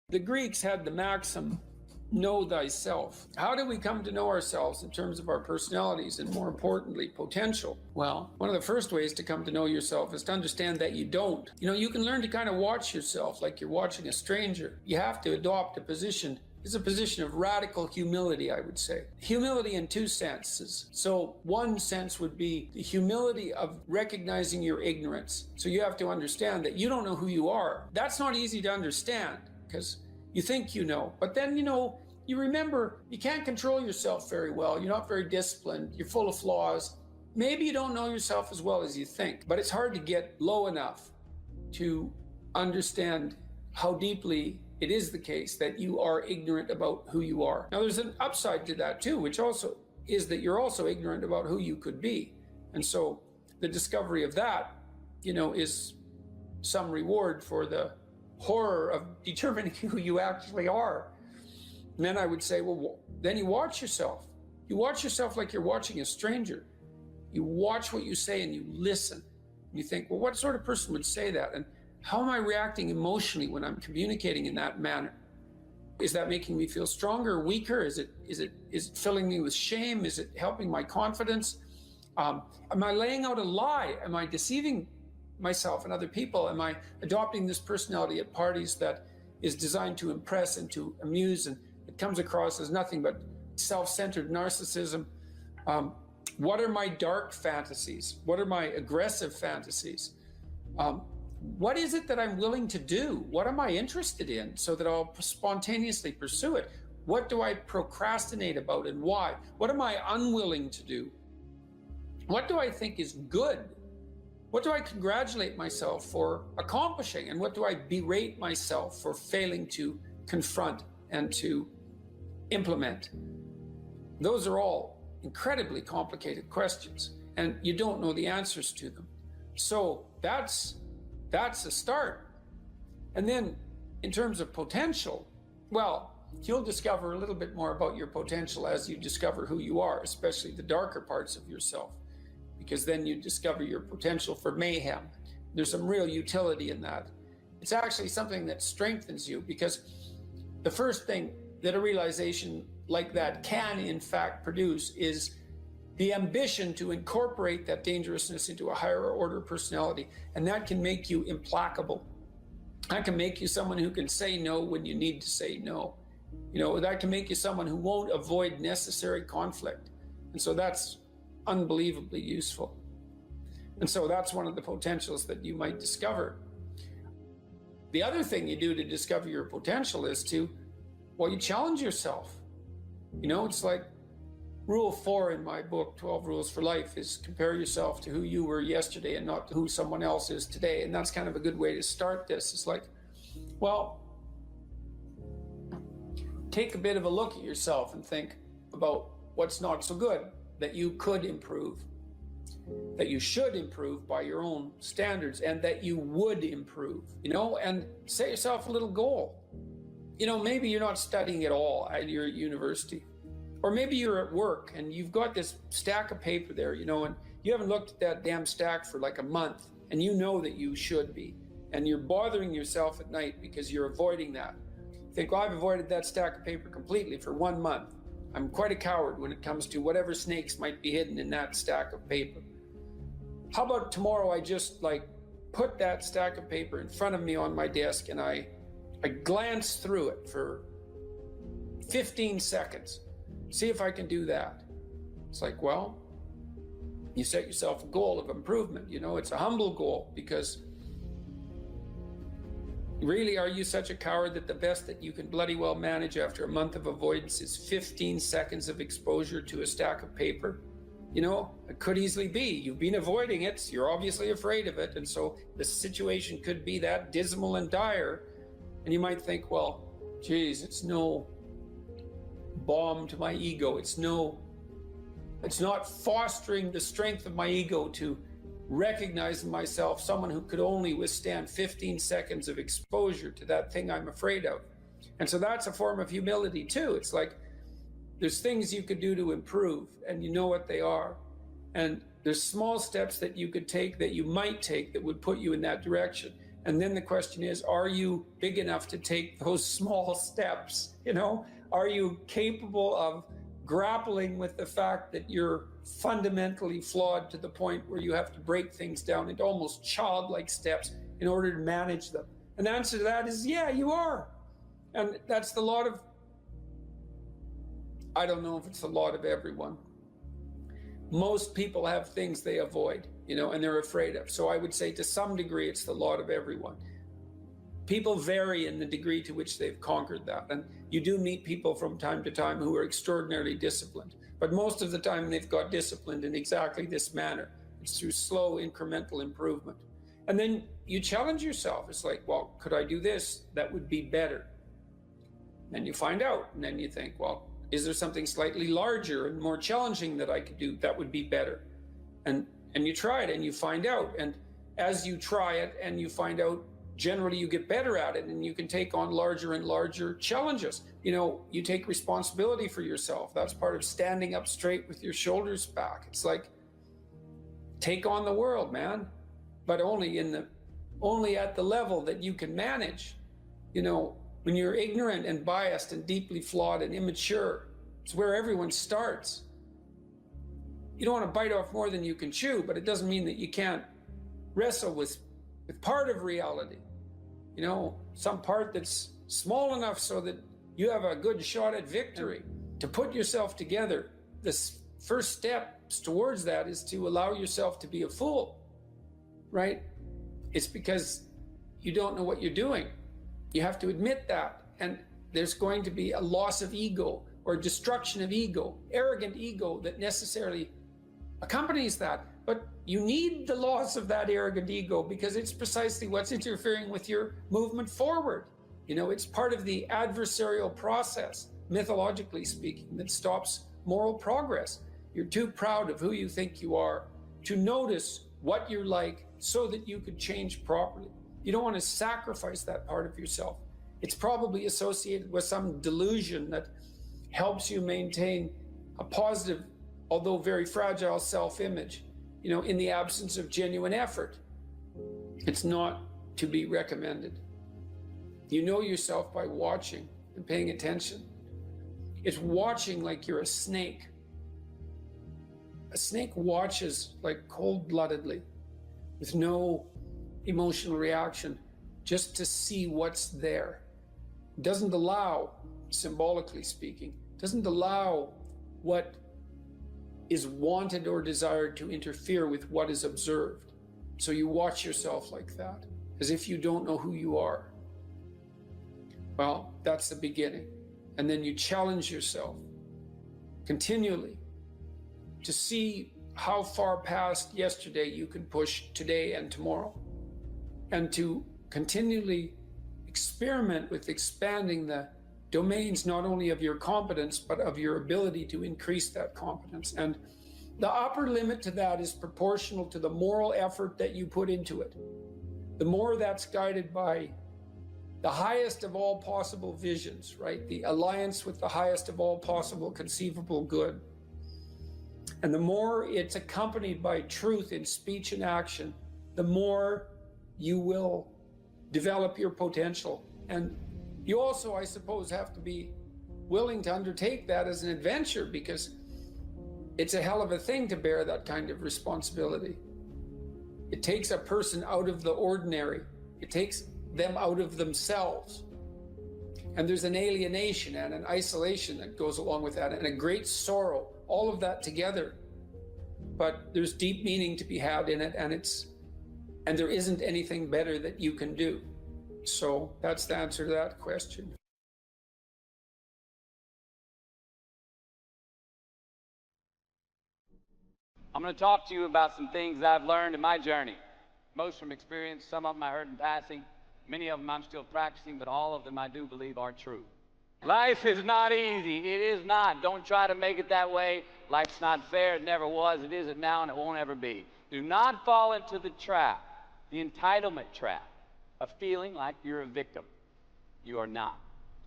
The Greeks had the maxim, know thyself. How do we come to know ourselves in terms of our personalities and, more importantly, potential? Well, one of the first ways to come to know yourself is to understand that you don't. You can learn to kind of watch yourself like you're watching a stranger. You have to adopt a position. It's a position of radical humility, I would say. Humility in two senses. So one sense would be the humility of recognizing your ignorance. So you have to understand that you don't know who you are. That's not easy to understand because you think you know, but then, you remember you can't control yourself very well. You're not very disciplined. You're full of flaws. Maybe you don't know yourself as well as you think, but it's hard to get low enough to understand how deeply it is the case that you are ignorant about who you are. Now, there's an upside to that too, which also is that you're also ignorant about who you could be. And so the discovery of that, is some reward for the horror of determining who you actually are. And then I would say, well, then you watch yourself. You watch yourself like you're watching a stranger. You watch what you say and you listen. And you think, well, what sort of person would say that? And how am I reacting emotionally when I'm communicating in that manner? Is that making me feel stronger or weaker? Is it filling me with shame? Is it helping my confidence? Am I laying out a lie? Am I deceiving myself and other people? Am I adopting this personality at parties that is designed to impress and to amuse, and it comes across as nothing but self-centered narcissism? What are my dark fantasies? What are my aggressive fantasies? What is it that I'm willing to do? What am I interested in so that I'll spontaneously pursue it? What do I procrastinate about and why? What am I unwilling to do? What do I think is good? What do I congratulate myself for accomplishing? And what do I berate myself for failing to confront and to implement? Those are all incredibly complicated questions, and you don't know the answers to them. So that's a start. And then in terms of potential, well, you'll discover a little bit more about your potential as you discover who you are, especially the darker parts of yourself, because then you discover your potential for mayhem. There's some real utility in that. It's actually something that strengthens you, because the first thing that a realization like that can in fact produce is the ambition to incorporate that dangerousness into a higher order personality. And that can make you implacable. That can make you someone who can say no when you need to say no. That can make you someone who won't avoid necessary conflict. And so that's unbelievably useful. And so that's one of the potentials that you might discover. The other thing you do to discover your potential is you challenge yourself. It's like Rule 4 in my book, 12 Rules for Life, is compare yourself to who you were yesterday and not to who someone else is today. And that's kind of a good way to start this. It's like, well, take a bit of a look at yourself and think about what's not so good that you could improve, that you should improve by your own standards, and that you would improve, and set yourself a little goal. Maybe you're not studying at all at your university. Or maybe you're at work and you've got this stack of paper there, and you haven't looked at that damn stack for like a month, and you know that you should be. And you're bothering yourself at night because you're avoiding that. You think, well, I've avoided that stack of paper completely for 1 month. I'm quite a coward when it comes to whatever snakes might be hidden in that stack of paper. How about tomorrow I just put that stack of paper in front of me on my desk and I glance through it for 15 seconds. See if I can do that. It's like, well, you set yourself a goal of improvement. It's a humble goal, because really, are you such a coward that the best that you can bloody well manage after a month of avoidance is 15 seconds of exposure to a stack of paper? It could easily be. You've been avoiding it. You're obviously afraid of it. And so the situation could be that dismal and dire. And you might think, well, geez, it's no balm to my ego. It's not fostering the strength of my ego to recognize in myself someone who could only withstand 15 seconds of exposure to that thing I'm afraid of. And so that's a form of humility too. It's like there's things you could do to improve, and you know what they are. And there's small steps that you could take, that you might take, that would put you in that direction. And then the question is, are you big enough to take those small steps? Are you capable of grappling with the fact that you're fundamentally flawed to the point where you have to break things down into almost childlike steps in order to manage them? And the answer to that is, yeah, you are. And that's the lot of, I don't know if it's the lot of everyone. Most people have things they avoid, and they're afraid of. So I would say to some degree, it's the lot of everyone. People vary in the degree to which they've conquered that. And you do meet people from time to time who are extraordinarily disciplined. But most of the time, they've got disciplined in exactly this manner. It's through slow incremental improvement. And then you challenge yourself. It's like, well, could I do this? That would be better. And you find out. And then you think, well, is there something slightly larger and more challenging that I could do that would be better? And you try it and you find out. And as you try it and you find out, generally you get better at it and you can take on larger and larger challenges. You take responsibility for yourself. That's part of standing up straight with your shoulders back. It's like, take on the world, man, but only at the level that you can manage. When you're ignorant and biased and deeply flawed and immature, it's where everyone starts. You don't want to bite off more than you can chew, but it doesn't mean that you can't wrestle with part of reality. Some part that's small enough so that you have a good shot at victory. To put yourself together, the first steps towards that is to allow yourself to be a fool, right? It's because you don't know what you're doing. You have to admit that. And there's going to be a loss of ego or destruction of ego, arrogant ego that necessarily accompanies that. But you need the loss of that arrogant ego because it's precisely what's interfering with your movement forward. It's part of the adversarial process, mythologically speaking, that stops moral progress. You're too proud of who you think you are to notice what you're like so that you could change properly. You don't want to sacrifice that part of yourself. It's probably associated with some delusion that helps you maintain a positive, although very fragile self-image, in the absence of genuine effort. It's not to be recommended. You know yourself by watching and paying attention. It's watching like you're a snake. A snake watches like cold-bloodedly, with no emotional reaction, just to see what's there. It doesn't allow, symbolically speaking, doesn't allow what is wanted or desired to interfere with what is observed. So you watch yourself like that, as if you don't know who you are. Well, that's the beginning. And then you challenge yourself continually to see how far past yesterday you can push today and tomorrow, and to continually experiment with expanding the domains not only of your competence, but of your ability to increase that competence. And the upper limit to that is proportional to the moral effort that you put into it. The more that's guided by the highest of all possible visions, right? The alliance with the highest of all possible conceivable good. And the more it's accompanied by truth in speech and action, the more you will develop your potential. And you also, I suppose, have to be willing to undertake that as an adventure, because it's a hell of a thing to bear that kind of responsibility. It takes a person out of the ordinary. It takes them out of themselves. And there's an alienation and an isolation that goes along with that, and a great sorrow, all of that together. But there's deep meaning to be had in it, and there isn't anything better that you can do. So that's the answer to that question. I'm going to talk to you about some things I've learned in my journey. Most from experience, some of them I heard in passing, many of them I'm still practicing, but all of them I do believe are true. Life is not easy. It is not. Don't try to make it that way. Life's not fair. It never was. It isn't now, and it won't ever be. Do not fall into the trap, the entitlement trap, of feeling like you're a victim. You are not.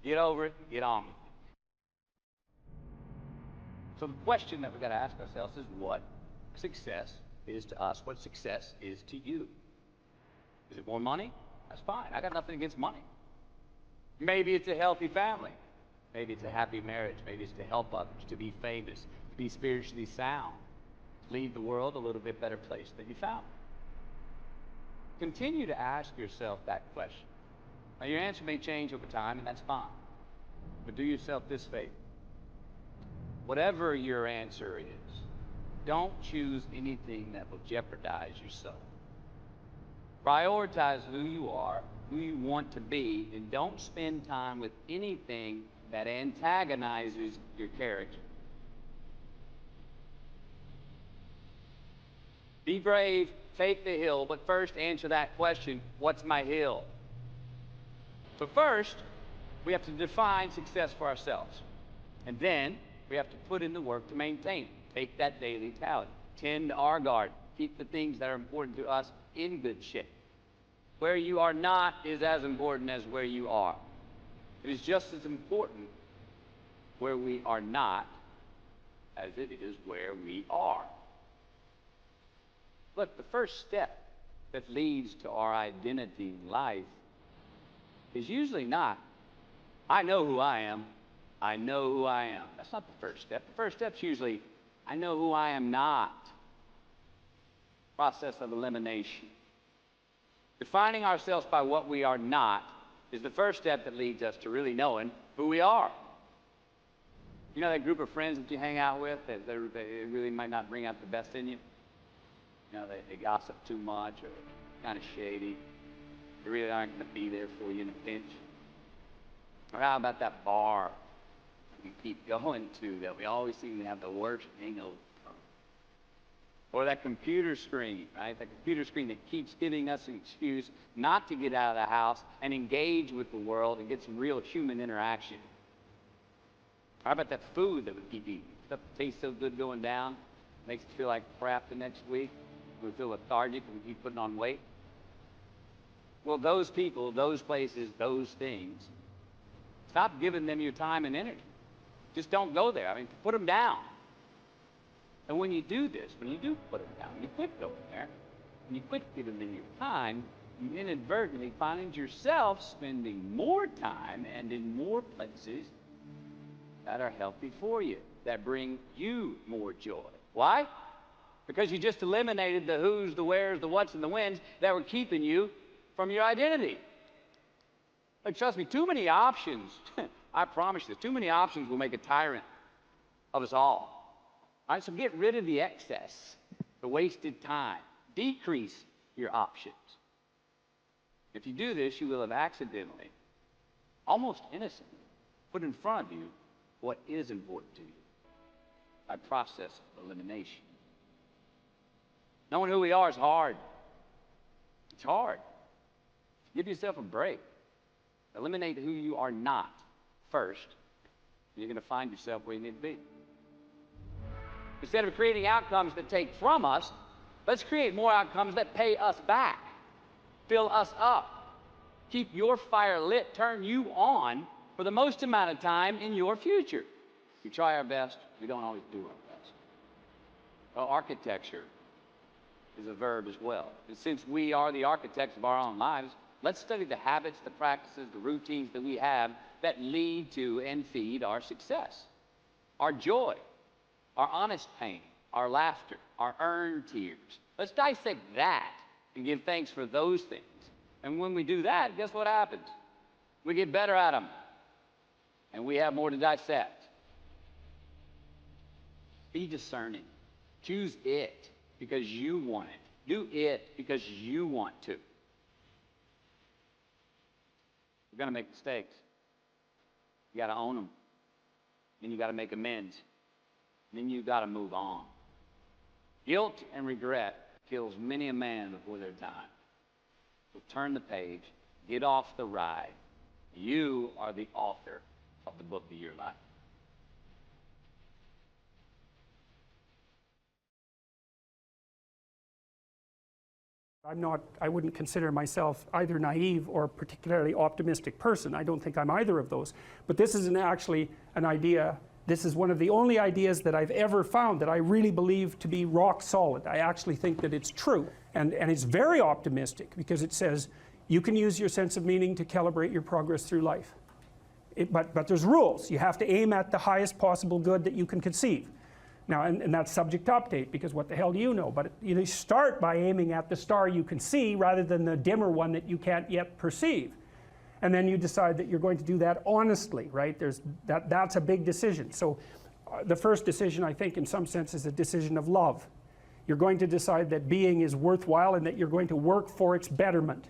Get over it. Get on with it. So the question that we've got to ask ourselves is, what success is to us? What success is to you? Is it more money? That's fine. I got nothing against money. Maybe it's a healthy family. Maybe it's a happy marriage. Maybe it's to help others, to be famous, to be spiritually sound, to leave the world a little bit better place than you found it. Continue to ask yourself that question. Now, your answer may change over time, and that's fine. But do yourself this favor. Whatever your answer is, don't choose anything that will jeopardize yourself. Prioritize who you are, who you want to be, and don't spend time with anything that antagonizes your character. Be brave, take the hill, but first answer that question, what's my hill? But first, we have to define success for ourselves. And then, we have to put in the work to maintain it. Take that daily tally. Tend our garden. Keep the things that are important to us in good shape. Where you are not is as important as where you are. It is just as important where we are not as it is where we are. Look, the first step that leads to our identity in life is usually not, I know who I am. I know who I am. That's not the first step. The first step's usually, I know who I am not. Process of elimination. Defining ourselves by what we are not is the first step that leads us to really knowing who we are. You know that group of friends that you hang out with that they really might not bring out the best in you? You know, they gossip too much or kind of shady. They really aren't going to be there for you in a pinch. Or how about that bar we keep going to that we always seem to have the worst hangover from? Or that computer screen, right? That computer screen that keeps giving us an excuse not to get out of the house and engage with the world and get some real human interaction. How about that food that we keep eating? Stuff that tastes so good going down, makes us feel like crap the next week. We feel lethargic and we keep putting on weight. Well, those people, those places, those things, stop giving them your time and energy. Just don't go there. I mean, put them down. And when you do this, when you do put them down, you quit going there, and you quit giving them your time, you inadvertently find yourself spending more time and in more places that are healthy for you, that bring you more joy. Why? Because you just eliminated the who's, the where's, the what's, and the when's that were keeping you from your identity. Like, trust me, too many options, I promise you, too many options will make a tyrant of us all. All right, so get rid of the excess, the wasted time. Decrease your options. If you do this, you will have accidentally, almost innocently, put in front of you what is important to you by process of elimination. Knowing who we are is hard. It's hard. Give yourself a break. Eliminate who you are not first. You're going to find yourself where you need to be. Instead of creating outcomes that take from us, let's create more outcomes that pay us back, fill us up, keep your fire lit, turn you on for the most amount of time in your future. We try our best. We don't always do our best. Well, architecture is a verb as well. And since we are the architects of our own lives, let's study the habits, the practices, the routines that we have that lead to and feed our success, our joy, our honest pain, our laughter, our earned tears. Let's dissect that and give thanks for those things. And when we do that, guess what happens? We get better at them, and we have more to dissect. Be discerning. Choose it because you want it. Do it because you want to. We're going to make mistakes. You got to own them. Then you got to make amends. And then you got to move on. Guilt and regret kills many a man before their time. So turn the page. Get off the ride. You are the author of the book of your life. I wouldn't consider myself either naive or particularly optimistic person. I don't think I'm either of those. But this is actually an idea, this is one of the only ideas that I've ever found that I really believe to be rock solid. I actually think that it's true. And it's very optimistic because it says, you can use your sense of meaning to calibrate your progress through life. But there's rules. You have to aim at the highest possible good that you can conceive. Now, and that's subject to update, because what the hell do you know? But you start by aiming at the star you can see rather than the dimmer one that you can't yet perceive. And then you decide that you're going to do that honestly, right? That's a big decision. So the first decision, I think, in some sense, is a decision of love. You're going to decide that being is worthwhile and that you're going to work for its betterment.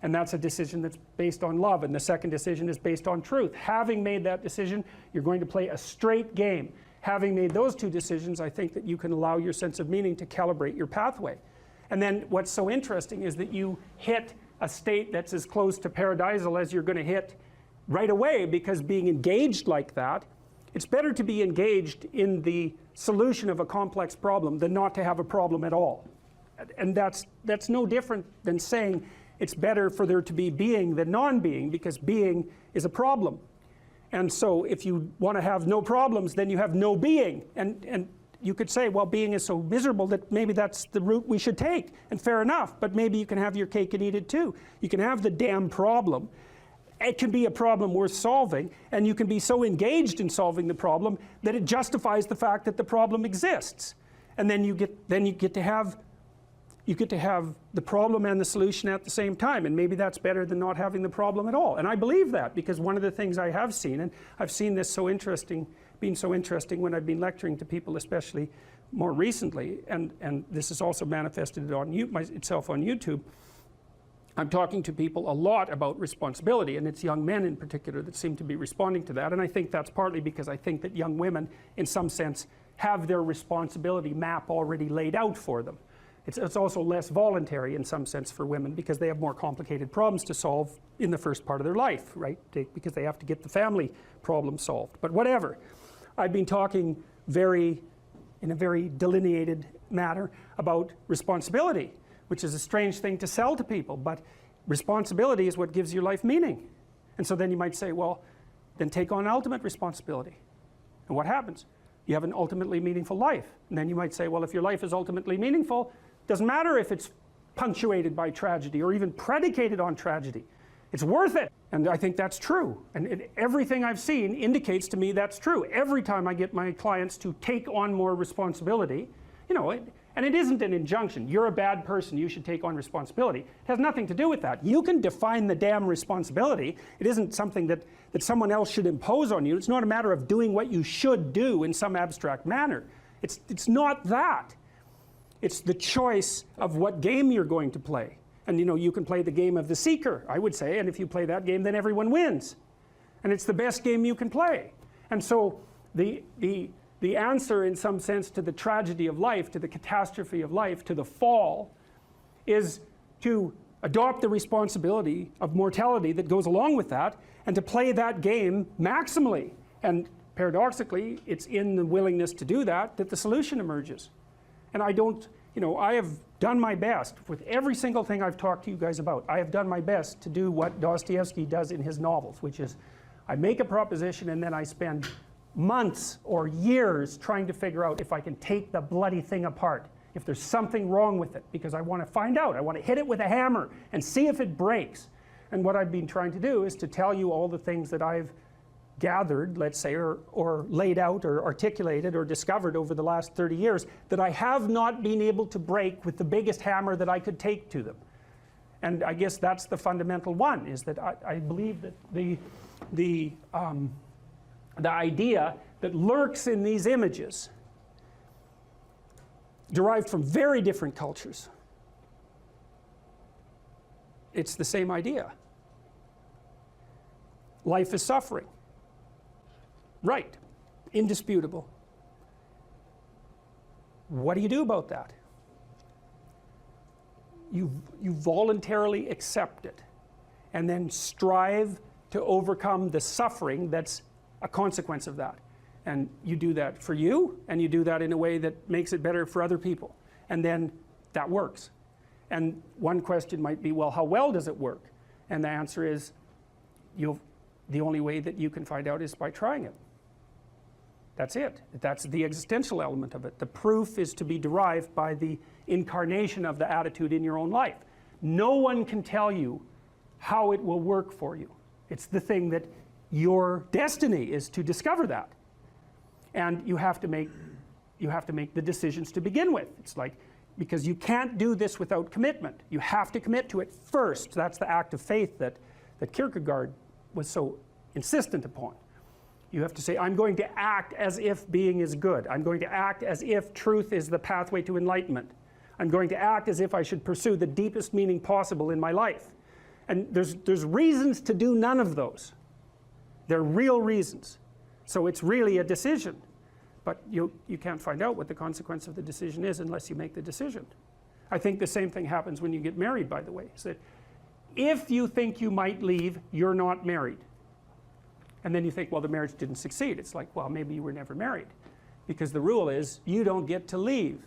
And that's a decision that's based on love. And the second decision is based on truth. Having made that decision, you're going to play a straight game. Having made those two decisions, I think that you can allow your sense of meaning to calibrate your pathway. And then what's so interesting is that you hit a state that's as close to paradisal as you're going to hit right away, because being engaged like that, it's better to be engaged in the solution of a complex problem than not to have a problem at all. And that's no different than saying it's better for there to be being than non-being, because being is a problem. And so if you want to have no problems, then you have no being. And you could say, well, being is so miserable that maybe that's the route we should take. And fair enough, but maybe you can have your cake and eat it too. You can have the damn problem. It can be a problem worth solving, and you can be so engaged in solving the problem that it justifies the fact that the problem exists. And then you get to have the problem and the solution at the same time, and maybe that's better than not having the problem at all. And I believe that, because one of the things I have seen, and I've seen this being so interesting when I've been lecturing to people, especially more recently, and this has also manifested itself on YouTube. I'm talking to people a lot about responsibility, and it's young men in particular that seem to be responding to that. And I think that's partly because I think that young women, in some sense, have their responsibility map already laid out for them. It's also less voluntary in some sense for women, because they have more complicated problems to solve in the first part of their life, right? Because they have to get the family problem solved. But whatever. I've been talking in a very delineated manner about responsibility, which is a strange thing to sell to people, but responsibility is what gives your life meaning. And so then you might say, well, then take on ultimate responsibility. And what happens? You have an ultimately meaningful life. And then you might say, well, if your life is ultimately meaningful, it doesn't matter if it's punctuated by tragedy or even predicated on tragedy. It's worth it. And I think that's true. And everything I've seen indicates to me that's true. Every time I get my clients to take on more responsibility, you know, and it isn't an injunction. You're a bad person, you should take on responsibility. It has nothing to do with that. You can define the damn responsibility. It isn't something that someone else should impose on you. It's not a matter of doing what you should do in some abstract manner. It's not that. It's the choice of what game you're going to play. And you know, you can play the game of the seeker, I would say, and if you play that game, then everyone wins. And it's the best game you can play. And so the answer, in some sense, to the tragedy of life, to the catastrophe of life, to the fall, is to adopt the responsibility of mortality that goes along with that, and to play that game maximally. And paradoxically, it's in the willingness to do that that the solution emerges. And I have done my best with every single thing I've talked to you guys about. I have done my best to do what Dostoevsky does in his novels, which is I make a proposition and then I spend months or years trying to figure out if I can take the bloody thing apart, if there's something wrong with it, because I want to find out. I want to hit it with a hammer and see if it breaks. And what I've been trying to do is to tell you all the things that I've gathered, let's say, or laid out or articulated or discovered over the last 30 years that I have not been able to break with the biggest hammer that I could take to them. And I guess that's the fundamental one, is that I believe that the idea that lurks in these images, derived from very different cultures, it's the same idea. Life is suffering. Right, indisputable. What do you do about that? You voluntarily accept it, and then strive to overcome the suffering that's a consequence of that. And you do that for you, and you do that in a way that makes it better for other people. And then that works. And one question might be, well, how well does it work? And the answer is, the only way that you can find out is by trying it. That's it. That's the existential element of it. The proof is to be derived by the incarnation of the attitude in your own life. No one can tell you how it will work for you. It's the thing that your destiny is to discover that. And you have to make the decisions to begin with. It's like, because you can't do this without commitment. You have to commit to it first. That's the act of faith that Kierkegaard was so insistent upon. You have to say, I'm going to act as if being is good. I'm going to act as if truth is the pathway to enlightenment. I'm going to act as if I should pursue the deepest meaning possible in my life. And there's reasons to do none of those. They're real reasons. So it's really a decision. But you can't find out what the consequence of the decision is unless you make the decision. I think the same thing happens when you get married, by the way. Is that if you think you might leave, you're not married. And then you think, well, the marriage didn't succeed. It's like, well, maybe you were never married. Because the rule is, you don't get to leave.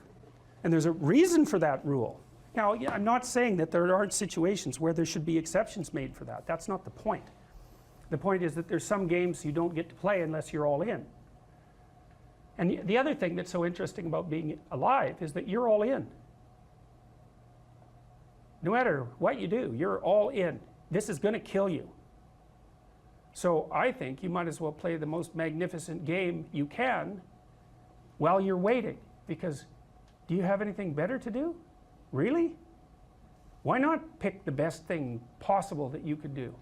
And there's a reason for that rule. Now, I'm not saying that there aren't situations where there should be exceptions made for that. That's not the point. The point is that there's some games you don't get to play unless you're all in. And the other thing that's so interesting about being alive is that you're all in. No matter what you do, you're all in. This is going to kill you. So I think you might as well play the most magnificent game you can while you're waiting. Because do you have anything better to do? Really? Why not pick the best thing possible that you could do?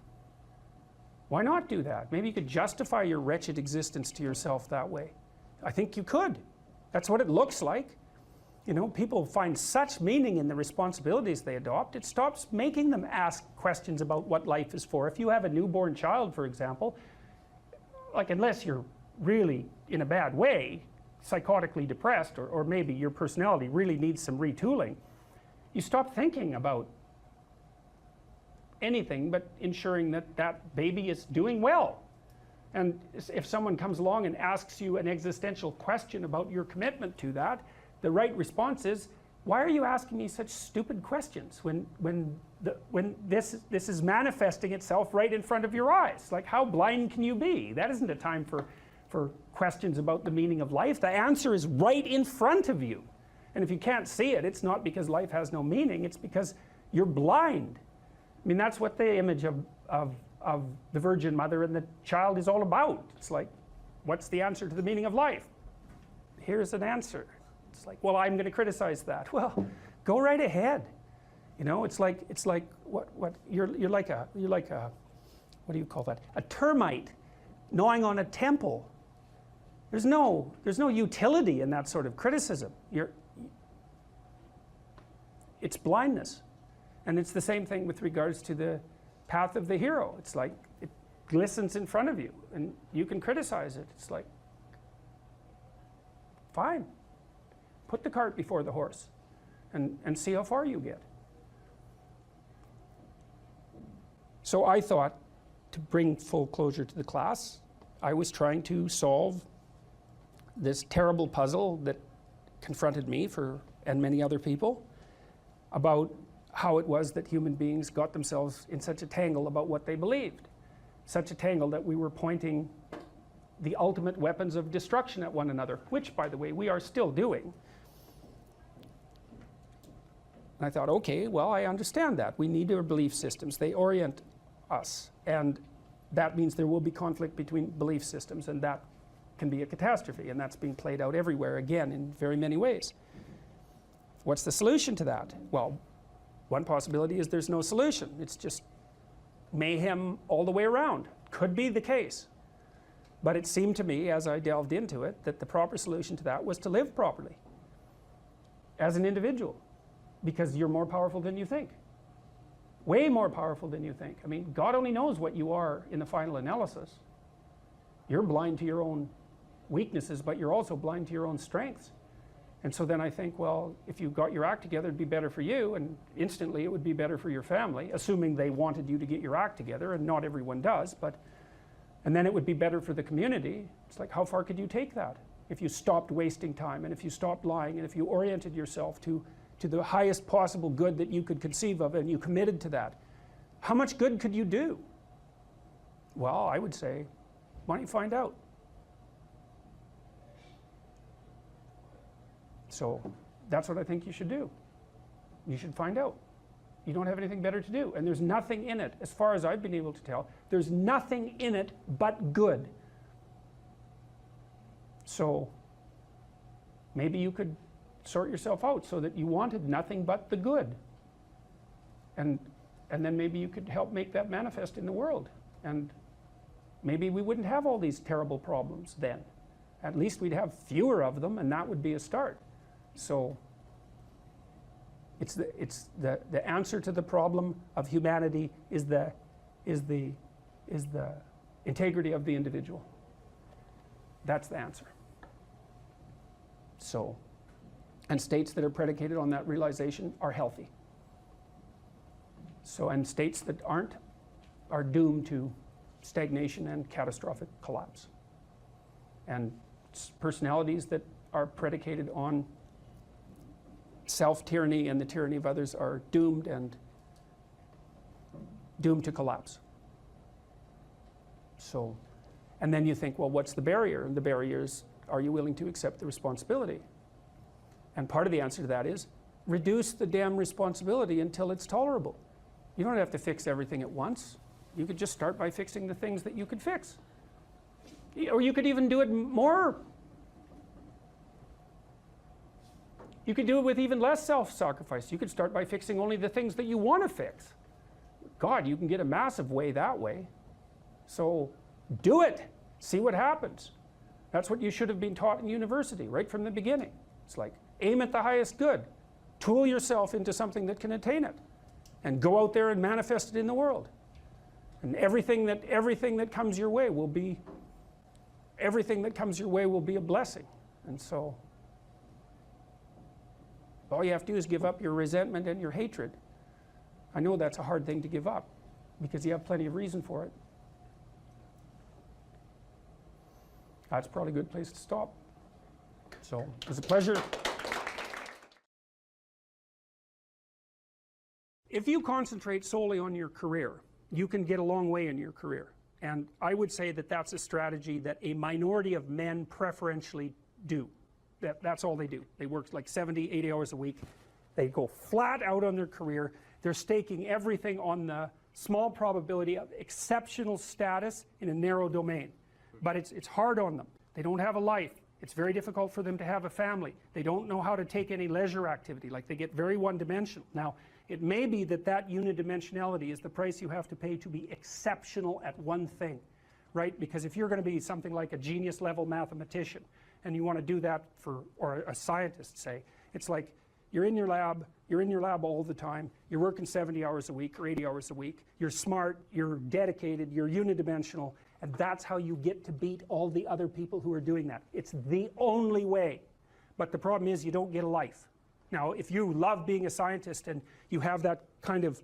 Why not do that? Maybe you could justify your wretched existence to yourself that way. I think you could. That's what it looks like. You know, people find such meaning in the responsibilities they adopt, it stops making them ask questions about what life is for. If you have a newborn child, for example, like unless you're really in a bad way, psychotically depressed, or maybe your personality really needs some retooling, you stop thinking about anything but ensuring that that baby is doing well. And if someone comes along and asks you an existential question about your commitment to that, the right response is, why are you asking me such stupid questions when this is manifesting itself right in front of your eyes? Like, how blind can you be? That isn't a time for questions about the meaning of life. The answer is right in front of you. And if you can't see it, it's not because life has no meaning, it's because you're blind. I mean, that's what the image of the Virgin Mother and the child is all about. It's like, what's the answer to the meaning of life? Here's an answer. It's like, well, I'm going to criticize that. Well, go right ahead. You know, it's like what you're like a what do you call that? A termite gnawing on a temple. There's no utility in that sort of criticism. It's blindness. And it's the same thing with regards to the path of the hero. It's like it glistens in front of you and you can criticize it. It's like, fine. Put the cart before the horse and see how far you get. So I thought, to bring full closure to the class, I was trying to solve this terrible puzzle that confronted me and many other people about how it was that human beings got themselves in such a tangle about what they believed. Such a tangle that we were pointing the ultimate weapons of destruction at one another, which, by the way, we are still doing. And I thought, okay, well, I understand that. We need our belief systems. They orient us. And that means there will be conflict between belief systems, and that can be a catastrophe. And that's being played out everywhere, again, in very many ways. What's the solution to that? Well, one possibility is there's no solution. It's just mayhem all the way around. Could be the case. But it seemed to me, as I delved into it, that the proper solution to that was to live properly as an individual, because you're more powerful than you think. Way more powerful than you think. I mean, God only knows what you are in the final analysis. You're blind to your own weaknesses, but you're also blind to your own strengths. And so then I think, well, if you got your act together, it'd be better for you, and instantly it would be better for your family, assuming they wanted you to get your act together, and not everyone does, and then it would be better for the community. It's like, how far could you take that? If you stopped wasting time, and if you stopped lying, and if you oriented yourself to the highest possible good that you could conceive of, and you committed to that, how much good could you do? Well, I would say, why don't you find out? So that's what I think you should do. You should find out. You don't have anything better to do. And there's nothing in it, as far as I've been able to tell, there's nothing in it but good. So maybe you could sort yourself out so that you wanted nothing but the good. And then maybe you could help make that manifest in the world. And maybe we wouldn't have all these terrible problems then. At least we'd have fewer of them, and that would be a start. So it's the answer to the problem of humanity is the integrity of the individual. That's the answer. So, and states that are predicated on that realization are healthy. So, and states that aren't are doomed to stagnation and catastrophic collapse. And personalities that are predicated on self-tyranny and the tyranny of others are doomed to collapse. So, and then you think, well, what's the barrier? And the barrier is, are you willing to accept the responsibility? And part of the answer to that is, reduce the damn responsibility until it's tolerable. You don't have to fix everything at once. You could just start by fixing the things that you could fix. Or you could even do it more. You could do it with even less self-sacrifice. You could start by fixing only the things that you want to fix. God, you can get a massive way that way. So do it. See what happens. That's what you should have been taught in university right from the beginning. It's like, aim at the highest good. Tool yourself into something that can attain it. And go out there and manifest it in the world. And everything that comes your way will be a blessing. And so all you have to do is give up your resentment and your hatred. I know that's a hard thing to give up because you have plenty of reason for it. That's probably a good place to stop. So it was a pleasure. If you concentrate solely on your career, you can get a long way in your career. And I would say that that's a strategy that a minority of men preferentially do. That's all they do. They work like 70, 80 hours a week. They go flat out on their career. They're staking everything on the small probability of exceptional status in a narrow domain. But it's hard on them. They don't have a life. It's very difficult for them to have a family. They don't know how to take any leisure activity. Like, they get very one-dimensional. Now, it may be that that unidimensionality is the price you have to pay to be exceptional at one thing, right? Because if you're going to be something like a genius level mathematician and you want to do that or a scientist, say, it's like you're in your lab all the time, you're working 70 hours a week or 80 hours a week, you're smart, you're dedicated, you're unidimensional, and that's how you get to beat all the other people who are doing that. It's the only way. But the problem is you don't get a life. Now, if you love being a scientist and you have that kind of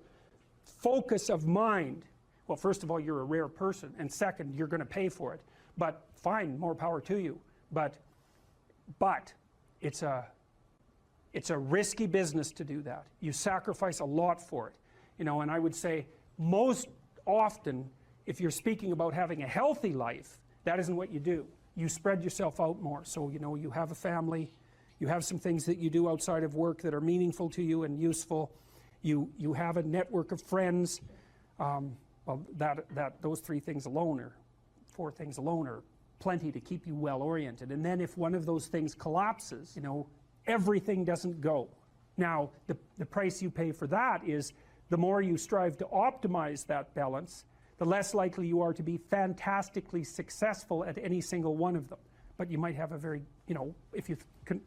focus of mind, well, first of all, you're a rare person, and second, you're going to pay for it. But fine, more power to you. But it's a risky business to do that. You sacrifice a lot for it. You know, and I would say most often, if you're speaking about having a healthy life, that isn't what you do. You spread yourself out more. So, you know, you have a family. You have some things that you do outside of work that are meaningful to you and useful. You have a network of friends. Well, those 3 things alone, or 4 things alone, are plenty to keep you well oriented. And then if one of those things collapses, you know, everything doesn't go. Now, the price you pay for that is the more you strive to optimize that balance, the less likely you are to be fantastically successful at any single one of them. But you might have a very, you know, if you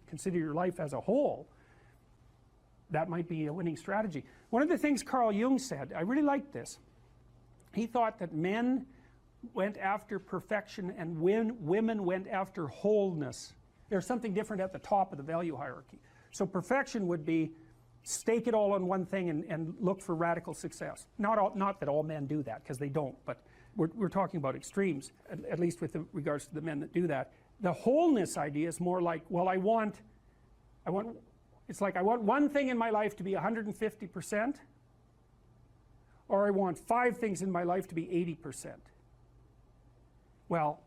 consider your life as a whole, that might be a winning strategy. One of the things Carl Jung said, I really liked this. He thought that men went after perfection and women went after wholeness. There's something different at the top of the value hierarchy. So perfection would be stake it all on one thing and look for radical success. Not that all men do that, because they don't, but we're talking about extremes, at least with regards to the men that do that. The wholeness idea is more like, well, it's like I want one thing in my life to be 150%, or I want 5 things in my life to be 80%. Well,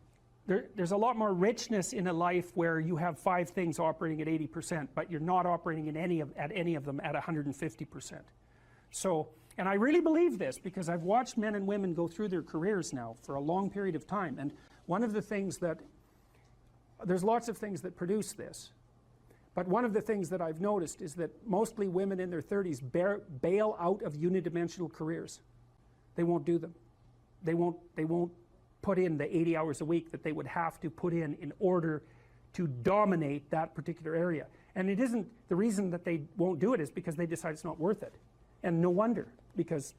there's a lot more richness in a life where you have 5 things operating at 80%, but you're not operating at any of them at 150%. So, and I really believe this because I've watched men and women go through their careers now for a long period of time, and one of the things that, there's lots of things that produce this, but one of the things that I've noticed is that mostly women in their 30s bail out of unidimensional careers. They won't do them. They won't put in the 80 hours a week that they would have to put in order to dominate that particular area. And it isn't, the reason that they won't do it is because they decide it's not worth it. And no wonder, because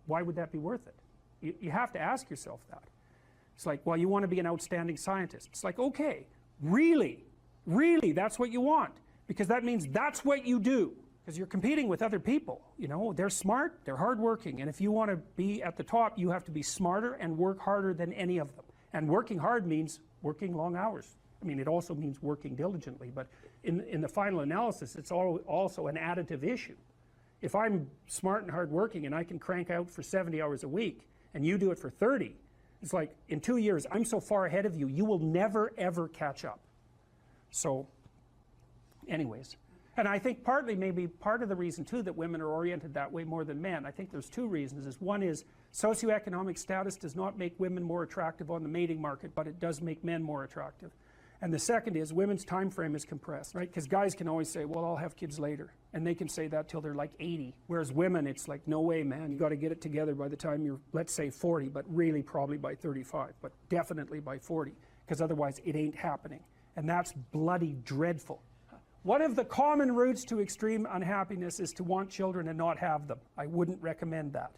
why would that be worth it? You have to ask yourself that. It's like, well, you want to be an outstanding scientist. It's like, okay, really, that's what you want, because that means that's what you do, because you're competing with other people. You know, they're smart, they're hardworking, and if you want to be at the top, you have to be smarter and work harder than any of them. And working hard means working long hours. I mean, it also means working diligently, but in the final analysis, it's also an additive issue. If I'm smart and hardworking and I can crank out for 70 hours a week, and you do it for 30, it's like, in 2 years, I'm so far ahead of you, you will never, ever catch up. So, anyways. And I think partly, maybe part of the reason, too, that women are oriented that way more than men, I think there's two reasons. One is socioeconomic status does not make women more attractive on the mating market, but it does make men more attractive. And the second is women's time frame is compressed, right? Because guys can always say, well, I'll have kids later. And they can say that till they're like 80. Whereas women, it's like, no way, man. You got to get it together by the time you're, let's say, 40, but really probably by 35, but definitely by 40, because otherwise it ain't happening. And that's bloody dreadful. One of the common routes to extreme unhappiness is to want children and not have them. I wouldn't recommend that.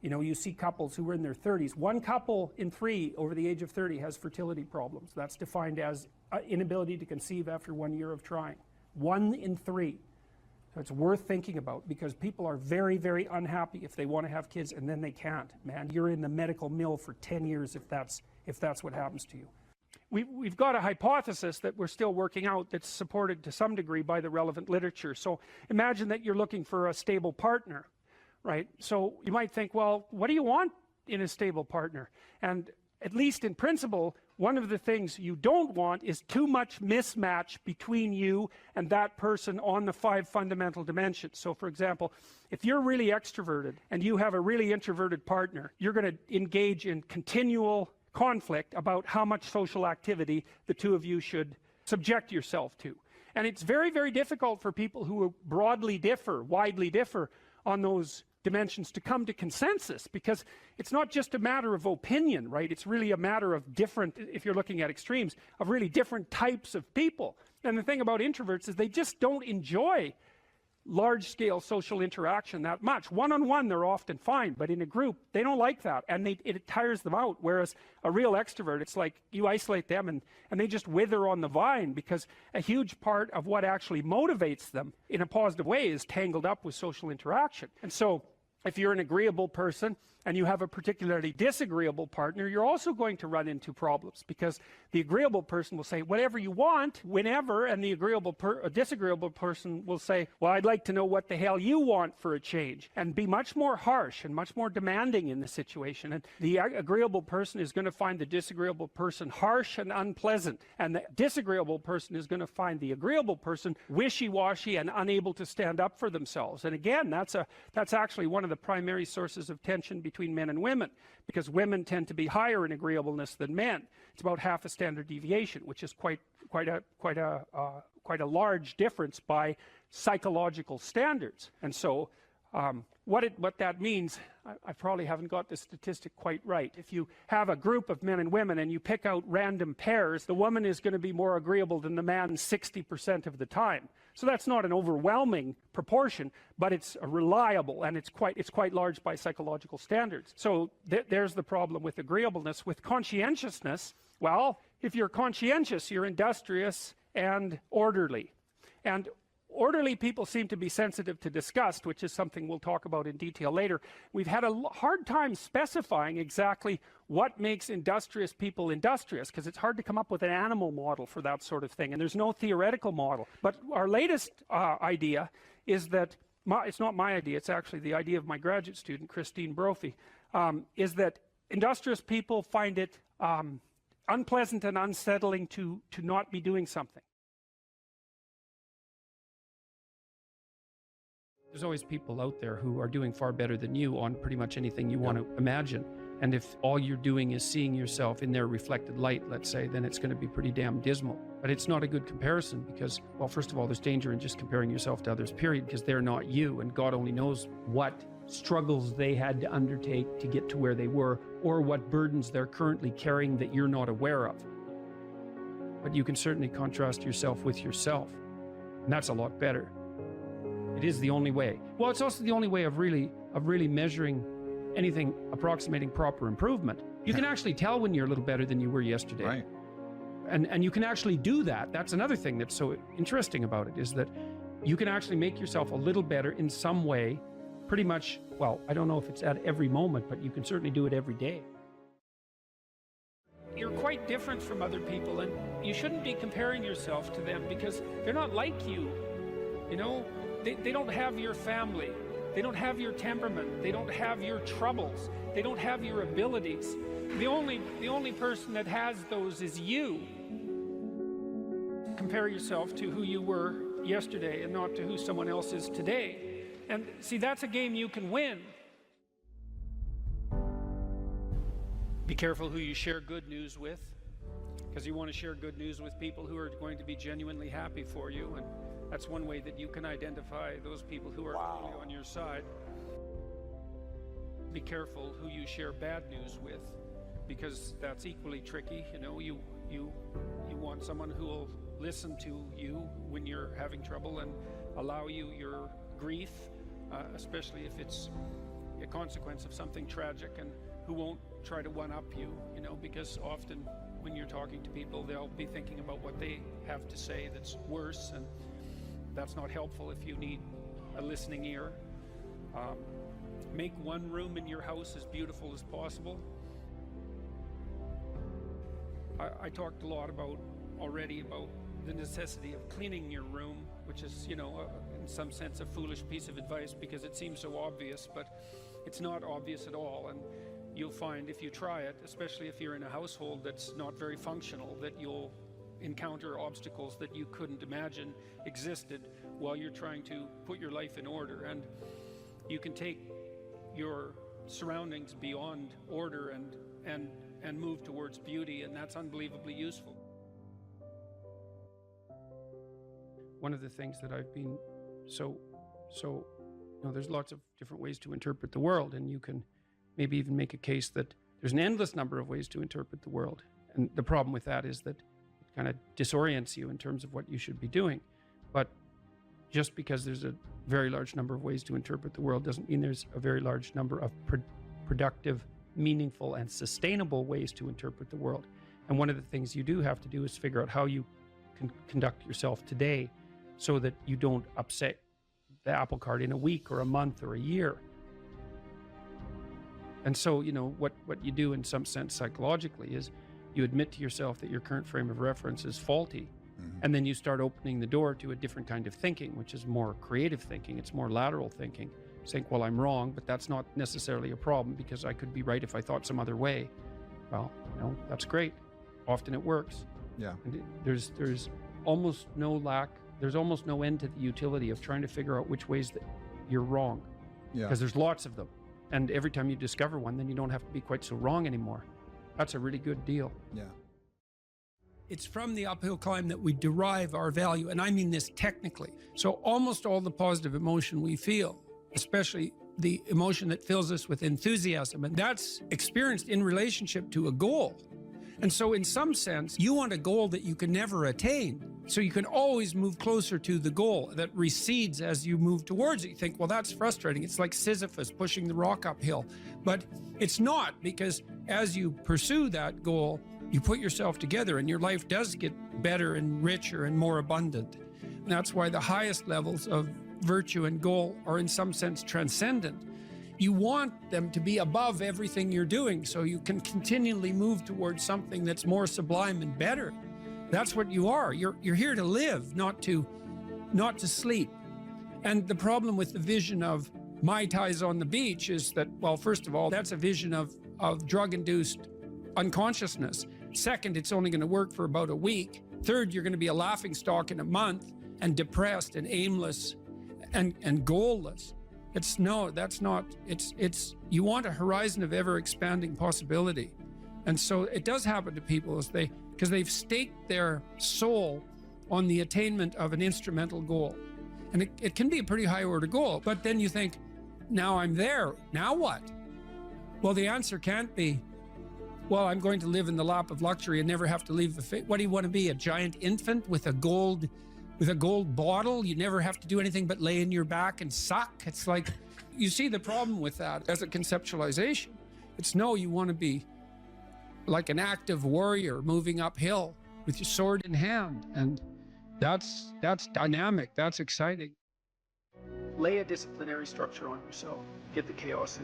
You know, you see couples who are in their 30s. 1 couple in 3 over the age of 30 has fertility problems. That's defined as inability to conceive after 1 year of trying. 1 in 3. So it's worth thinking about, because people are very, very unhappy if they want to have kids and then they can't. Man, you're in the medical mill for 10 years if that's what happens to you. We've got a hypothesis that we're still working out that's supported to some degree by the relevant literature. So imagine that you're looking for a stable partner, right? So you might think, well, what do you want in a stable partner? And at least in principle, one of the things you don't want is too much mismatch between you and that person on the 5 fundamental dimensions. So for example, if you're really extroverted and you have a really introverted partner, you're going to engage in continual conflict about how much social activity the two of you should subject yourself to. And it's very, very difficult for people who widely differ on those dimensions to come to consensus, because it's not just a matter of opinion, right? It's really a matter of different, if you're looking at extremes, of really different types of people. And the thing about introverts is they just don't enjoy large-scale social interaction that much. One-on-one, they're often fine, but in a group, they don't like that, and it tires them out. Whereas a real extrovert, it's like you isolate them and they just wither on the vine, because a huge part of what actually motivates them in a positive way is tangled up with social interaction. And so if you're an agreeable person and you have a particularly disagreeable partner, you're also going to run into problems, because the agreeable person will say whatever you want, whenever, and the disagreeable person will say, well, I'd like to know what the hell you want for a change, and be much more harsh and much more demanding in the situation. And the agreeable person is going to find the disagreeable person harsh and unpleasant, and the disagreeable person is going to find the agreeable person wishy-washy and unable to stand up for themselves. And again, that's actually one of the primary sources of tension between men and women, because women tend to be higher in agreeableness than men. It's about half a standard deviation, which is quite a large difference by psychological standards. And so what that means, I probably haven't got the statistic quite right. If you have a group of men and women and you pick out random pairs, the woman is going to be more agreeable than the man 60% of the time. So that's not an overwhelming proportion, but it's reliable, and it's quite large by psychological standards. So there's the problem with agreeableness. With conscientiousness, well, if you're conscientious, you're industrious and orderly. And orderly people seem to be sensitive to disgust, which is something we'll talk about in detail later. We've had a hard time specifying exactly what makes industrious people industrious, because it's hard to come up with an animal model for that sort of thing, and there's no theoretical model. But our latest idea is that, it's not my idea, it's actually the idea of my graduate student, Christine Brophy, is that industrious people find it unpleasant and unsettling to not be doing something. There's always people out there who are doing far better than you on pretty much anything you want to imagine. And if all you're doing is seeing yourself in their reflected light, let's say, then it's going to be pretty damn dismal. But it's not a good comparison because, well, first of all, there's danger in just comparing yourself to others, period, because they're not you. And God only knows what struggles they had to undertake to get to where they were, or what burdens they're currently carrying that you're not aware of. But you can certainly contrast yourself with yourself. And that's a lot better. It is the only way. Well, it's also the only way of really measuring anything approximating proper improvement. You can actually tell when you're a little better than you were yesterday. Right. And you can actually do that. That's another thing that's so interesting about it, is that you can actually make yourself a little better in some way, pretty much, well, I don't know if it's at every moment, but you can certainly do it every day. You're quite different from other people, and you shouldn't be comparing yourself to them because they're not like you. You know, they don't have your family. They don't have your temperament. They don't have your troubles. They don't have your abilities. The only person that has those is you. Compare yourself to who you were yesterday and not to who someone else is today. And see, that's a game you can win. Be careful who you share good news with, because you want to share good news with people who are going to be genuinely happy for you. And that's one way that you can identify those people who are really on your side. Be careful who you share bad news with, because that's equally tricky. You know, you want someone who will listen to you when you're having trouble and allow you your grief, especially if it's a consequence of something tragic, and who won't try to one-up you, you know, because often when you're talking to people, they'll be thinking about what they have to say that's worse, and that's not helpful if you need a listening ear. Make one room in your house as beautiful as possible. I talked a lot already about the necessity of cleaning your room, which is, you know, in some sense a foolish piece of advice because it seems so obvious, but it's not obvious at all. And you'll find if you try it, especially if you're in a household that's not very functional, that you'll encounter obstacles that you couldn't imagine existed while you're trying to put your life in order. And you can take your surroundings beyond order and move towards beauty, and that's unbelievably useful. One of the things that I've been so you know, there's lots of different ways to interpret the world, and you can maybe even make a case that there's an endless number of ways to interpret the world. And the problem with that is that it kind of disorients you in terms of what you should be doing. But just because there's a very large number of ways to interpret the world doesn't mean there's a very large number of productive, meaningful, and sustainable ways to interpret the world. And one of the things you do have to do is figure out how you can conduct yourself today so that you don't upset the apple cart in a week or a month or a year. And so, you know, what you do in some sense psychologically is you admit to yourself that your current frame of reference is faulty. Mm-hmm. And then you start opening the door to a different kind of thinking, which is more creative thinking. It's more lateral thinking. Saying, well, I'm wrong, but that's not necessarily a problem because I could be right if I thought some other way. Well, you know, that's great. Often it works. Yeah. And there's almost no end to the utility of trying to figure out which ways that you're wrong. Yeah. Because there's lots of them. And every time you discover one, then you don't have to be quite so wrong anymore. That's a really good deal. Yeah. It's from the uphill climb that we derive our value, and I mean this technically. So almost all the positive emotion we feel, especially the emotion that fills us with enthusiasm, and that's experienced in relationship to a goal. And so in some sense, you want a goal that you can never attain. So you can always move closer to the goal that recedes as you move towards it. You think, well, that's frustrating. It's like Sisyphus pushing the rock uphill. But it's not, because as you pursue that goal, you put yourself together and your life does get better and richer and more abundant. And that's why the highest levels of virtue and goal are in some sense transcendent. You want them to be above everything you're doing so you can continually move towards something that's more sublime and better. That's what you are. You're here to live, not to sleep. And the problem with the vision of Mai Tais on the beach is that, well, first of all, that's a vision of drug-induced unconsciousness. Second, it's only going to work for about a week. Third, you're going to be a laughingstock in a month and depressed and aimless and goalless. That's not, you want a horizon of ever expanding possibility. And so it does happen to people because they've staked their soul on the attainment of an instrumental goal. And it can be a pretty high order goal, but then you think, now I'm there, now what? Well, the answer can't be, well, I'm going to live in the lap of luxury and never have to leave what do you want to be, a giant infant with a gold bottle? You never have to do anything but lay in your back and suck. It's like, you see the problem with that as a conceptualization. It's no, you want to be like an active warrior moving uphill with your sword in hand. And that's dynamic, that's exciting. Lay a disciplinary structure on yourself, get the chaos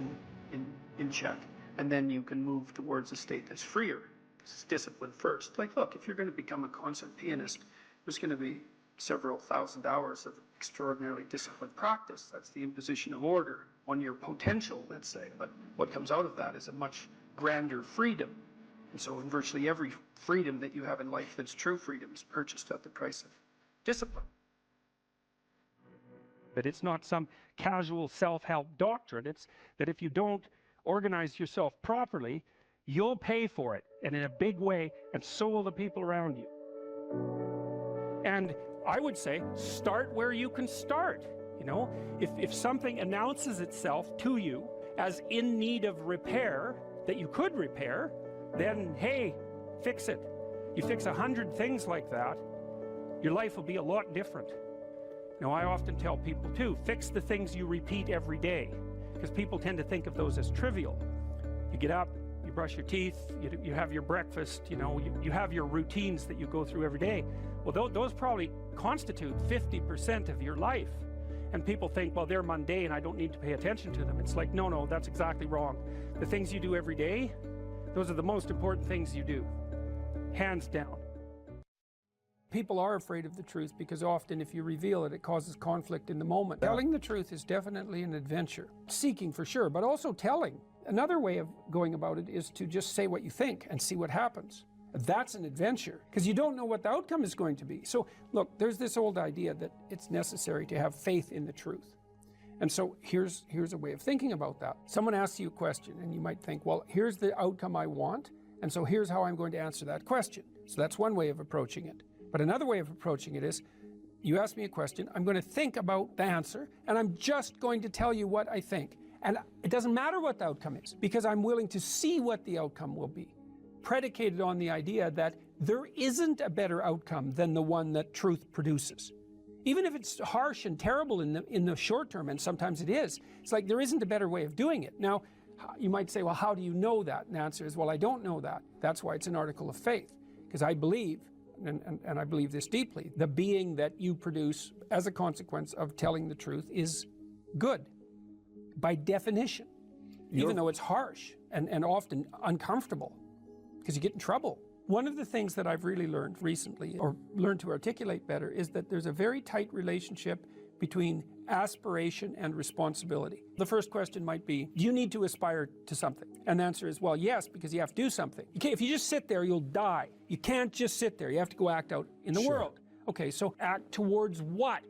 in check, and then you can move towards a state that's freer. It's discipline first. Like, look, if you're going to become a concert pianist, there's going to be several thousand hours of extraordinarily disciplined practice. That's the imposition of order on your potential, let's say. But what comes out of that is a much grander freedom. And so in virtually every freedom that you have in life that's true freedom is purchased at the price of discipline. But it's not some casual self-help doctrine. It's that if you don't organize yourself properly, you'll pay for it, and in a big way, and so will the people around you. And I would say, start where you can start. You know, if something announces itself to you as in need of repair, that you could repair, then hey, fix it. You fix 100 things like that, your life will be a lot different. Now, I often tell people too, fix the things you repeat every day, because people tend to think of those as trivial. You get up, you brush your teeth, you have your breakfast, you know, you have your routines that you go through every day. Well, those probably constitute 50% of your life. And people think, well, they're mundane, I don't need to pay attention to them. It's like, no, that's exactly wrong. The things you do every day, those are the most important things you do, hands down. People are afraid of the truth because often if you reveal it, it causes conflict in the moment. Telling the truth is definitely an adventure. Seeking for sure, but also telling. Another way of going about it is to just say what you think and see what happens. That's an adventure because you don't know what the outcome is going to be. So look, there's this old idea that it's necessary to have faith in the truth. And so here's a way of thinking about that. Someone asks you a question and you might think, well, here's the outcome I want, and so here's how I'm going to answer that question. So that's one way of approaching it. But another way of approaching it is, you ask me a question, I'm going to think about the answer, and I'm just going to tell you what I think. And it doesn't matter what the outcome is, because I'm willing to see what the outcome will be, predicated on the idea that there isn't a better outcome than the one that truth produces. Even if it's harsh and terrible in the short term, and sometimes it is, it's like there isn't a better way of doing it. Now, you might say, well, how do you know that? And the answer is, well, I don't know that. That's why it's an article of faith, because I believe, and I believe this deeply, the being that you produce as a consequence of telling the truth is good, by definition, even though it's harsh and often uncomfortable, because you get in trouble. One of the things that I've really learned recently, or learned to articulate better, is that there's a very tight relationship between aspiration and responsibility. The first question might be, do you need to aspire to something? And the answer is, well, yes, because you have to do something. If you just sit there, you'll die. You can't just sit there. You have to go act out in the world. Okay, so act towards what?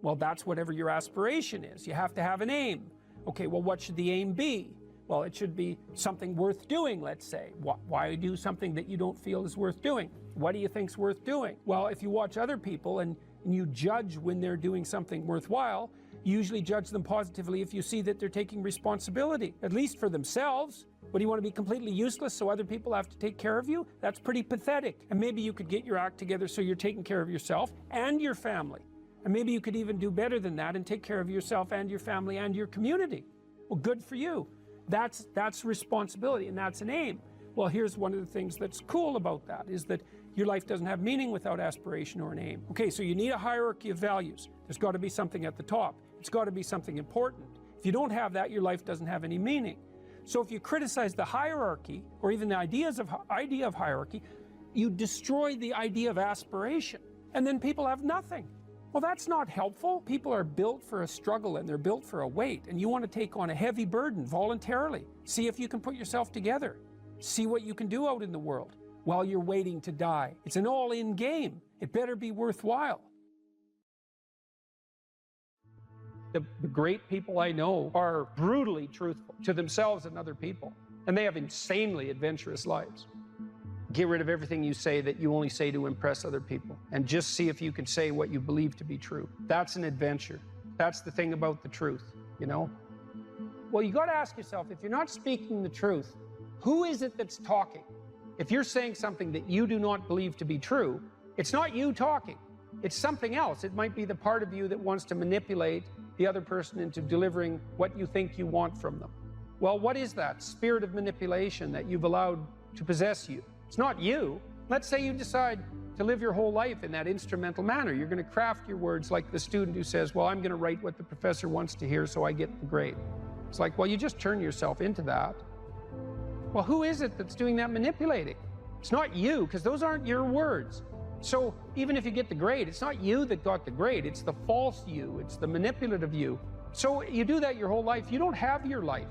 Well, that's whatever your aspiration is. You have to have an aim. Okay, well, what should the aim be? Well, it should be something worth doing, let's say. Why do something that you don't feel is worth doing? What do you think's worth doing? Well, if you watch other people and you judge when they're doing something worthwhile, you usually judge them positively if you see that they're taking responsibility, at least for themselves. What, do you want to be completely useless so other people have to take care of you? That's pretty pathetic. And maybe you could get your act together so you're taking care of yourself and your family. And maybe you could even do better than that and take care of yourself and your family and your community. Well, good for you. That's responsibility, and that's an aim. Well, here's one of the things that's cool about that, is that your life doesn't have meaning without aspiration or an aim. Okay, so you need a hierarchy of values. There's got to be something at the top. It's got to be something important. If you don't have that, your life doesn't have any meaning. So if you criticize the hierarchy, or even the idea of hierarchy, you destroy the idea of aspiration, and then people have nothing. Well, that's not helpful. People are built for a struggle and they're built for a weight, and you want to take on a heavy burden voluntarily. See if you can put yourself together. See what you can do out in the world while you're waiting to die. It's an all-in game. It better be worthwhile. the great people I know are brutally truthful to themselves and other people, and they have insanely adventurous lives. Get rid of everything you say that you only say to impress other people, and just see if you can say what you believe to be true. That's an adventure. That's the thing about the truth, you know? Well, you got to ask yourself, if you're not speaking the truth, who is it that's talking? If you're saying something that you do not believe to be true, it's not you talking. It's something else. It might be the part of you that wants to manipulate the other person into delivering what you think you want from them. Well, what is that spirit of manipulation that you've allowed to possess you? It's not you. Let's say you decide to live your whole life in that instrumental manner. You're going to craft your words like the student who says, well, I'm going to write what the professor wants to hear so I get the grade. It's like, well, you just turn yourself into that. Well, who is it that's doing that manipulating? It's not you, because those aren't your words. So even if you get the grade, it's not you that got the grade. It's the false you. It's the manipulative you. So you do that your whole life. You don't have your life.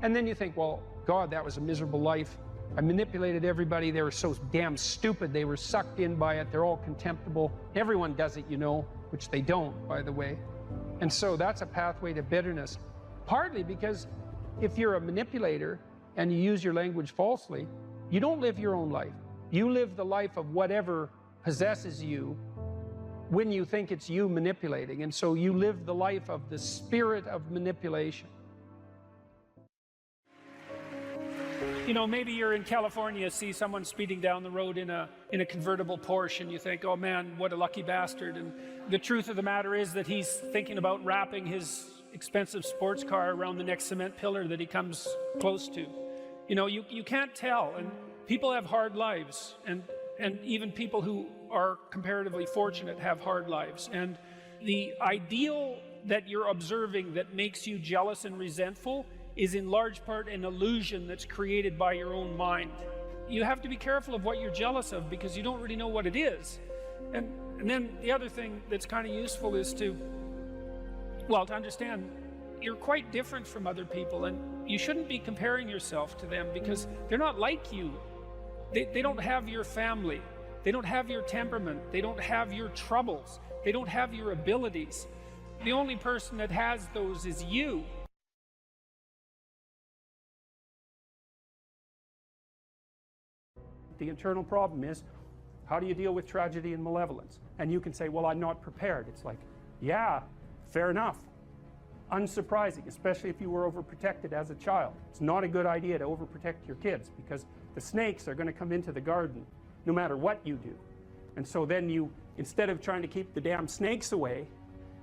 And then you think, well, God, that was a miserable life. I manipulated everybody. They were so damn stupid. They were sucked in by it. They're all contemptible. Everyone does it, you know, which they don't, by the way. And so that's a pathway to bitterness. Partly because if you're a manipulator and you use your language falsely, you don't live your own life. You live the life of whatever possesses you when you think it's you manipulating. And so you live the life of the spirit of manipulation. You know, maybe you're in California, see someone speeding down the road in a convertible Porsche, and you think, oh man, what a lucky bastard. And the truth of the matter is that he's thinking about wrapping his expensive sports car around the next cement pillar that he comes close to. You know, you can't tell. And people have hard lives, and even people who are comparatively fortunate have hard lives. And the ideal that you're observing that makes you jealous and resentful is in large part an illusion that's created by your own mind. You have to be careful of what you're jealous of, because you don't really know what it is. And then the other thing that's kind of useful is to understand you're quite different from other people, and you shouldn't be comparing yourself to them because they're not like you. They don't have your family. They don't have your temperament. They don't have your troubles. They don't have your abilities. The only person that has those is you. The internal problem is, how do you deal with tragedy and malevolence? And you can say, well, I'm not prepared. It's like, yeah, fair enough. Unsurprising, especially if you were overprotected as a child. It's not a good idea to overprotect your kids, because the snakes are going to come into the garden no matter what you do. And so then you, instead of trying to keep the damn snakes away,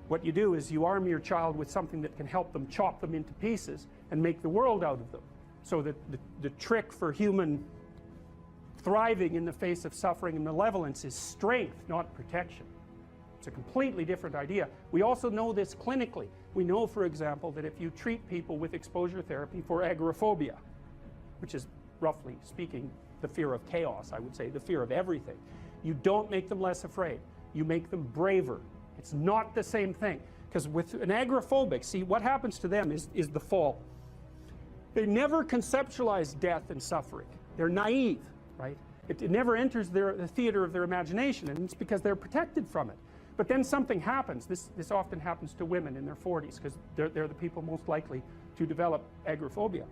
what you do is you arm your child with something that can help them chop them into pieces and make the world out of them. So that the trick for human thriving in the face of suffering and malevolence is strength, not protection. It's a completely different idea. We also know this clinically. We know, for example, that if you treat people with exposure therapy for agoraphobia, which is, roughly speaking, the fear of chaos, I would say, the fear of everything, you don't make them less afraid. You make them braver. It's not the same thing. Because with an agoraphobic, see, what happens to them is the fall. They never conceptualize death and suffering. They're naive, right? It never enters the theater of their imagination, and it's because they're protected from it. But then something happens. This often happens to women in their 40s, because they're the people most likely to develop agoraphobia.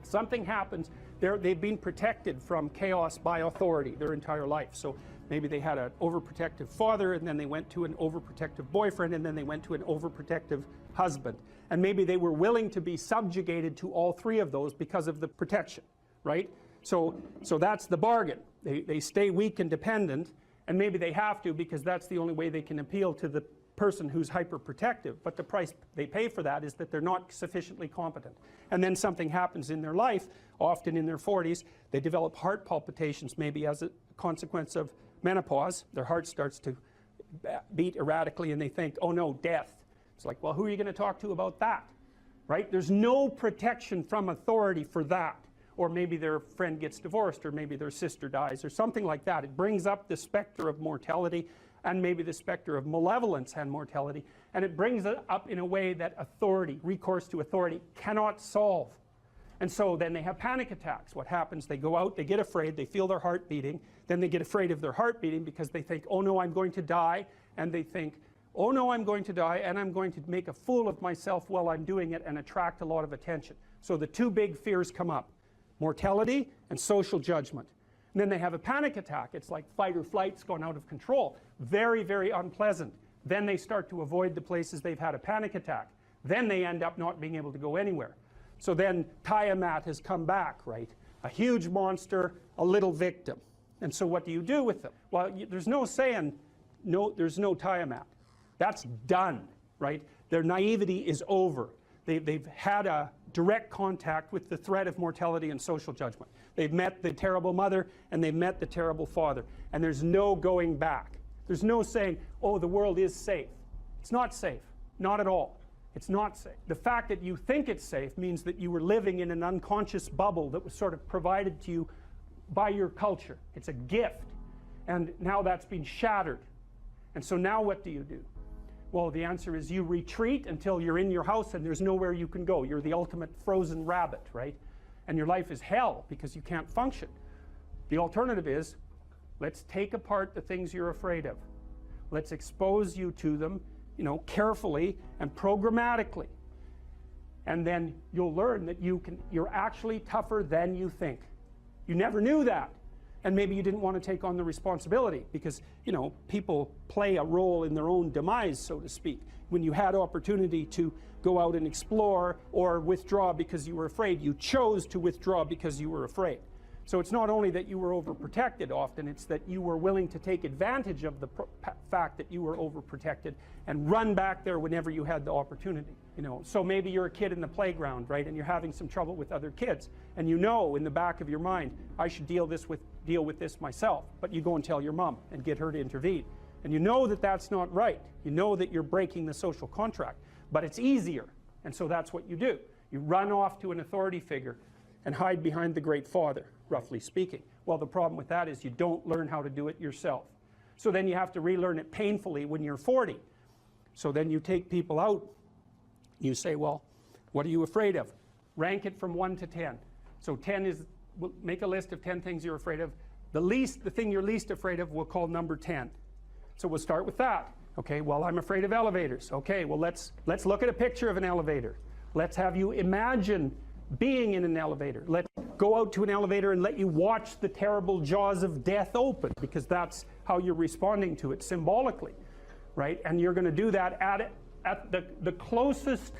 Something happens. They've been protected from chaos by authority their entire life. So maybe they had an overprotective father, and then they went to an overprotective boyfriend, and then they went to an overprotective husband. And maybe they were willing to be subjugated to all three of those because of the protection, right? So that's the bargain. They stay weak and dependent, and maybe they have to because that's the only way they can appeal to the person who's hyperprotective. But the price they pay for that is that they're not sufficiently competent. And then something happens in their life, often in their 40s. They develop heart palpitations, maybe as a consequence of menopause. Their heart starts to beat erratically, and they think, oh no, death. It's like, well, who are you going to talk to about that? Right? There's no protection from authority for that. Or maybe their friend gets divorced, or maybe their sister dies, or something like that. It brings up the specter of mortality, and maybe the specter of malevolence and mortality, and it brings it up in a way that authority, recourse to authority, cannot solve. And so then they have panic attacks. What happens? They go out, they get afraid, they feel their heart beating, then they get afraid of their heart beating because they think, oh no, I'm going to die, and they think, oh no, I'm going to die, and I'm going to make a fool of myself while I'm doing it and attract a lot of attention. So the two big fears come up: mortality and social judgment. And then they have a panic attack. It's like fight or flight's gone out of control. Very, very unpleasant. Then they start to avoid the places they've had a panic attack. Then they end up not being able to go anywhere. So then Tiamat has come back, right? A huge monster, a little victim. And so what do you do with them? Well, there's no saying, no, there's no Tiamat. That's done, right? Their naivety is over. They've had a direct contact with the threat of mortality and social judgment. They've met the terrible mother and they've met the terrible father. And there's no going back. There's no saying, oh, the world is safe. It's not safe. Not at all. It's not safe. The fact that you think it's safe means that you were living in an unconscious bubble that was sort of provided to you by your culture. It's a gift. And now that's been shattered. And so now what do you do? Well, the answer is you retreat until you're in your house and there's nowhere you can go. You're the ultimate frozen rabbit, right? And your life is hell because you can't function. The alternative is, let's take apart the things you're afraid of. Let's expose you to them, carefully and programmatically. And then you'll learn that you're actually tougher than you think. You never knew that. And maybe you didn't want to take on the responsibility because, people play a role in their own demise, so to speak. When you had opportunity to go out and explore or withdraw because you were afraid, you chose to withdraw because you were afraid. So it's not only that you were overprotected often, it's that you were willing to take advantage of the fact that you were overprotected and run back there whenever you had the opportunity. So maybe you're a kid in the playground, right, and you're having some trouble with other kids, and in the back of your mind, I should deal with this myself, but you go and tell your mom and get her to intervene. And you know that that's not right. You know that you're breaking the social contract, but it's easier, and so that's what you do. You run off to an authority figure and hide behind the Great Father, roughly speaking. Well, the problem with that is you don't learn how to do it yourself. So then you have to relearn it painfully when you're 40. So then you take people out. You say, well, what are you afraid of? Rank it from 1 to 10. So 10 is, make a list of 10 things you're afraid of. The thing you're least afraid of we'll call number 10. So we'll start with that. Okay, well, I'm afraid of elevators. Okay, well, let's look at a picture of an elevator. Let's have you imagine being in an elevator. Let's go out to an elevator and let you watch the terrible jaws of death open, because that's how you're responding to it symbolically, right? And you're going to do that at the closest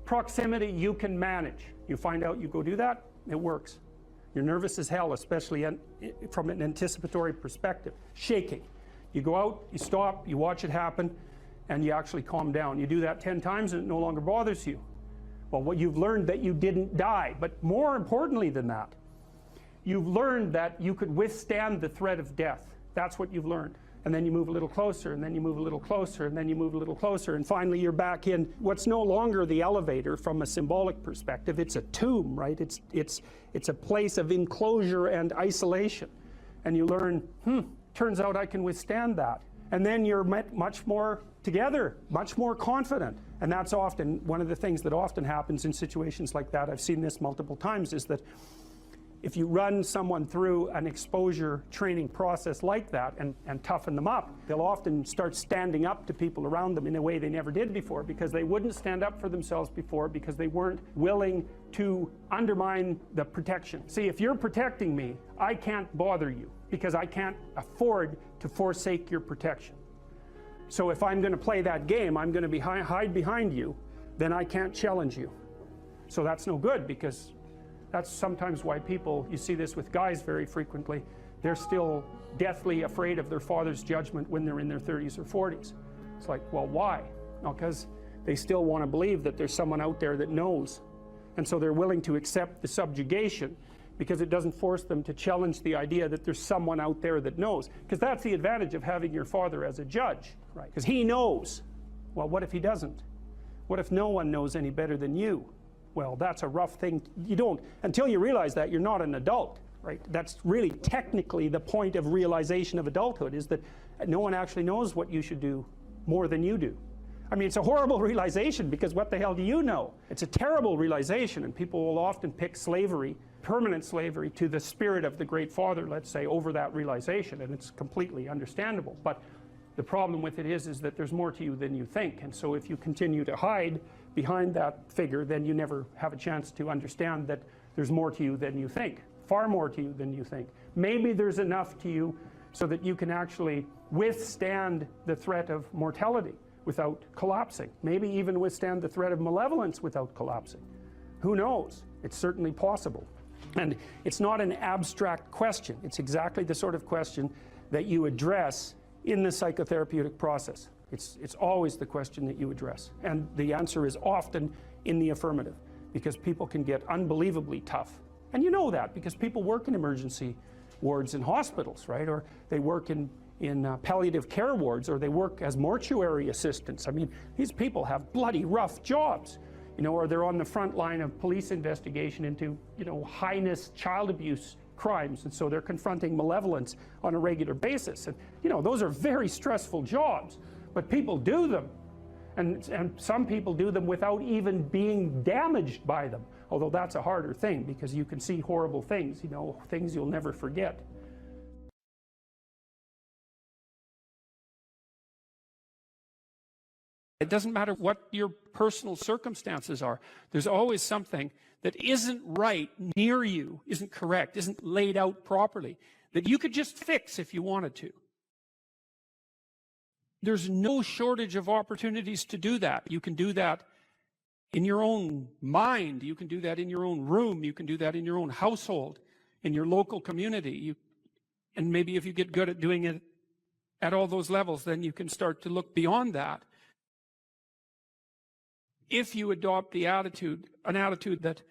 proximity you can manage. You find out, you go do that, it works. You're nervous as hell, especially from an anticipatory perspective. Shaking. You go out, you stop, you watch it happen, and you actually calm down. You do that 10 times and it no longer bothers you. Well, what you've learned that you didn't die, but more importantly than that, you've learned that you could withstand the threat of death. That's what you've learned. And then you move a little closer, and then you move a little closer, and then you move a little closer, and finally you're back in what's no longer the elevator from a symbolic perspective. It's a tomb, right? It's a place of enclosure and isolation. And you learn, turns out I can withstand that. And then you're much more together, much more confident. And that's often one of the things that often happens in situations like that. I've seen this multiple times, is that if you run someone through an exposure training process like that and toughen them up, they'll often start standing up to people around them in a way they never did before, because they wouldn't stand up for themselves before because they weren't willing to undermine the protection. See, if you're protecting me, I can't bother you because I can't afford to forsake your protection. So if I'm going to play that game, I'm going to hide behind you, then I can't challenge you. So that's no good, because that's sometimes why people, you see this with guys very frequently, they're still deathly afraid of their father's judgment when they're in their 30s or 40s. It's like, well, why? No, because they still want to believe that there's someone out there that knows. And so they're willing to accept the subjugation because it doesn't force them to challenge the idea that there's someone out there that knows. Because that's the advantage of having your father as a judge, right? Because he knows. Well, what if he doesn't? What if no one knows any better than you? Well, that's a rough thing. You don't, until you realize that, you're not an adult, right? That's really technically the point of realization of adulthood, is that no one actually knows what you should do more than you do. I mean, it's a horrible realization, because what the hell do you know? It's a terrible realization, and people will often pick slavery, permanent slavery, to the spirit of the Great Father, let's say, over that realization, and it's completely understandable. But The problem with it is that there's more to you than you think. And so if you continue to hide behind that figure, then you never have a chance to understand that there's more to you than you think. Far more to you than you think. Maybe there's enough to you so that you can actually withstand the threat of mortality without collapsing. Maybe even withstand the threat of malevolence without collapsing. Who knows? It's certainly possible. And it's not an abstract question. It's exactly the sort of question that you address in the psychotherapeutic process. It's always the question that you address. And the answer is often in the affirmative, because people can get unbelievably tough. And you know that because people work in emergency wards in hospitals, right? Or they work in palliative care wards, or they work as mortuary assistants. I mean, these people have bloody rough jobs, you know, or they're on the front line of police investigation into, you know, heinous child abuse crimes, and so they're confronting malevolence on a regular basis. And, you know, those are very stressful jobs, but people do them. And some people do them without even being damaged by them, although that's a harder thing because you can see horrible things, you know, things you'll never forget. It doesn't matter what your personal circumstances are. There's always something that isn't right near you, isn't correct, isn't laid out properly, that you could just fix if you wanted to. There's no shortage of opportunities to do that. You can do that in your own mind. You can do that in your own room. You can do that in your own household, in your local community. And maybe if you get good at doing it at all those levels, then you can start to look beyond that. If you adopt the attitude, an attitude that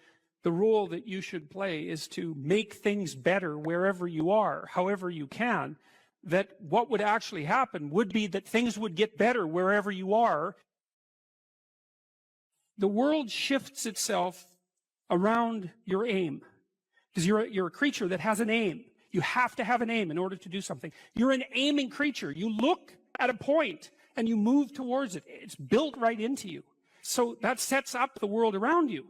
the role that you should play is to make things better wherever you are, however you can, that what would actually happen would be that things would get better wherever you are. The world shifts itself around your aim, because you're a creature that has an aim. You have to have an aim in order to do something. You're an aiming creature. You look at a point and you move towards it. It's built right into you. So that sets up the world around you.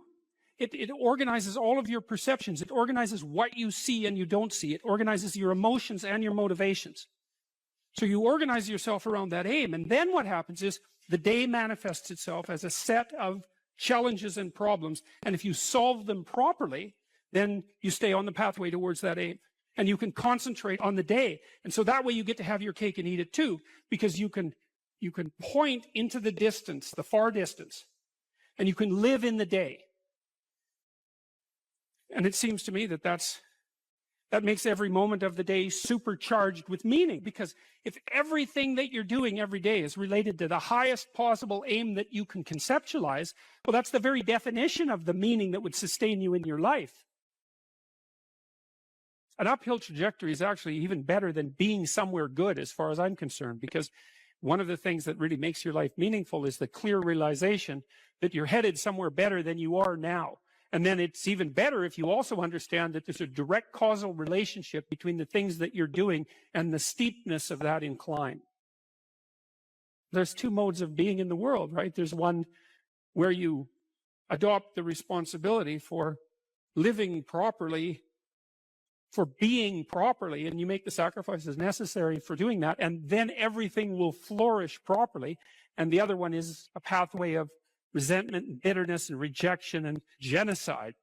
It organizes all of your perceptions. It organizes what you see and you don't see. It organizes your emotions and your motivations. So you organize yourself around that aim. And then what happens is the day manifests itself as a set of challenges and problems. And if you solve them properly, then you stay on the pathway towards that aim. And you can concentrate on the day. And so that way you get to have your cake and eat it too, because you can point into the distance, the far distance, and you can live in the day. And it seems to me that that makes every moment of the day supercharged with meaning, because if everything that you're doing every day is related to the highest possible aim that you can conceptualize, well, that's the very definition of the meaning that would sustain you in your life. An uphill trajectory is actually even better than being somewhere good as far as I'm concerned, because one of the things that really makes your life meaningful is the clear realization that you're headed somewhere better than you are now. And then it's even better if you also understand that there's a direct causal relationship between the things that you're doing and the steepness of that incline. There's two modes of being in the world, right? There's one where you adopt the responsibility for living properly, for being properly, and you make the sacrifices necessary for doing that, and then everything will flourish properly. And the other one is a pathway of resentment and bitterness and rejection and genocide.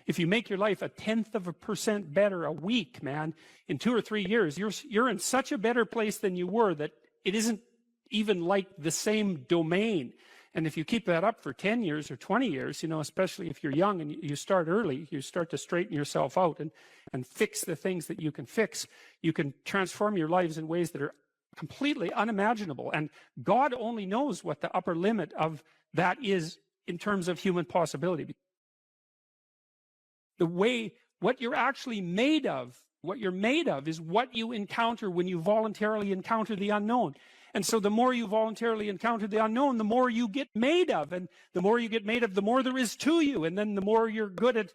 If you make your life 0.1% better a week, man, in 2 or 3 years, you're in such a better place than you were that it isn't even like the same domain. And if you keep that up for 10 years or 20 years, you know, especially if you're young and you start early, you start to straighten yourself out and fix the things that you can fix. You can transform your lives in ways that are completely unimaginable. And God only knows what the upper limit of that is in terms of human possibility. What you're actually made of, what you're made of is what you encounter when you voluntarily encounter the unknown. And so the more you voluntarily encounter the unknown, the more you get made of. And the more you get made of, the more there is to you. And then the more you're good at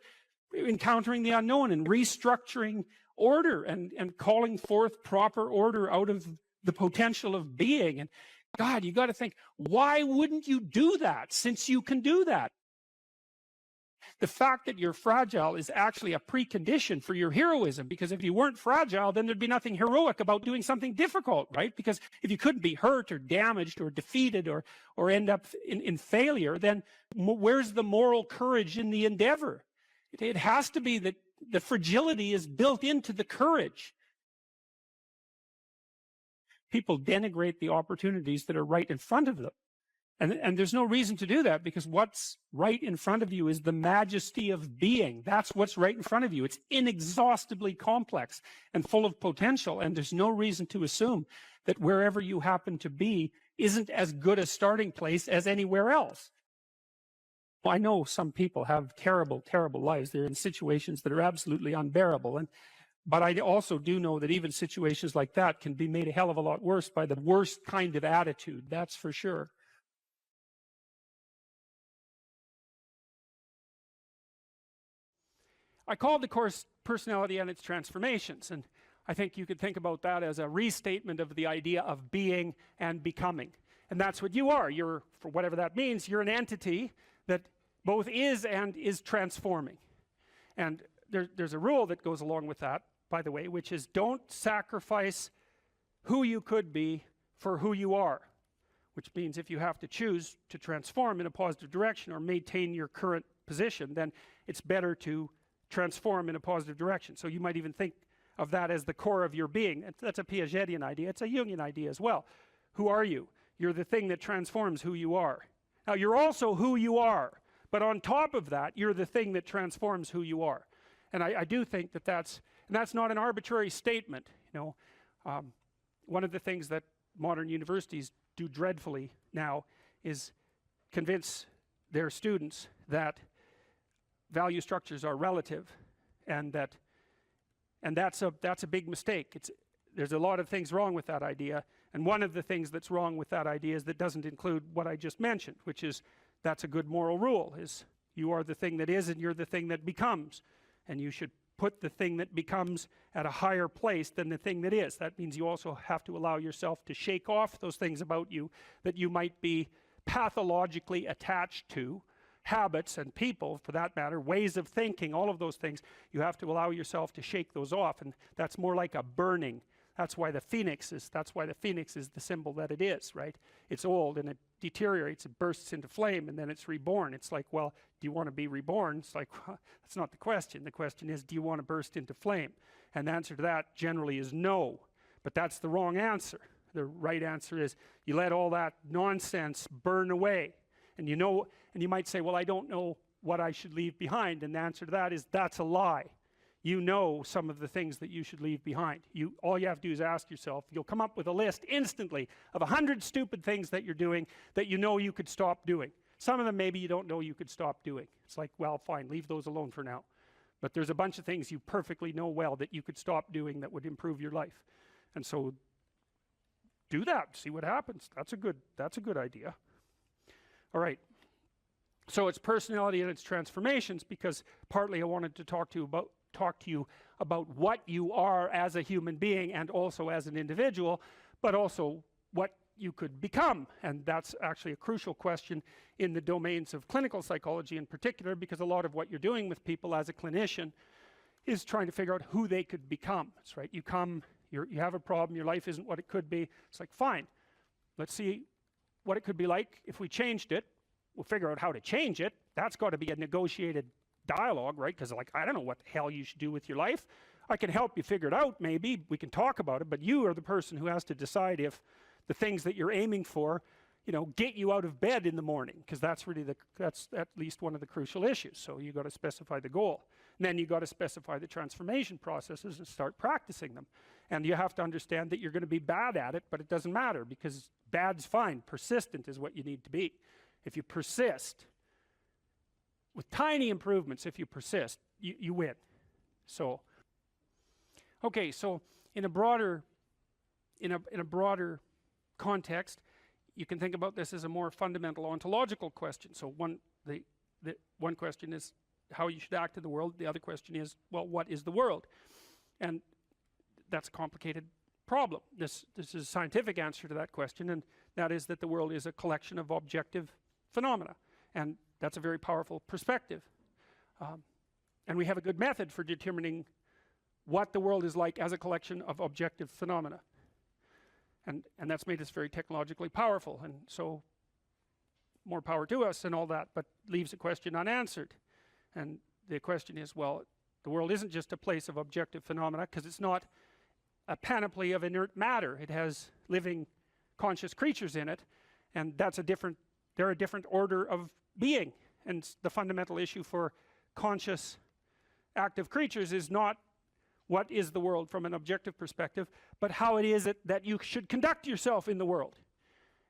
encountering the unknown and restructuring order and calling forth proper order out of the potential of being. And God, you got to think, why wouldn't you do that since you can do that? the fact that you're fragile is actually a precondition for your heroism, because if you weren't fragile, then there'd be nothing heroic about doing something difficult, right? Because if you couldn't be hurt or damaged or defeated or end up in failure, then where's the moral courage in the endeavor? It has to be that the fragility is built into the courage. People denigrate the opportunities that are right in front of them. And there's no reason to do that, because what's right in front of you is the majesty of being. That's what's right in front of you. It's inexhaustibly complex and full of potential, and there's no reason to assume that wherever you happen to be isn't as good a starting place as anywhere else. Well, I know some people have terrible, terrible lives. They're in situations that are absolutely unbearable. But I also do know that even situations like that can be made a hell of a lot worse by the worst kind of attitude. That's for sure. I called the course Personality and Its Transformations, and I think you could think about that as a restatement of the idea of being and becoming. And that's what you are. You're, for whatever that means, you're an entity that both is and is transforming. And there's a rule that goes along with that, by the way, which is don't sacrifice who you could be for who you are. Which means if you have to choose to transform in a positive direction or maintain your current position, then it's better to transform in a positive direction. So you might even think of that as the core of your being. That's a Piagetian idea. It's a Jungian idea as well. Who are you? You're the thing that transforms who you are. Now, you're also who you are, but on top of that, you're the thing that transforms who you are. And I do think that that's not an arbitrary statement. You know, one of the things that modern universities do dreadfully now is convince their students that value structures are relative, and that's a big mistake. There's a lot of things wrong with that idea, and one of the things that's wrong with that idea is that doesn't include what I just mentioned, which is that's a good moral rule, is you are the thing that is and you're the thing that becomes, and you should put the thing that becomes at a higher place than the thing that is. That means you also have to allow yourself to shake off those things about you that you might be pathologically attached to, habits and people, for that matter, ways of thinking, all of those things. You have to allow yourself to shake those off, and that's more like a burning. That's why the phoenix is the symbol that it is, right? It's old and it deteriorates, it bursts into flame, and then it's reborn. It's like, well, do you want to be reborn? It's like, well, that's not the question. The question is, do you want to burst into flame? And the answer to that generally is no, but that's the wrong answer. The right answer is you let all that nonsense burn away. And you know, and you might say, well, I don't know what I should leave behind. And the answer to that is that's a lie. You know some of the things that you should leave behind. All you have to do is ask yourself. You'll come up with a list instantly of 100 stupid things that you're doing that you know you could stop doing. Some of them maybe you don't know you could stop doing. It's like, well, fine, leave those alone for now. But there's a bunch of things you perfectly know well that you could stop doing that would improve your life. And so do that, see what happens. That's a good idea. All right, so it's personality and its transformations, because partly I wanted to talk to you about what you are as a human being and also as an individual, but also what you could become. And that's actually a crucial question in the domains of clinical psychology in particular, because a lot of what you're doing with people as a clinician is trying to figure out who they could become. That's right, you have a problem, your life isn't what it could be. It's like, fine, let's see what it could be like if we changed it. We'll figure out how to change it. That's got to be a negotiated dialogue, right? Because like, I don't know what the hell you should do with your life. I can help you figure it out, maybe. We can talk about it, but you are the person who has to decide if the things that you're aiming for, you know, get you out of bed in the morning, because that's at least one of the crucial issues. So you got to specify the goal. And then you got to specify the transformation processes and start practicing them. And you have to understand that you're going to be bad at it, but it doesn't matter, because bad's fine. Persistent is what you need to be. If you persist, with tiny improvements, if you persist, you win. So, okay, so in a broader context, you can think about this as a more fundamental ontological question. So one question is how you should act in the world. The other question is, well, what is the world? And that's a complicated problem. This is a scientific answer to that question, and that is that the world is a collection of objective phenomena, and that's a very powerful perspective. And we have a good method for determining what the world is like as a collection of objective phenomena. And that's made us very technologically powerful, and so more power to us and all that, but leaves a question unanswered. And the question is, well, the world isn't just a place of objective phenomena, because it's not a panoply of inert matter. It has living conscious creatures in it, and they're a different order of being. And the fundamental issue for conscious active creatures is not what is the world from an objective perspective, but how it is that you should conduct yourself in the world.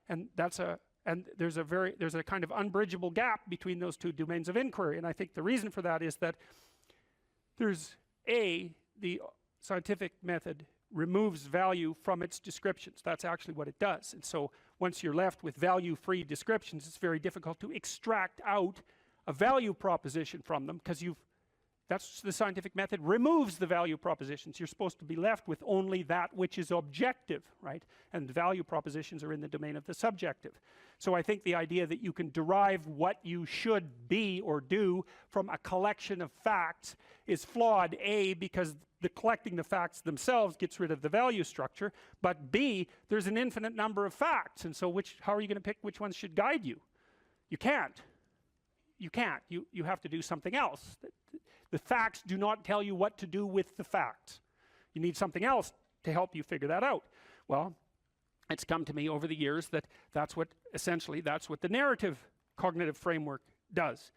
And there's a kind of unbridgeable gap between those two domains of inquiry. And I think the reason for that is that the scientific method removes value from its descriptions. That's actually what it does. And so once you're left with value-free descriptions, it's very difficult to extract out a value proposition from them, because that's the scientific method removes the value propositions. You're supposed to be left with only that which is objective, right? And value propositions are in the domain of the subjective. So I think the idea that you can derive what you should be or do from a collection of facts is flawed, A, because collecting the facts themselves gets rid of the value structure, but B, there's an infinite number of facts, and so how are you going to pick which ones should guide you? You can't. You have to do something else. The facts do not tell you what to do with the facts. You need something else to help you figure that out. Well, it's come to me over the years that that's what the narrative cognitive framework does.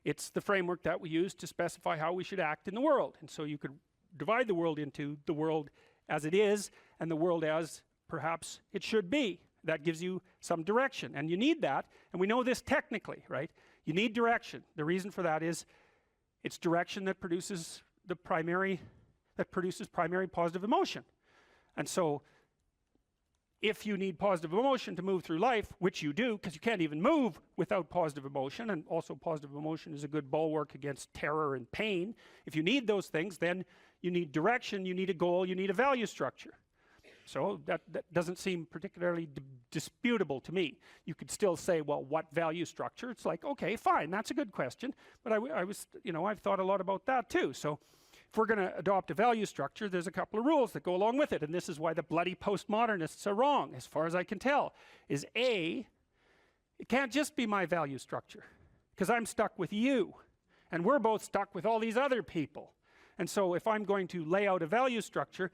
It's the framework that we use to specify how we should act in the world. And so you could divide the world into the world as it is and the world as perhaps it should be. That gives you some direction, and you need that, and we know this technically, right? You need direction. The reason for that is it's direction that produces primary positive emotion. And so if you need positive emotion to move through life, which you do, because you can't even move without positive emotion, and also positive emotion is a good bulwark against terror and pain. If you need those things, then you need direction, you need a goal, you need a value structure. So that doesn't seem particularly disputable to me. You could still say, well, what value structure? It's like, okay, fine, that's a good question. But I've thought a lot about that too. So if we're going to adopt a value structure, there's a couple of rules that go along with it. And this is why the bloody postmodernists are wrong, as far as I can tell, is A, it can't just be my value structure, because I'm stuck with you. And we're both stuck with all these other people. And so if I'm going to lay out a value structure,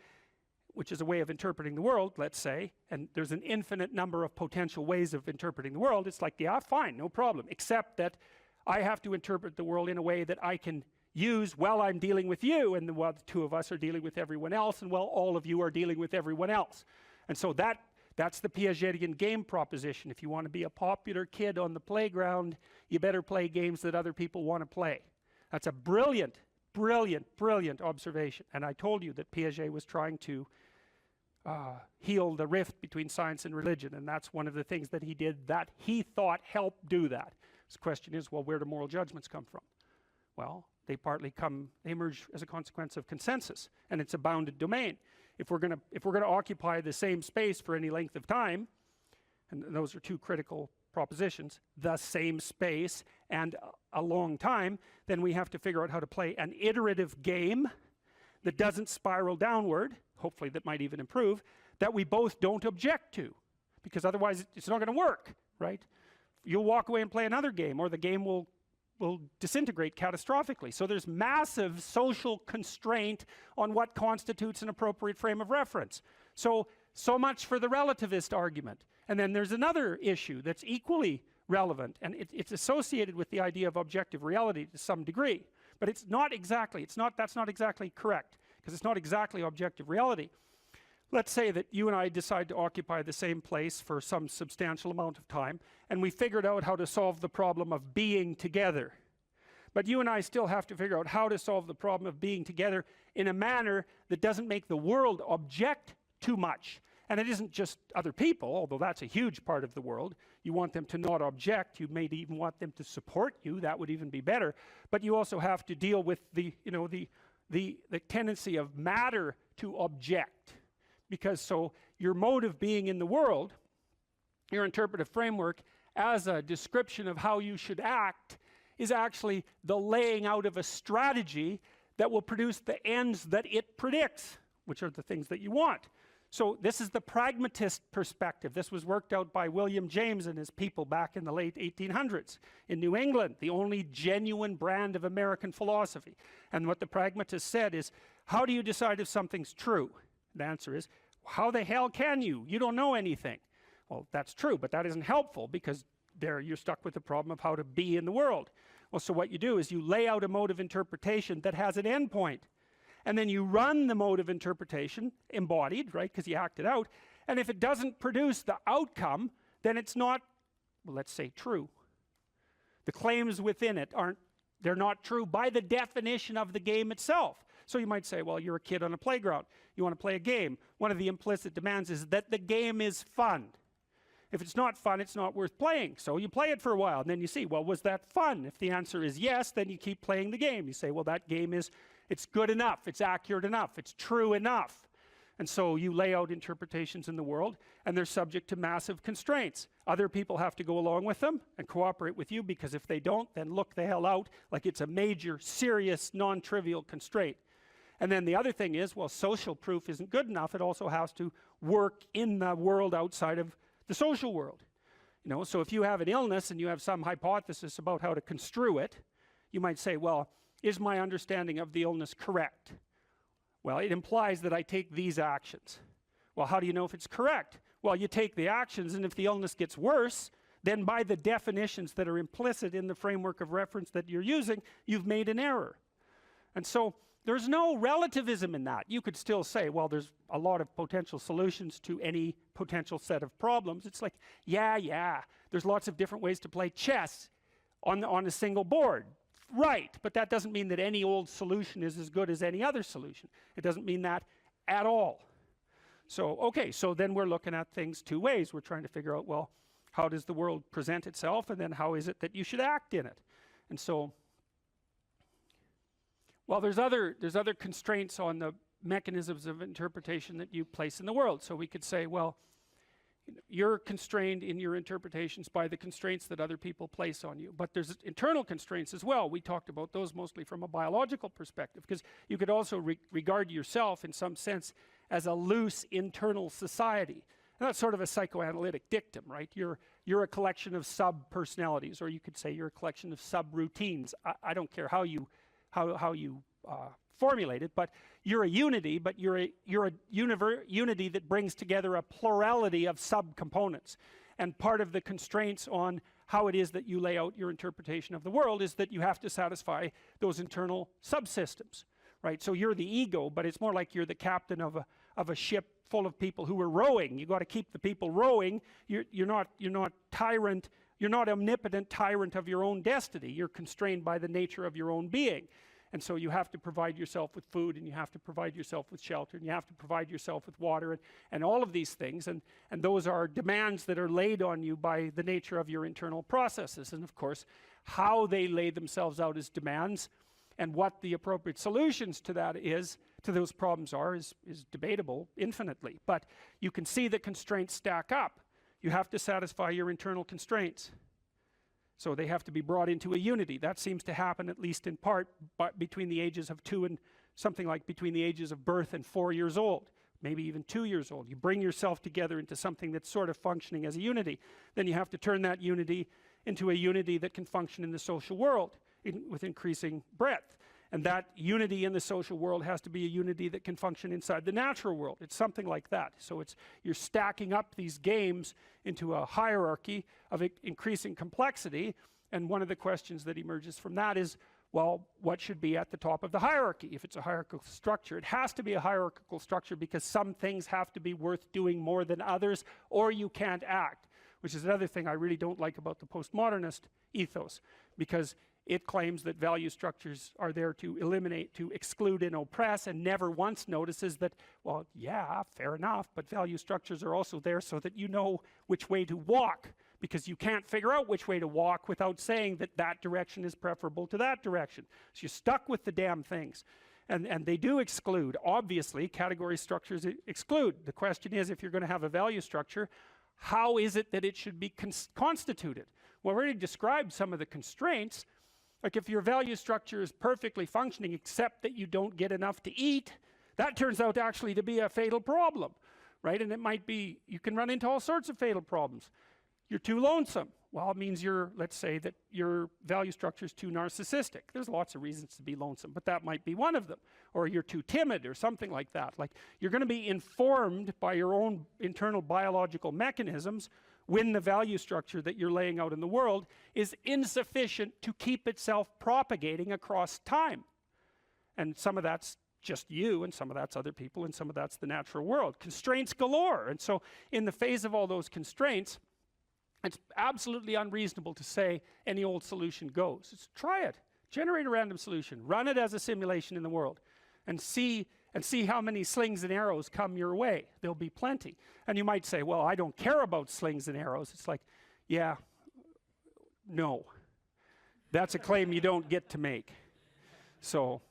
which is a way of interpreting the world, let's say, and there's an infinite number of potential ways of interpreting the world, it's like, yeah, fine, no problem, except that I have to interpret the world in a way that I can use while I'm dealing with you, and while the two of us are dealing with everyone else, and while all of you are dealing with everyone else. And so that's the Piagetian game proposition. If you want to be a popular kid on the playground, you better play games that other people want to play. That's a brilliant observation. And I told you that Piaget was trying to heal the rift between science and religion, and that's one of the things that he did that he thought helped do that. The question is, well, where do moral judgments come from? Well, they emerge as a consequence of consensus, and it's a bounded domain. If we're going to occupy the same space for any length of time, and those are two critical propositions, the same space and a long time, then we have to figure out how to play an iterative game that doesn't spiral downward, hopefully that might even improve, that we both don't object to, because otherwise it's not going to work, right? You'll walk away and play another game, or the game will disintegrate catastrophically. So there's massive social constraint on what constitutes an appropriate frame of reference. So much for the relativist argument. And then there's another issue that's equally relevant, and it's associated with the idea of objective reality to some degree. But that's not exactly correct, because it's not exactly objective reality. Let's say that you and I decide to occupy the same place for some substantial amount of time, and we figured out how to solve the problem of being together. But you and I still have to figure out how to solve the problem of being together in a manner that doesn't make the world object too much. And it isn't just other people, although that's a huge part of the world. You want them to not object. You may even want them to support you. That would even be better. But you also have to deal with the tendency of matter to object. Because so your mode of being in the world, your interpretive framework, as a description of how you should act, is actually the laying out of a strategy that will produce the ends that it predicts, which are the things that you want. So this is the pragmatist perspective. This was worked out by William James and his people back in the late 1800s in New England, the only genuine brand of American philosophy. And what the pragmatist said is, how do you decide if something's true? The answer is, how the hell can you? You don't know anything. Well, that's true, but that isn't helpful, because there you're stuck with the problem of how to be in the world. Well, so what you do is you lay out a mode of interpretation that has an endpoint. And then you run the mode of interpretation, embodied, right, because you act it out. And if it doesn't produce the outcome, then it's not, well, let's say, true. The claims within it they're not true by the definition of the game itself. So you might say, well, you're a kid on a playground. You want to play a game. One of the implicit demands is that the game is fun. If it's not fun, it's not worth playing. So you play it for a while, and then you see, well, was that fun? If the answer is yes, then you keep playing the game. You say, well, that game it's good enough, it's accurate enough, it's true enough. And so you lay out interpretations in the world, and they're subject to massive constraints. Other people have to go along with them and cooperate with you, because if they don't, then look the hell out, like it's a major, serious, non-trivial constraint. And then the other thing is, well, social proof isn't good enough. It also has to work in the world outside of the social world. You know, so if you have an illness and you have some hypothesis about how to construe it, you might say, well, is my understanding of the illness correct? Well, it implies that I take these actions. Well, how do you know if it's correct? Well, you take the actions, and if the illness gets worse, then by the definitions that are implicit in the framework of reference that you're using, you've made an error. And so there's no relativism in that. You could still say, well, there's a lot of potential solutions to any potential set of problems. It's like, yeah, there's lots of different ways to play chess on a single board. Right, but that doesn't mean that any old solution is as good as any other solution. It doesn't mean that at all. So, okay, so then we're looking at things two ways. We're trying to figure out, well, how does the world present itself, and then how is it that you should act in it? And so, well, there's other constraints on the mechanisms of interpretation that you place in the world. So we could say, well, you're constrained in your interpretations by the constraints that other people place on you. But there's internal constraints as well. We talked about those mostly from a biological perspective, because you could also regard yourself in some sense as a loose internal society. And that's sort of a psychoanalytic dictum, right? You're a collection of sub-personalities, or you could say you're a collection of sub-routines. I don't care how you formulate it, but you're a unity, but you're a unity that brings together a plurality of subcomponents. And part of the constraints on how it is that you lay out your interpretation of the world is that you have to satisfy those internal subsystems, right? So you're the ego, but it's more like you're the captain of a ship full of people who are rowing. You got to keep the people rowing. You're not tyrant. You're not omnipotent tyrant of your own destiny. You're constrained by the nature of your own being. And so you have to provide yourself with food, and you have to provide yourself with shelter, and you have to provide yourself with water, and all of these things. And those are demands that are laid on you by the nature of your internal processes. And of course, how they lay themselves out as demands and what the appropriate solutions to that is, to those problems are, is debatable infinitely. But you can see the constraints stack up. You have to satisfy your internal constraints. So they have to be brought into a unity. That seems to happen, at least in part, between the ages of 2 and something like between the ages of birth and 4 years old, maybe even 2 years old. You bring yourself together into something that's sort of functioning as a unity. Then you have to turn that unity into a unity that can function in the social world with increasing breadth. And that unity in the social world has to be a unity that can function inside the natural world. It's something like that. So you're stacking up these games into a hierarchy of increasing complexity. And one of the questions that emerges from that is, well, what should be at the top of the hierarchy? If it's a hierarchical structure, it has to be a hierarchical structure, because some things have to be worth doing more than others, or you can't act, which is another thing I really don't like about the postmodernist ethos, because it claims that value structures are there to eliminate, to exclude and oppress, and never once notices that, well, yeah, fair enough, but value structures are also there so that you know which way to walk, because you can't figure out which way to walk without saying that that direction is preferable to that direction. So you're stuck with the damn things. And they do exclude. Obviously, category structures exclude. The question is, if you're going to have a value structure, how is it that it should be constituted? Well, I already described some of the constraints. Like if your value structure is perfectly functioning except that you don't get enough to eat, that turns out actually to be a fatal problem, right? And it might be, you can run into all sorts of fatal problems. You're too lonesome. Well, it means let's say that your value structure is too narcissistic. There's lots of reasons to be lonesome, but that might be one of them. Or you're too timid or something like that. Like you're going to be informed by your own internal biological mechanisms when the value structure that you're laying out in the world is insufficient to keep itself propagating across time. And some of that's just you, and some of that's other people, and some of that's the natural world. Constraints galore. And so in the face of all those constraints, it's absolutely unreasonable to say any old solution goes. Just try it. Generate a random solution. Run it as a simulation in the world. And see how many slings and arrows come your way. There'll be plenty. And you might say, well, I don't care about slings and arrows. It's like, yeah, no. That's a claim you don't get to make. So,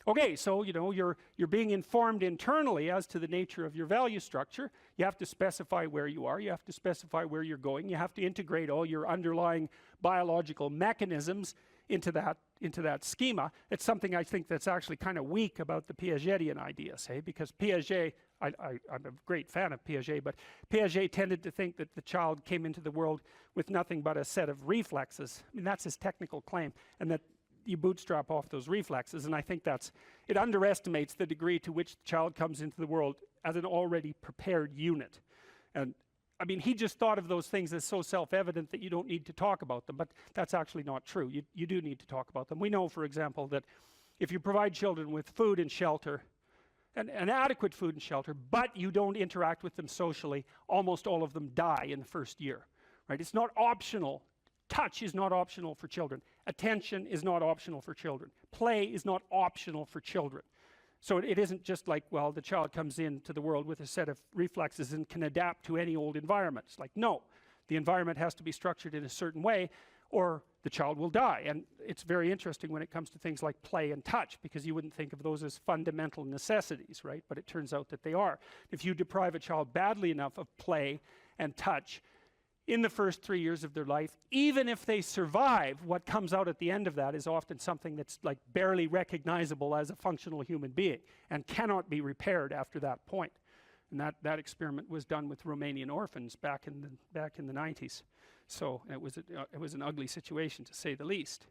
okay, so you're being informed internally as to the nature of your value structure. You have to specify where you are. You have to specify where you're going. You have to integrate all your underlying biological mechanisms into that schema. It's something I think that's actually kind of weak about the Piagetian ideas, hey? Because Piaget, I'm a great fan of Piaget, but Piaget tended to think that the child came into the world with nothing but a set of reflexes. I mean, that's his technical claim, and that you bootstrap off those reflexes, and I think it underestimates the degree to which the child comes into the world as an already prepared unit. And I mean, he just thought of those things as so self-evident that you don't need to talk about them, but that's actually not true. You do need to talk about them. We know, for example, that if you provide children with food and shelter, and adequate food and shelter, but you don't interact with them socially, almost all of them die in the first year, right? It's not optional. Touch is not optional for children. Attention is not optional for children. Play is not optional for children. So it isn't just like, well, the child comes into the world with a set of reflexes and can adapt to any old environment. It's like, no, the environment has to be structured in a certain way or the child will die. And it's very interesting when it comes to things like play and touch, because you wouldn't think of those as fundamental necessities, right? But it turns out that they are. If you deprive a child badly enough of play and touch in the first 3 years of their life, even if they survive, what comes out at the end of that is often something that's like barely recognizable as a functional human being and cannot be repaired after that point. And that experiment was done with Romanian orphans back in the 90s. So it was an ugly situation, to say the least.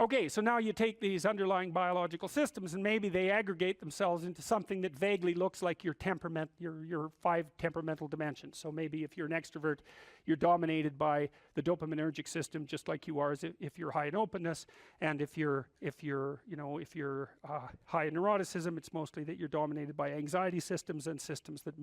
Okay, so now you take these underlying biological systems and maybe they aggregate themselves into something that vaguely looks like your temperament, your 5 temperamental dimensions. So maybe if you're an extrovert, you're dominated by the dopaminergic system, just like you are if you're high in openness, and if you're high in neuroticism, it's mostly that you're dominated by anxiety systems and systems that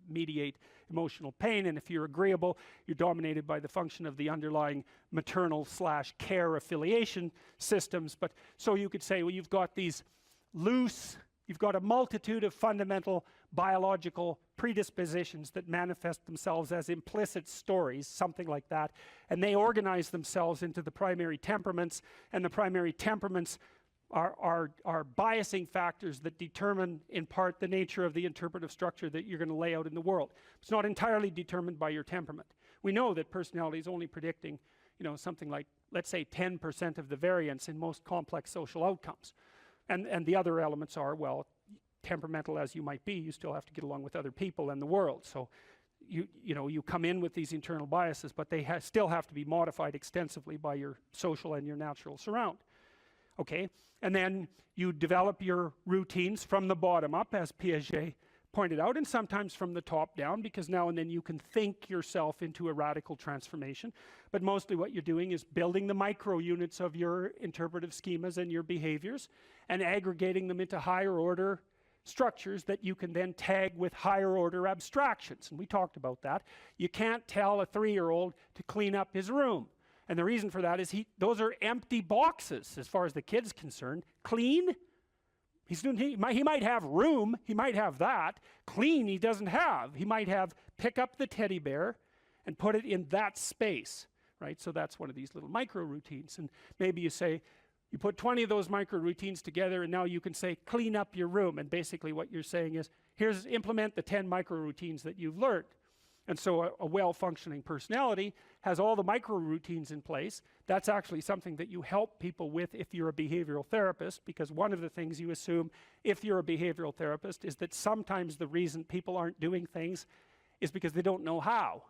mediate emotional pain. And if you're agreeable, you're dominated by the function of the underlying maternal/care affiliation systems. But so you could say, well, you've got a multitude of fundamental biological predispositions that manifest themselves as implicit stories, something like that, and they organize themselves into the primary temperaments, and the primary temperaments are biasing factors that determine in part the nature of the interpretive structure that you're going to lay out in the world. It's not entirely determined by your temperament. We know that personality is only predicting something like, let's say, 10% of the variance in most complex social outcomes. And the other elements are, well, temperamental as you might be, you still have to get along with other people and the world. So you come in with these internal biases, but they still have to be modified extensively by your social and your natural surround. Okay, and then you develop your routines from the bottom up, as Piaget pointed out, and sometimes from the top down, because now and then you can think yourself into a radical transformation. But mostly what you're doing is building the micro units of your interpretive schemas and your behaviors and aggregating them into higher order structures that you can then tag with higher order abstractions. And we talked about that. You can't tell a 3-year-old to clean up his room. And the reason for that is those are empty boxes as far as the kid's concerned. Clean? He might have room, he might have that. Clean he doesn't have. He might have pick up the teddy bear and put it in that space, right? So that's one of these little micro routines. And maybe you say, you put 20 of those micro routines together and now you can say, clean up your room. And basically what you're saying is, implement the 10 micro routines that you've learned. And so a well-functioning personality has all the micro routines in place. That's actually something that you help people with if you're a behavioral therapist, because one of the things you assume if you're a behavioral therapist is that sometimes the reason people aren't doing things is because they don't know how.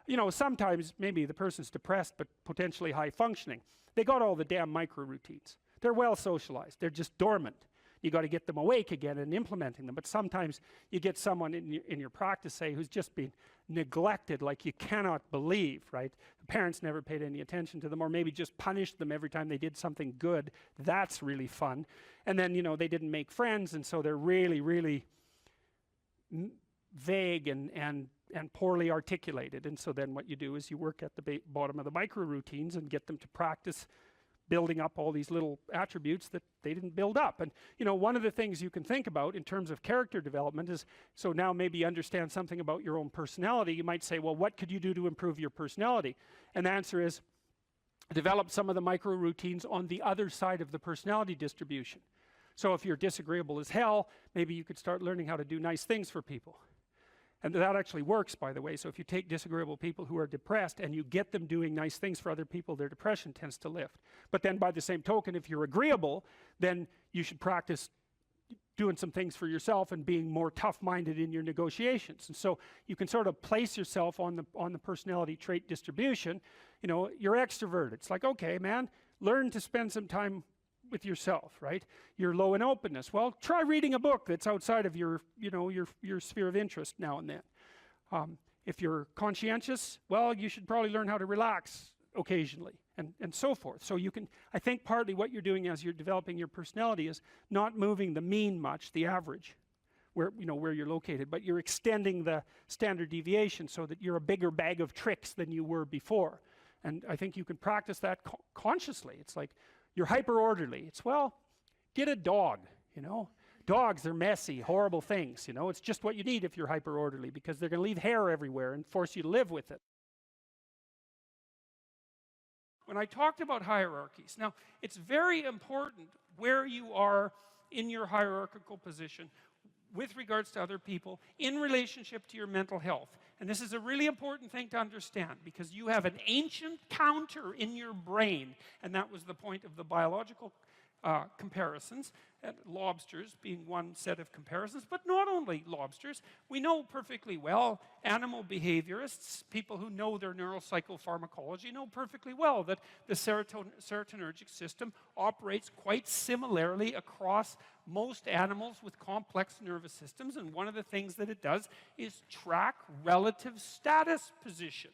You know, sometimes maybe the person's depressed but potentially high functioning. They got all the damn micro routines. They're well socialized. They're just dormant. You got to get them awake again and implementing them. But sometimes you get someone in your practice, say, who's just been neglected like you cannot believe, right? The parents never paid any attention to them, or maybe just punished them every time they did something good. That's really fun. And then, you know, they didn't make friends, and so they're really, really vague and poorly articulated. And so then what you do is you work at the bottom of the micro routines and get them to practice building up all these little attributes that they didn't build up. And you know, one of the things you can think about in terms of character development is, so now maybe you understand something about your own personality. You might say, well, what could you do to improve your personality? And the answer is develop some of the micro routines on the other side of the personality distribution. So if you're disagreeable as hell, maybe you could start learning how to do nice things for people. And that actually works, by the way. So if you take disagreeable people who are depressed and you get them doing nice things for other people, their depression tends to lift. But then by the same token, if you're agreeable, then you should practice doing some things for yourself and being more tough-minded in your negotiations. And so you can sort of place yourself on the personality trait distribution. You know, you're extroverted. It's like, okay, man, learn to spend some time with yourself, right? You're low in openness. Well, try reading a book that's outside of your, you know, your sphere of interest now and then. If you're conscientious, well, you should probably learn how to relax occasionally, and so forth. So you can, I think partly what you're doing as you're developing your personality is not moving the mean much, the average, where, you know, where you're located, but you're extending the standard deviation so that you're a bigger bag of tricks than you were before. And I think you can practice that consciously. It's like, you're hyper orderly. It's, well, get a dog, you know. Dogs, they're messy, horrible things, you know. It's just what you need if you're hyper orderly, because they're going to leave hair everywhere and force you to live with it. When I talked about hierarchies, now it's very important where you are in your hierarchical position with regards to other people in relationship to your mental health. And this is a really important thing to understand, because you have an ancient counter in your brain, and that was the point of the biological comparisons, and lobsters being one set of comparisons, but not only lobsters. We know perfectly well, animal behaviorists, people who know their neuropsychopharmacology, know perfectly well that the serotonergic system operates quite similarly across most animals with complex nervous systems, and one of the things that it does is track relative status position.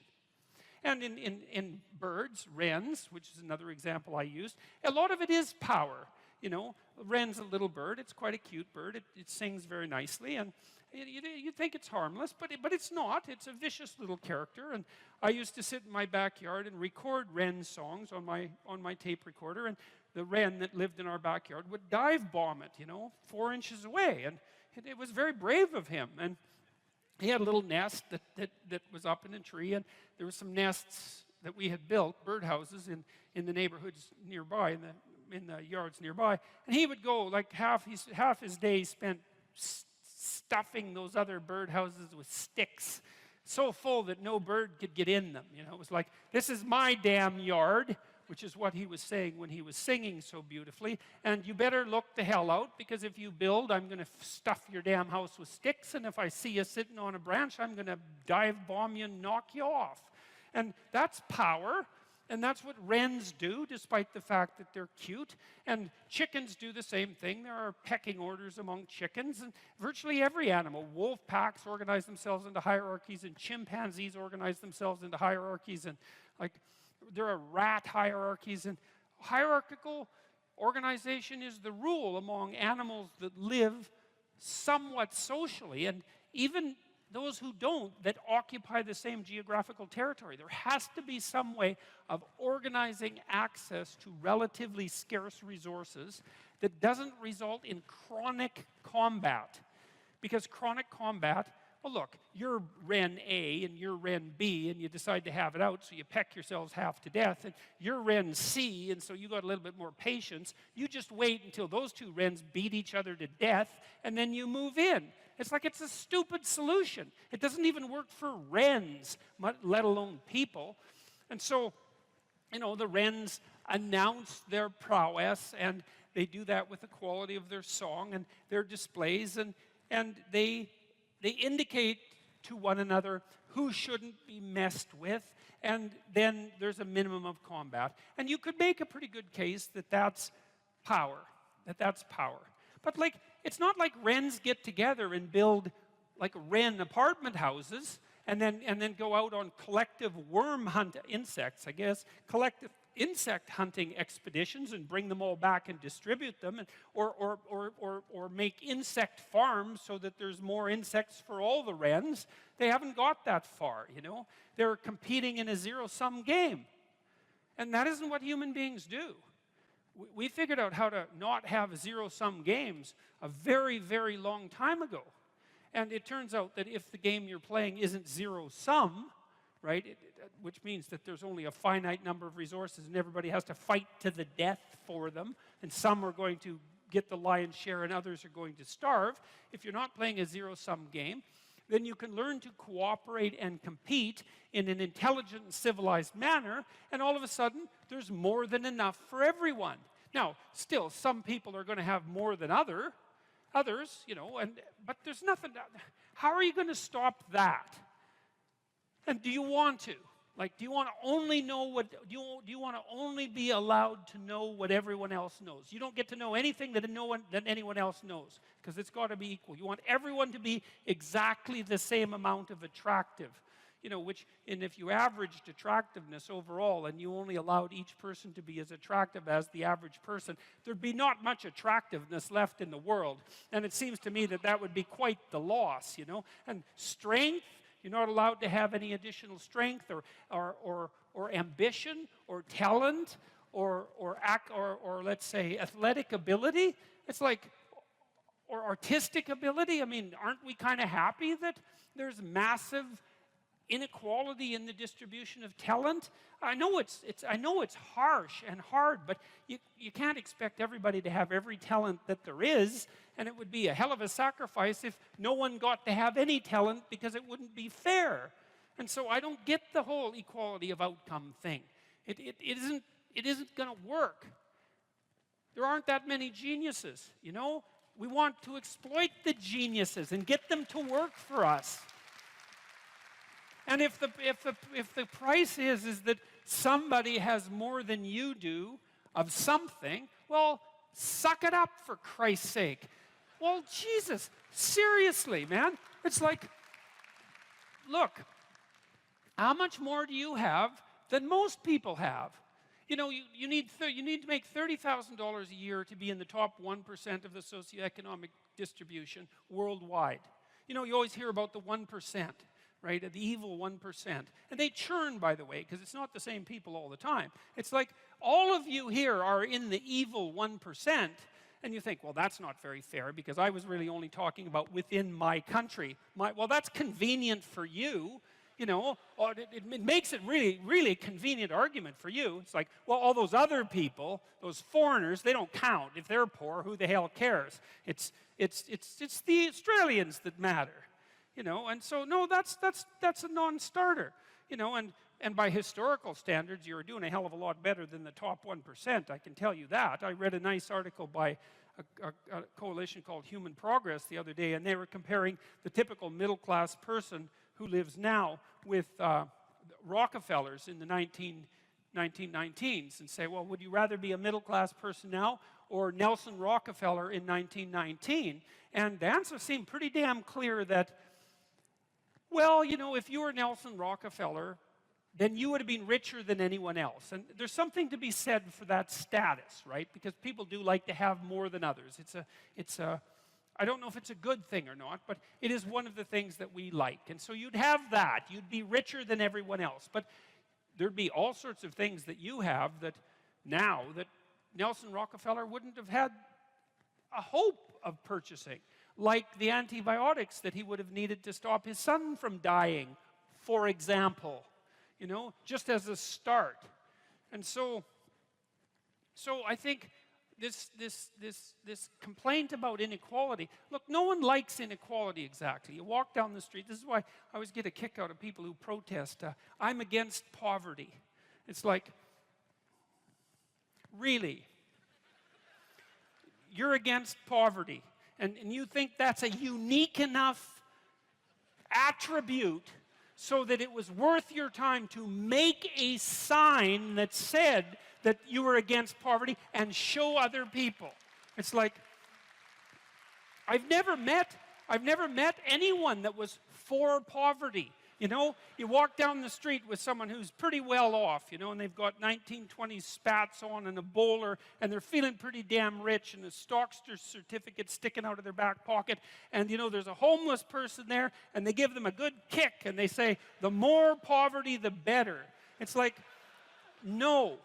And in birds, wrens, which is another example I used, a lot of it is power. You know, a wren's a little bird. It's quite a cute bird. It sings very nicely, and you think it's harmless, but it's not. It's a vicious little character. And I used to sit in my backyard and record wren songs on my tape recorder, and the wren that lived in our backyard would dive bomb it, you know, 4 inches away, and it was very brave of him. And he had a little nest that was up in a tree, and there were some nests that we had built, birdhouses, in the neighborhoods nearby, in the yards nearby. And he would go, like half his day spent stuffing those other birdhouses with sticks, so full that no bird could get in them. You know, it was like, this is my damn yard, which is what he was saying when he was singing so beautifully. And you better look the hell out, because if you build, I'm going to stuff your damn house with sticks, and if I see you sitting on a branch, I'm going to dive bomb you and knock you off. And that's power, and that's what wrens do, despite the fact that they're cute. And chickens do the same thing. There are pecking orders among chickens, and virtually every animal. Wolf packs organize themselves into hierarchies, and chimpanzees organize themselves into hierarchies, and like, there are rat hierarchies, and hierarchical organization is the rule among animals that live somewhat socially, and even those who don't, that occupy the same geographical territory. There has to be some way of organizing access to relatively scarce resources that doesn't result in chronic combat. Because chronic combat, well, look, you're wren A and you're wren B, and you decide to have it out, so you peck yourselves half to death, and you're wren C, and so you got a little bit more patience. You just wait until those two wrens beat each other to death, and then you move in. It's like it's a stupid solution. It doesn't even work for wrens, let alone people. And so, you know, the wrens announce their prowess, and they do that with the quality of their song and their displays, and they indicate to one another who shouldn't be messed with, and then there's a minimum of combat. And you could make a pretty good case that that's power, that's power. But like, it's not like wrens get together and build like wren apartment houses and then go out on collective worm hunt insects, I guess, collective insect hunting expeditions and bring them all back and distribute them, and, or make insect farms so that there's more insects for all the wrens. They haven't got that far, you know. They're competing in a zero-sum game. And that isn't what human beings do. We figured out how to not have zero-sum games a very, very long time ago. And it turns out that if the game you're playing isn't zero-sum, right, which means that there's only a finite number of resources and everybody has to fight to the death for them, and some are going to get the lion's share and others are going to starve. If you're not playing a zero-sum game, then you can learn to cooperate and compete in an intelligent and civilized manner, and all of a sudden, there's more than enough for everyone. Now, still, some people are going to have more than others, you know, but there's nothing. How are you going to stop that? And do you want to? Like, do you want to only know what, do you want to only be allowed to know what everyone else knows? You don't get to know anything that anyone else knows, because it's got to be equal. You want everyone to be exactly the same amount of attractive, you know, and if you averaged attractiveness overall and you only allowed each person to be as attractive as the average person, there'd be not much attractiveness left in the world. And it seems to me that that would be quite the loss, you know. And strength, you're not allowed to have any additional strength or ambition or talent or let's say athletic ability. It's like, or artistic ability. I mean, aren't we kind of happy that there's massive inequality in the distribution of talent? I know it's harsh and hard, but you can't expect everybody to have every talent that there is, and it would be a hell of a sacrifice if no one got to have any talent, because it wouldn't be fair. And so I don't get the whole equality of outcome thing. It isn't going to work. There aren't that many geniuses, you know. We want to exploit the geniuses and get them to work for us. And if the price is that somebody has more than you do of something, well, suck it up, for Christ's sake. Well, Jesus, seriously, man. It's like, look, how much more do you have than most people have? You know, you need to make $30,000 a year to be in the top 1% of the socioeconomic distribution worldwide. You know, you always hear about the 1%. Right, the evil 1%. And they churn, by the way, because it's not the same people all the time. It's like all of you here are in the evil 1%, and you think, well, that's not very fair, because I was really only talking about within my country. Well, that's convenient for you, you know. It makes it really, really convenient argument for you. It's like, well, all those other people, those foreigners, they don't count. If they're poor, who the hell cares? It's the Australians that matter. You know, and so, no, that's a non-starter. You know, and by historical standards, you're doing a hell of a lot better than the top 1%, I can tell you that. I read a nice article by a coalition called Human Progress the other day, and they were comparing the typical middle-class person who lives now with Rockefellers in the 1919s, and say, well, would you rather be a middle-class person now or Nelson Rockefeller in 1919? And the answer seemed pretty damn clear that, well, you know, if you were Nelson Rockefeller, then you would have been richer than anyone else. And there's something to be said for that status, right? Because people do like to have more than others. I don't know if it's a good thing or not, but it is one of the things that we like. And so you'd have that. You'd be richer than everyone else. But there'd be all sorts of things that you have that now that Nelson Rockefeller wouldn't have had a hope of purchasing, like the antibiotics that he would have needed to stop his son from dying, for example, you know, just as a start. And so I think this complaint about inequality. Look, no one likes inequality exactly. You walk down the street. This is why I always get a kick out of people who protest. I'm against poverty. It's like, really? You're against poverty, and you think that's a unique enough attribute so that it was worth your time to make a sign that said that you were against poverty and show other people. It's like, I've never met anyone that was for poverty. You know, you walk down the street with someone who's pretty well off, you know, and they've got 1920s spats on and a bowler, and they're feeling pretty damn rich, and a Stockster certificate sticking out of their back pocket, and, you know, there's a homeless person there, and they give them a good kick, and they say, the more poverty, the better. It's like, no.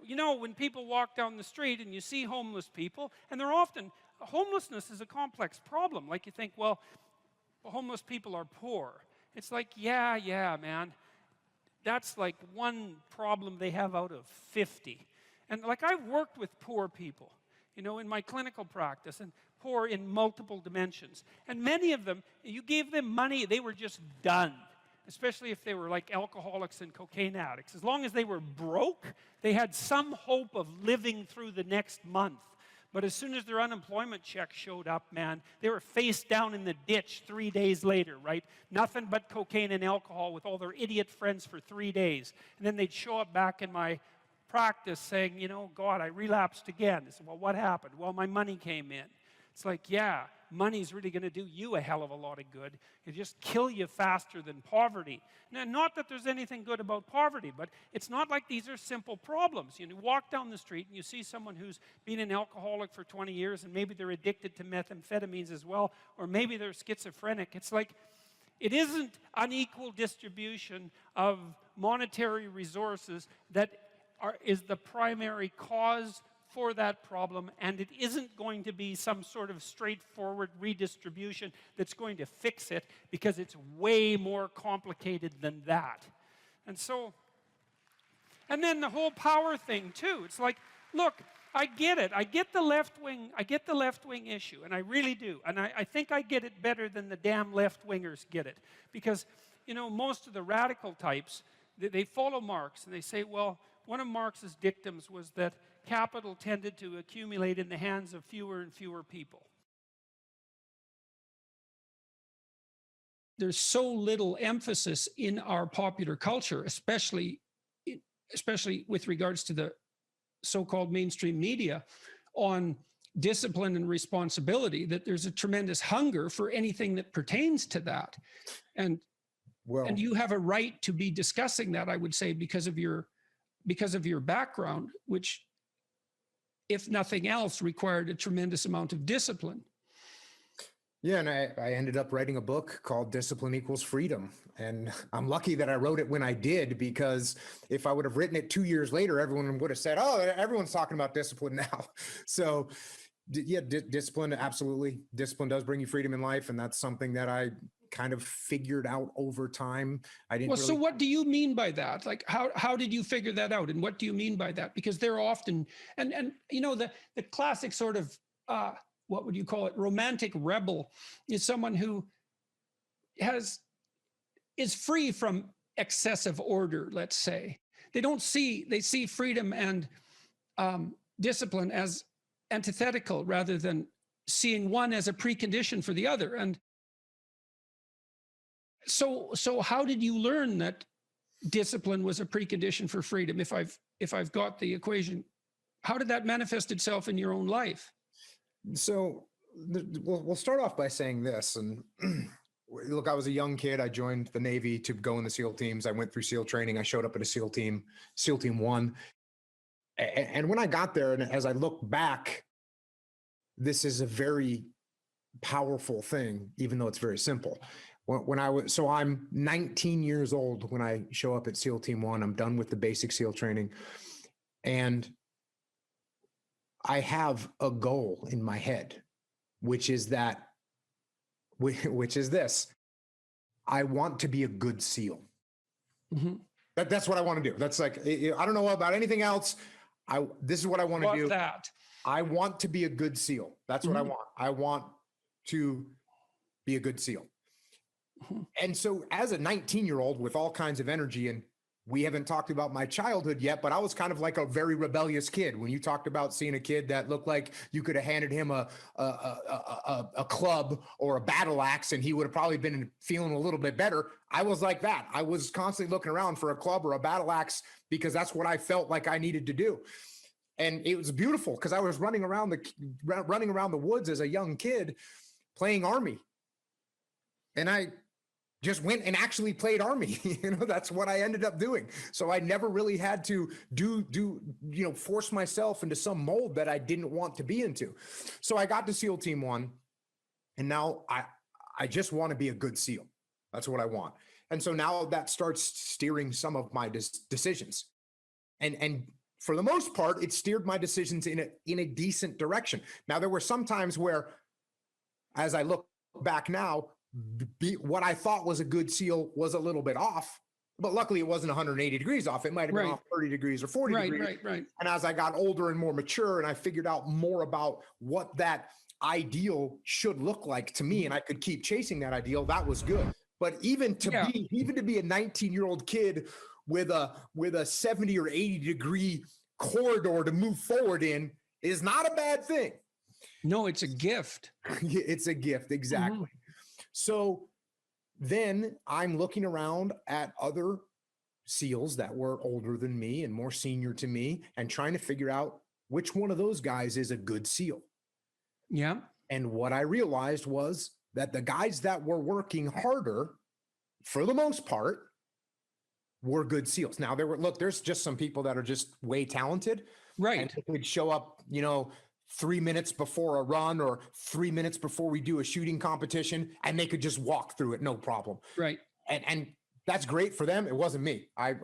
You know, when people walk down the street and you see homeless people, and they're often, homelessness is a complex problem. Like, you think, well, homeless people are poor. It's like, yeah, man. That's like one problem they have out of 50. And like, I've worked with poor people, you know, in my clinical practice, and poor in multiple dimensions. And many of them, you gave them money, they were just done. Especially if they were like alcoholics and cocaine addicts. As long as they were broke, they had some hope of living through the next month. But as soon as their unemployment check showed up, man, they were face down in the ditch 3 days later, right? Nothing but cocaine and alcohol with all their idiot friends for 3 days. And then they'd show up back in my practice saying, you know, God, I relapsed again. I said, well, what happened? Well, my money came in. It's like, yeah, money's really going to do you a hell of a lot of good. It'll just kill you faster than poverty. Now, not that there's anything good about poverty, but it's not like these are simple problems. You know, walk down the street and you see someone who's been an alcoholic for 20 years, and maybe they're addicted to methamphetamines as well, or maybe they're schizophrenic. It's like, it isn't unequal distribution of monetary resources that is the primary cause for that problem, and it isn't going to be some sort of straightforward redistribution that's going to fix it, because it's way more complicated than that. And so, and then the whole power thing too. It's like, look, I get it. I get the left wing issue, and I really do. And I think I get it better than the damn left-wingers get it. Because, you know, most of the radical types, they follow Marx, and they say, well, one of Marx's dictums was that capital tended to accumulate in the hands of fewer and fewer people. There's so little emphasis in our popular culture, especially with regards to the so-called mainstream media, on discipline and responsibility, that there's a tremendous hunger for anything that pertains to that. And you have a right to be discussing that, I would say, because of your background, which, if nothing else, required a tremendous amount of discipline. Yeah, and I ended up writing a book called Discipline Equals Freedom. And I'm lucky that I wrote it when I did, because if I would have written it 2 years later, everyone would have said, oh, everyone's talking about discipline now. So yeah, discipline, absolutely. Discipline does bring you freedom in life. And that's something that I kind of figured out over time. I didn't. Well, so what do you mean by that? Like, how did you figure that out? And what do you mean by that? Because they're often, and you know, the classic sort of, what would you call it, romantic rebel is someone who is free from excessive order, let's say. They see freedom and discipline as antithetical, rather than seeing one as a precondition for the other. And so how did you learn that discipline was a precondition for freedom? If I've got the equation, how did that manifest itself in your own life? So we'll start off by saying this. And look, I was a young kid. I joined the Navy to go in the SEAL teams. I went through SEAL training. I showed up at a SEAL Team 1. And when I got there, and as I look back, this is a very powerful thing, even though it's very simple. So I'm 19 years old when I show up at SEAL Team 1. I'm done with the basic SEAL training. And I have a goal in my head, which is this. I want to be a good SEAL. Mm-hmm. That's what I want to do. That's like, I don't know about anything else. This is what I want to do. That. I want to be a good SEAL. That's what I want. I want to be a good SEAL. And so as a 19-year-old with all kinds of energy, and we haven't talked about my childhood yet, but I was kind of like a very rebellious kid. When you talked about seeing a kid that looked like you could have handed him a club or a battle axe and he would have probably been feeling a little bit better, I was like that. I was constantly looking around for a club or a battle axe because that's what I felt like I needed to do. And it was beautiful because I was running around the woods as a young kid playing Army. And I just went and actually played Army. That's what I ended up doing. So I never really had to force myself into some mold that I didn't want to be into. So I got to SEAL Team 1, and now I just want to be a good SEAL. That's what I want. And so now that starts steering some of my decisions. And for the most part, it steered my decisions in a decent direction. Now, there were some times where, as I look back now, what I thought was a good SEAL was a little bit off, but luckily it wasn't 180 degrees off. It might have been off 30 degrees or 40 degrees. Right. And as I got older and more mature and I figured out more about what that ideal should look like to me, and I could keep chasing that ideal, that was good. But even to be a 19-year-old kid with a 70 or 80 degree corridor to move forward in is not a bad thing. No, it's a gift. It's a gift. Exactly. So then I'm looking around at other SEALs that were older than me and more senior to me and trying to figure out which one of those guys is a good SEAL. Yeah. And what I realized was that the guys that were working harder, for the most part, were good SEALs. Now there's just some people that are just way talented. Right. And they could show up, 3 minutes before a run or 3 minutes before we do a shooting competition, and they could just walk through it, no problem. Right. And that's great for them. It wasn't me. I'm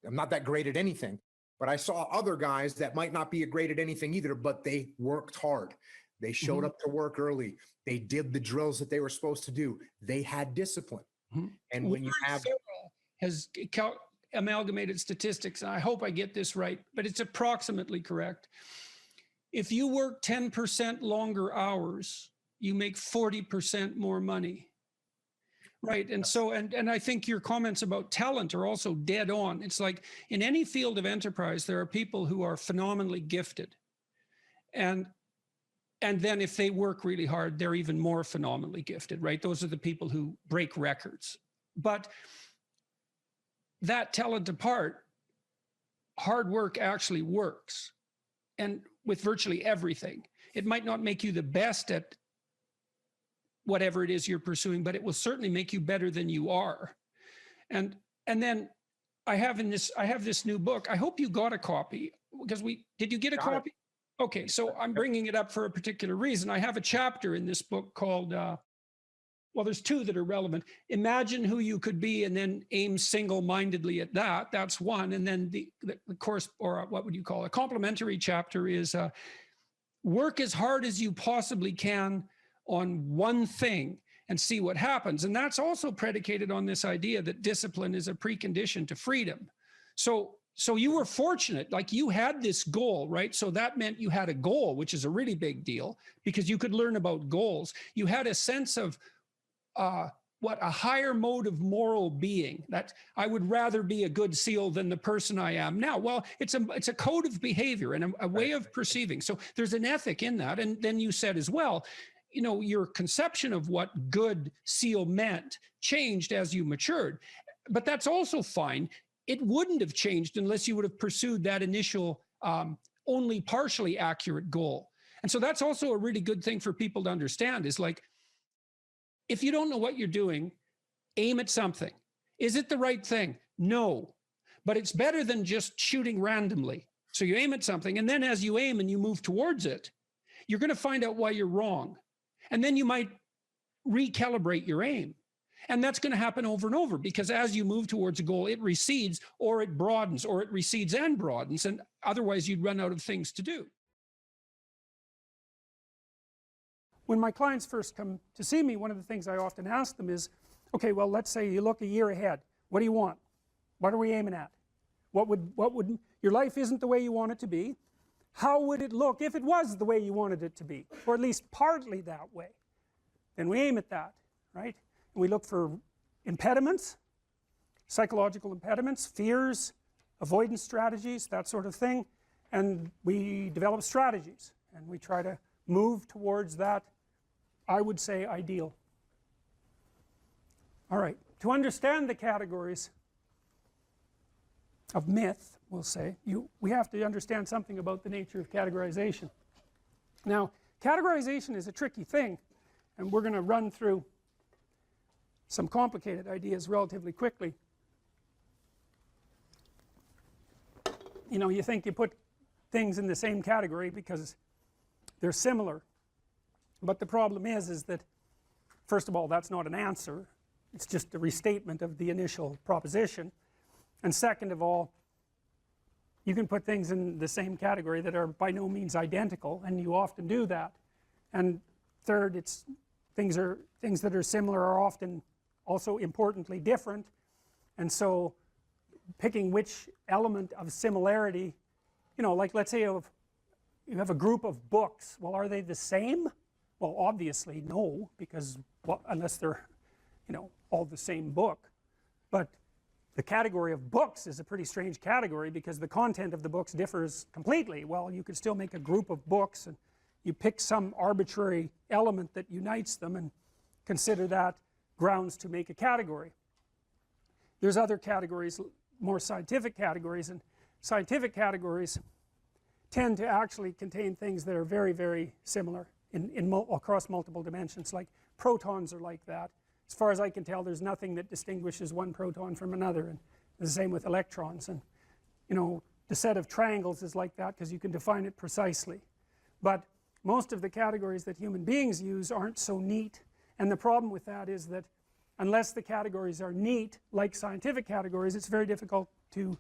not that great at anything, but I saw other guys that might not be great at anything either, but they worked hard. They showed up to work early. They did the drills that they were supposed to do. They had discipline. And when you have has amalgamated statistics, and I hope I get this right, but it's approximately correct. If you work 10% longer hours, you make 40% more money. Right. And so, and I think your comments about talent are also dead on. It's like in any field of enterprise, there are people who are phenomenally gifted. And then if they work really hard, they're even more phenomenally gifted, right? Those are the people who break records. But that talent apart, hard work actually works. And with virtually everything, it might not make you the best at whatever it is you're pursuing, but it will certainly make you better than you are. And then I have this new book. I hope you got a copy, because did you get a copy? Okay, so I'm bringing it up for a particular reason. I have a chapter in this book called, there's two that are relevant. Imagine who you could be and then aim single-mindedly at that. That's one. And then the course, or what would you call it? A complementary chapter is work as hard as you possibly can on one thing and see what happens. And that's also predicated on this idea that discipline is a precondition to freedom. So you were fortunate, like you had this goal, right? So that meant you had a goal, which is a really big deal because you could learn about goals. You had a sense of a higher mode of moral being, that I would rather be a good SEAL than the person I am now. Well, it's a code of behavior and a way of perceiving. So there's an ethic in that. And then you said as well, your conception of what good SEAL meant changed as you matured, but that's also fine. It wouldn't have changed unless you would have pursued that initial only partially accurate goal. And so that's also a really good thing for people to understand, is like, if you don't know what you're doing, aim at something. Is it the right thing? No, but it's better than just shooting randomly. So you aim at something, and then as you aim and you move towards it, you're going to find out why you're wrong. And then you might recalibrate your aim. And that's going to happen over and over, because as you move towards a goal, it recedes or it broadens, or it recedes and broadens, and otherwise you'd run out of things to do. When my clients first come to see me, one of the things I often ask them is, okay, well, let's say you look a year ahead. What do you want? What are we aiming at? What would your life isn't the way you want it to be. how would it look if it was the way you wanted it to be, or at least partly that way? Then we aim at that, right? And we look for impediments, psychological impediments, fears, avoidance strategies, that sort of thing, and we develop strategies and we try to move towards that, I would say, ideal. Alright, to understand the categories of myth, we'll say, we have to understand something about the nature of categorization. Now, categorization is a tricky thing, and we're going to run through some complicated ideas relatively quickly. You know, you think you put things in the same category because they're similar, but the problem is that, first of all, that's not an answer, it's just a restatement of the initial proposition, and second of all, you can put things in the same category that are by no means identical, and you often do that, and third, it's things that are similar are often also importantly different, and so picking which element of similarity, you know, like let's say you have a group of books, well, are they the same? Well, obviously no, because, well, unless they're, you know, all the same book. But the category of books is a pretty strange category because the content of the books differs completely. Well, you could still make a group of books and you pick some arbitrary element that unites them and consider that grounds to make a category. There's other categories, more scientific categories, and scientific categories tend to actually contain things that are very, very similar across multiple dimensions. Like protons are like that. As far as I can tell, there's nothing that distinguishes one proton from another, and the same with electrons. And you know, the set of triangles is like that because you can define it precisely. But most of the categories that human beings use aren't so neat, and the problem with that is that unless the categories are neat, like scientific categories, it's very difficult to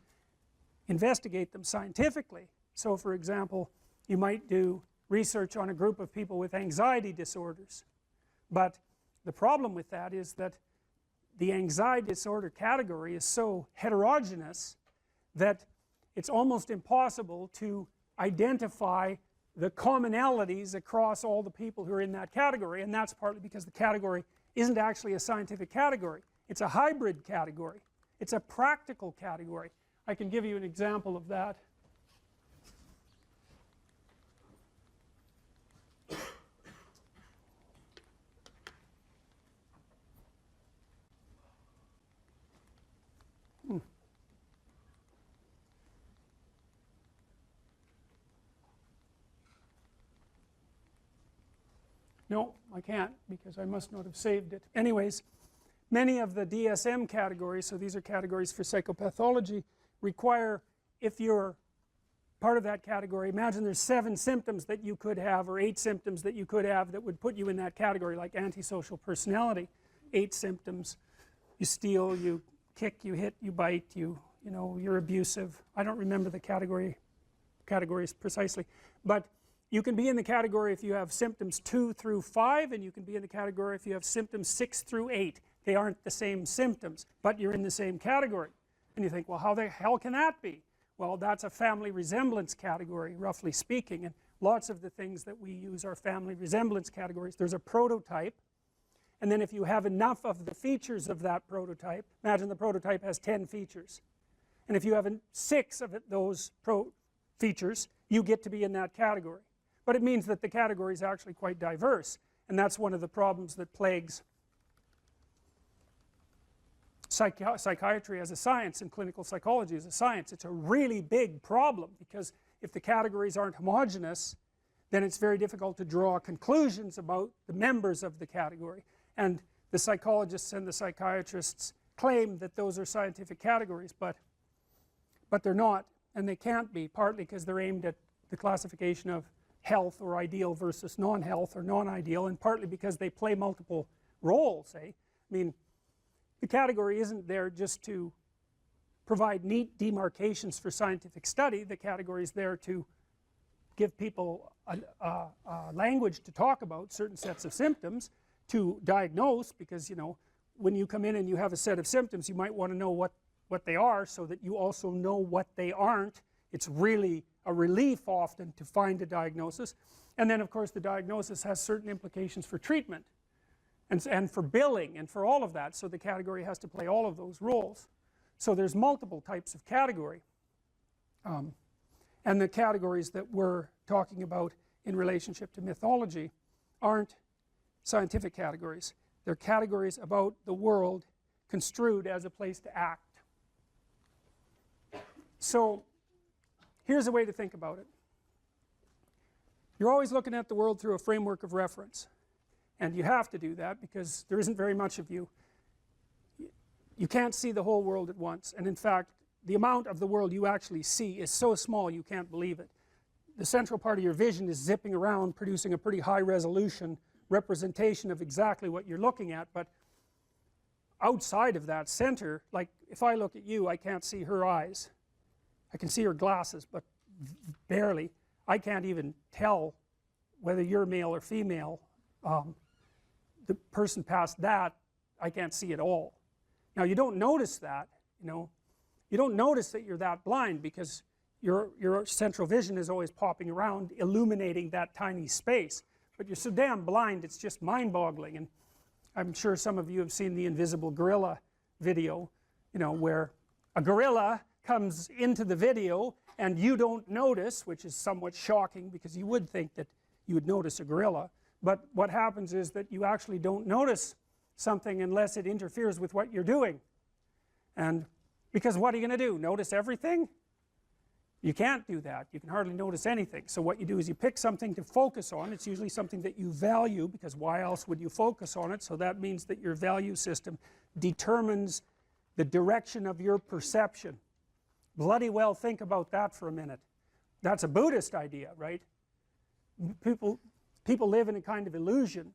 investigate them scientifically. So for example, you might do research on a group of people with anxiety disorders, but the problem with that is that the anxiety disorder category is so heterogeneous that it's almost impossible to identify the commonalities across all the people who are in that category, and that's partly because the category isn't actually a scientific category. It's a hybrid category. It's a practical category. I can give you an example of that. No, I can't because I must not have saved it. Anyways, many of the DSM categories, so these are categories for psychopathology, require, if you're part of that category, imagine there's 7 symptoms that you could have, or 8 symptoms that you could have that would put you in that category, like antisocial personality. 8 symptoms: you steal, you kick, you hit, you bite, you know, you're abusive. I don't remember the categories precisely, but you can be in the category if you have symptoms 2 through 5, and you can be in the category if you have symptoms 6 through 8. They aren't the same symptoms, but you're in the same category. And you think, well, how the hell can that be? Well, that's a family resemblance category, roughly speaking, and lots of the things that we use are family resemblance categories. There's a prototype, and then if you have enough of the features of that prototype, imagine the prototype has 10 features, and if you have 6 of those features, you get to be in that category. But it means that the category is actually quite diverse, and that's one of the problems that plagues psychiatry as a science and clinical psychology as a science. It's a really big problem because if the categories aren't homogeneous, then it's very difficult to draw conclusions about the members of the category. And the psychologists and the psychiatrists claim that those are scientific categories, but they're not, and they can't be, partly because they're aimed at the classification of health or ideal versus non-health or non-ideal, and partly because they play multiple roles, eh? I mean, the category isn't there just to provide neat demarcations for scientific study. The category is there to give people a language to talk about certain sets of symptoms, to diagnose, because, you know, when you come in and you have a set of symptoms, you might want to know what they are so that you also know what they aren't. It's really a relief often to find a diagnosis. And then of course the diagnosis has certain implications for treatment and for billing and for all of that, so the category has to play all of those roles. So there's multiple types of category, and the categories that we're talking about in relationship to mythology aren't scientific categories. They're categories about the world construed as a place to act. So here's a way to think about it. You're always looking at the world through a framework of reference, and you have to do that because there isn't very much of you. You can't see the whole world at once, and in fact the amount of the world you actually see is so small you can't believe it. The central part of your vision is zipping around producing a pretty high resolution representation of exactly what you're looking at, but outside of that center, like if I look at you, I can't see her eyes. I can see her glasses, but barely. I can't even tell whether you're male or female. The person past that, I can't see at all. Now you don't notice that, you know. You don't notice that you're that blind because your central vision is always popping around, illuminating that tiny space. But you're so damn blind, it's just mind-boggling. And I'm sure some of you have seen the Invisible Gorilla video, you know, where a gorilla comes into the video and you don't notice, which is somewhat shocking because you would think that you would notice a gorilla. But what happens is that you actually don't notice something unless it interferes with what you're doing. And because what are you going to do? Notice everything? You can't do that. You can hardly notice anything. So what you do is you pick something to focus on. It's usually something that you value, because why else would you focus on it? So that means that your value system determines the direction of your perception. Bloody well think about that for a minute. That's a Buddhist idea, right? People live in a kind of illusion,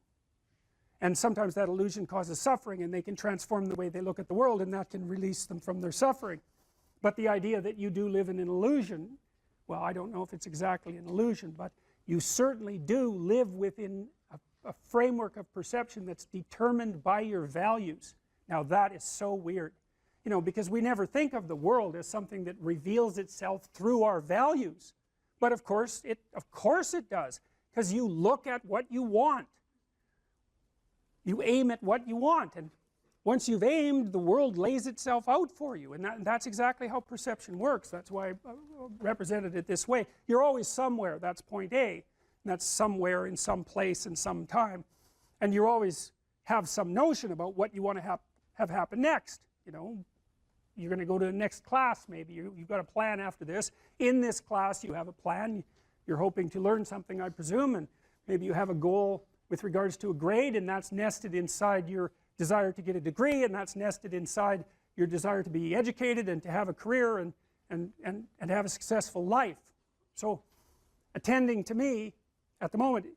and sometimes that illusion causes suffering, and they can transform the way they look at the world, and that can release them from their suffering. But the idea that you do live in an illusion, well, I don't know if it's exactly an illusion, but you certainly do live within a framework of perception that's determined by your values. Now that is so weird, you know, because we never think of the world as something that reveals itself through our values. But of course it does, because you look at what you want. You aim at what you want, and once you've aimed, the world lays itself out for you, and that's exactly how perception works. That's why I represented it this way. You're always somewhere, that's point A, and that's somewhere in some place in some time, and you always have some notion about what you want to have happen next. You know, you're going to go to the next class maybe, you've got a plan after this. In this class you have a plan, you're hoping to learn something, I presume, and maybe you have a goal with regards to a grade, and that's nested inside your desire to get a degree, and that's nested inside your desire to be educated and to have a career and have a successful life. So attending to me at the moment,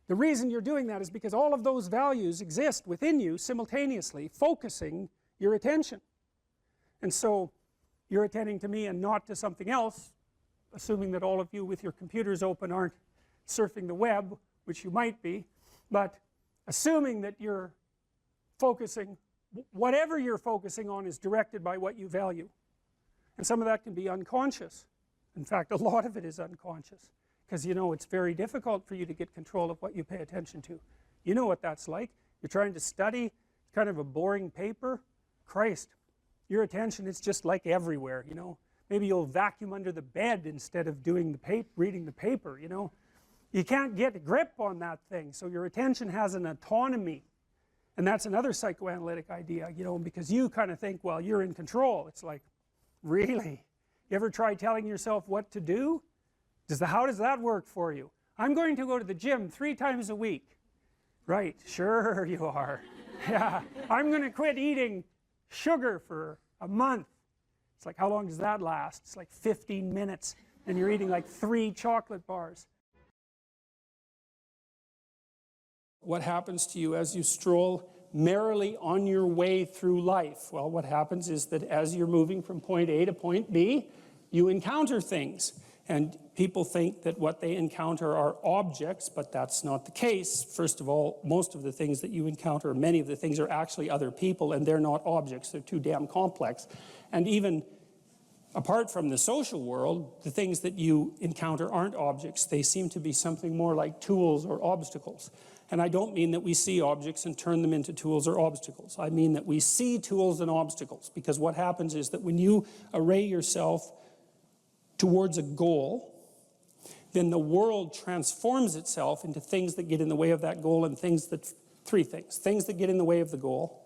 the reason you're doing that is because all of those values exist within you simultaneously, focusing your attention. And so you're attending to me and not to something else, assuming that all of you with your computers open aren't surfing the web, which you might be, but assuming that you're focusing, whatever you're focusing on is directed by what you value. And some of that can be unconscious. In fact, a lot of it is unconscious, because you know it's very difficult for you to get control of what you pay attention to. You know what that's like. You're trying to study, it's kind of a boring paper. Christ, your attention is just like everywhere, you know. Maybe you'll vacuum under the bed instead of doing reading the paper, you know. You can't get a grip on that thing, so your attention has an autonomy. And that's another psychoanalytic idea, you know, because you kind of think, well, you're in control. It's like, really? You ever try telling yourself what to do? How does that work for you? I'm going to go to the gym 3 times a week. Right, sure you are. Yeah, I'm going to quit eating sugar for a month. It's like, how long does that last? It's like 15 minutes, and you're eating like 3 chocolate bars. What happens to you as you stroll merrily on your way through life? Well, what happens is that as you're moving from point A to point B, you encounter things. And people think that what they encounter are objects, but that's not the case. First of all, most of the things that you encounter, many of the things are actually other people, and they're not objects. They're too damn complex. And even apart from the social world, the things that you encounter aren't objects. They seem to be something more like tools or obstacles. And I don't mean that we see objects and turn them into tools or obstacles. I mean that we see tools and obstacles, because what happens is that when you array yourself towards a goal, then the world transforms itself into things that get in the way of that goal, and three things. Things that get in the way of the goal,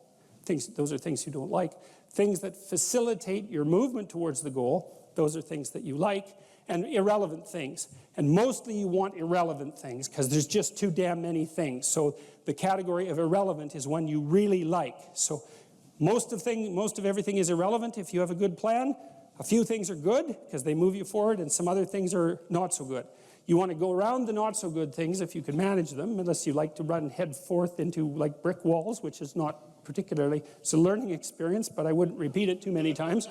those are things you don't like. Things that facilitate your movement towards the goal, those are things that you like, and irrelevant things. And mostly you want irrelevant things, because there's just too damn many things. So the category of irrelevant is one you really like. So most of everything is irrelevant if you have a good plan. A few things are good, because they move you forward, and some other things are not so good. You want to go around the not so good things if you can manage them, unless you like to run head forth into like brick walls, which is not particularly, it's a learning experience, but I wouldn't repeat it too many times.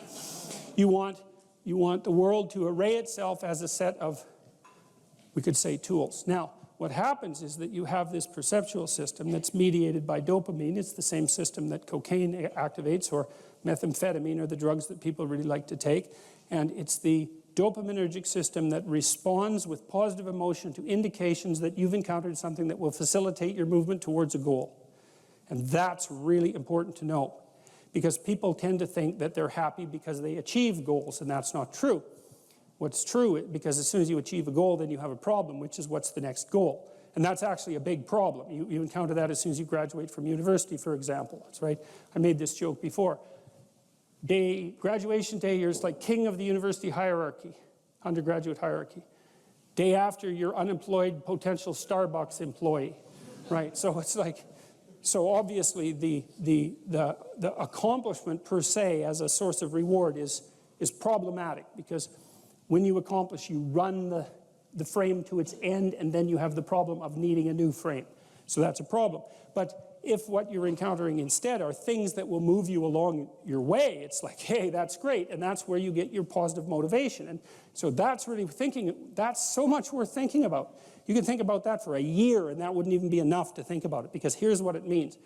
You want the world to array itself as a set of, we could say, tools. Now, what happens is that you have this perceptual system that's mediated by dopamine. It's the same system that cocaine activates, or methamphetamine, or the drugs that people really like to take. And it's the dopaminergic system that responds with positive emotion to indications that you've encountered something that will facilitate your movement towards a goal. And that's really important to know, because people tend to think that they're happy because they achieve goals, and that's not true. What's true, because as soon as you achieve a goal, then you have a problem, which is what's the next goal. And that's actually a big problem. You encounter that as soon as you graduate from university, for example. That's right. I made this joke before. Graduation day, you're like king of the university hierarchy, undergraduate hierarchy. Day after, you're unemployed potential Starbucks employee, right? So it's like, so obviously the accomplishment per se as a source of reward is problematic, because when you accomplish, you run the frame to its end, and then you have the problem of needing a new frame. So that's a problem. But if what you're encountering instead are things that will move you along your way, it's like, hey, that's great, and that's where you get your positive motivation. And so that's really that's so much worth thinking about. You can think about that for a year, and that wouldn't even be enough to think about it, because here's what it means.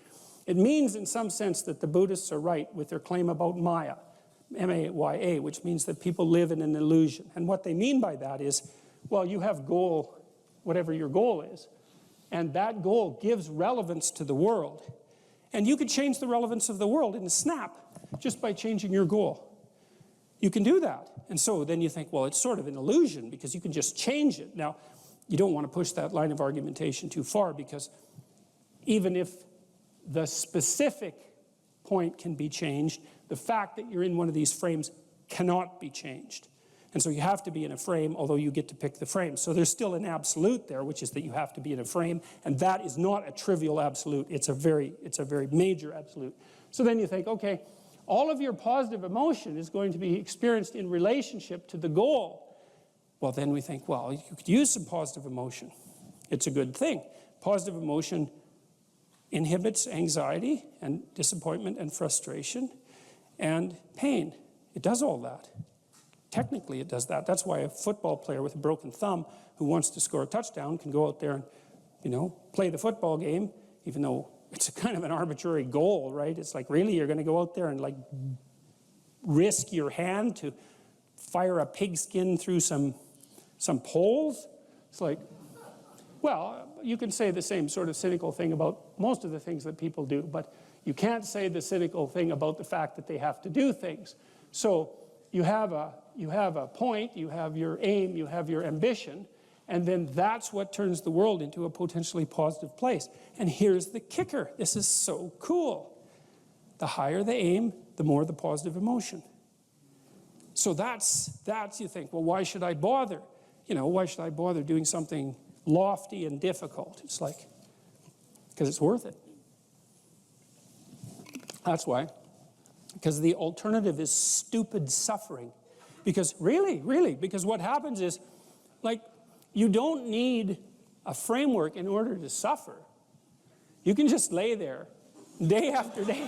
It means, in some sense, that the Buddhists are right with their claim about Maya, M-A-Y-A, which means that people live in an illusion. And what they mean by that is, well, you have goal, whatever your goal is, and that goal gives relevance to the world. And you could change the relevance of the world in a snap, just by changing your goal. You can do that. And so then you think, well, it's sort of an illusion, because you can just change it. Now, you don't want to push that line of argumentation too far, because even if the specific point can be changed, the fact that you're in one of these frames cannot be changed. And so you have to be in a frame, although you get to pick the frame. So there's still an absolute there, which is that you have to be in a frame, and that is not a trivial absolute. It's a very major absolute. So then you think, okay, all of your positive emotion is going to be experienced in relationship to the goal. Well, then we think, well, you could use some positive emotion. It's a good thing. Positive emotion inhibits anxiety and disappointment and frustration and pain. It does all that. Technically, it does that. That's why a football player with a broken thumb who wants to score a touchdown can go out there and, play the football game, even though it's a kind of an arbitrary goal, right? It's like, really, you're going to go out there and, like, risk your hand to fire a pigskin through some poles? It's like, well, you can say the same sort of cynical thing about most of the things that people do, but you can't say the cynical thing about the fact that they have to do things. So you have a point, you have your aim, you have your ambition, and then that's what turns the world into a potentially positive place. And here's the kicker. This is so cool. The higher the aim, the more the positive emotion. So that's you think, well, why should I bother? Why should I bother doing something lofty and difficult? It's like, because it's worth it. That's why. Because the alternative is stupid suffering. Because really, because what happens is, like, you don't need a framework in order to suffer. You can just lay there day after day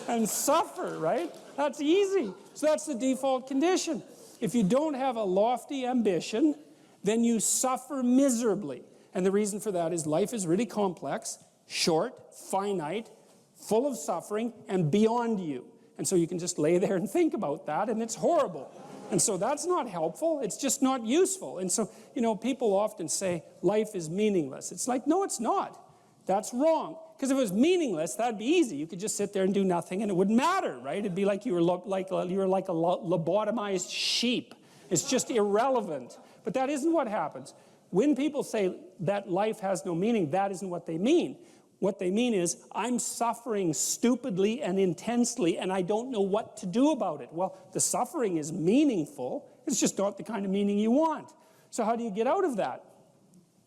and suffer, right? That's easy. So that's the default condition. If you don't have a lofty ambition, then you suffer miserably. And the reason for that is life is really complex, short, finite, full of suffering, and beyond you. And so you can just lay there and think about that, and it's horrible. And so that's not helpful. It's just not useful. And so, you know, people often say life is meaningless. It's like, no, it's not. That's wrong. Because if it was meaningless, that'd be easy. You could just sit there and do nothing, and it wouldn't matter, right? It'd be like you were like a lobotomized sheep. It's just irrelevant. But that isn't what happens. When people say that life has no meaning, that isn't what they mean. What they mean is, I'm suffering stupidly and intensely, and I don't know what to do about it. Well, the suffering is meaningful. It's just not the kind of meaning you want. So how do you get out of that?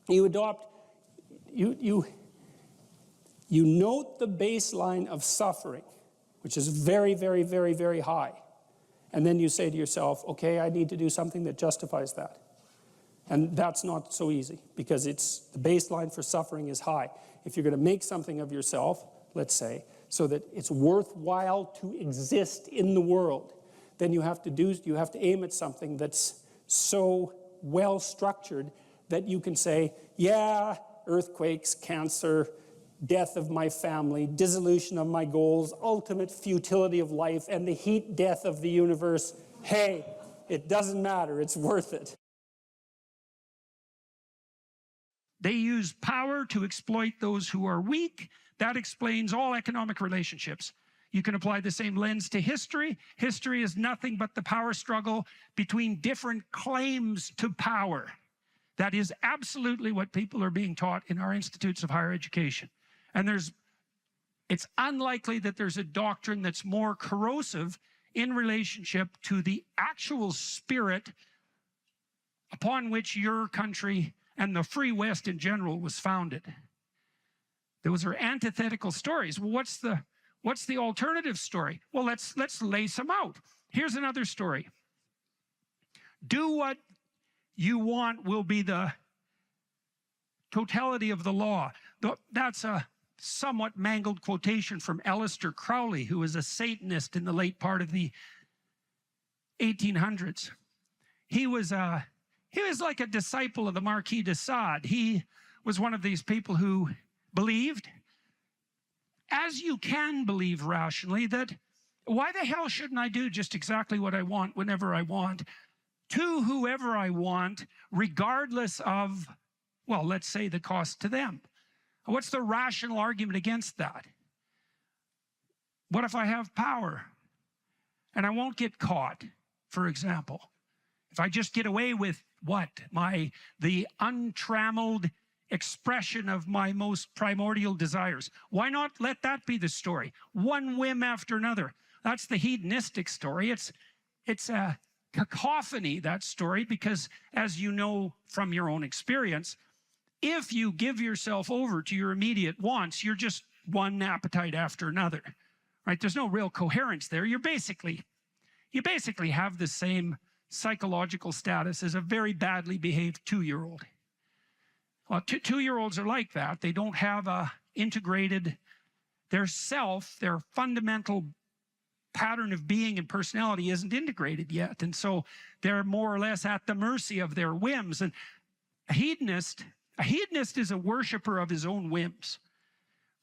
You adopt, you note the baseline of suffering, which is very, very, very, very high. And then you say to yourself, okay, I need to do something that justifies that. And that's not so easy, because the baseline for suffering is high. If you're going to make something of yourself, let's say, so that it's worthwhile to exist in the world, then you have to aim at something that's so well structured that you can say, yeah, earthquakes, cancer, death of my family, dissolution of my goals, ultimate futility of life, and the heat death of the universe. Hey, it doesn't matter, it's worth it. They use power to exploit those who are weak. That explains all economic relationships. You can apply the same lens to history. History is nothing but the power struggle between different claims to power. That is absolutely what people are being taught in our institutes of higher education. And it's unlikely that there's a doctrine that's more corrosive in relationship to the actual spirit upon which your country and the free West in general was founded. Those are antithetical stories. Well, what's the alternative story? Well, let's lay some out. Here's another story. Do what you want will be the totality of the law. That's a somewhat mangled quotation from Aleister Crowley, who was a Satanist in the late part of the 1800s. He was like a disciple of the Marquis de Sade. He was one of these people who believed, as you can believe rationally, that why the hell shouldn't I do just exactly what I want whenever I want to whoever I want, regardless of, well, let's say the cost to them. What's the rational argument against that? What if I have power and I won't get caught, for example? If I just get away with what? The untrammeled expression of my most primordial desires. Why not let that be the story? One whim after another. That's the hedonistic story. It's a cacophony, that story, because as you know from your own experience, if you give yourself over to your immediate wants, you're just one appetite after another, right? There's no real coherence there. You basically have the same psychological status as a very badly behaved 2-year-old. Well, two-year-olds are like that. They don't have their fundamental pattern of being and personality isn't integrated yet. And so they're more or less at the mercy of their whims. And a hedonist is a worshiper of his own whims,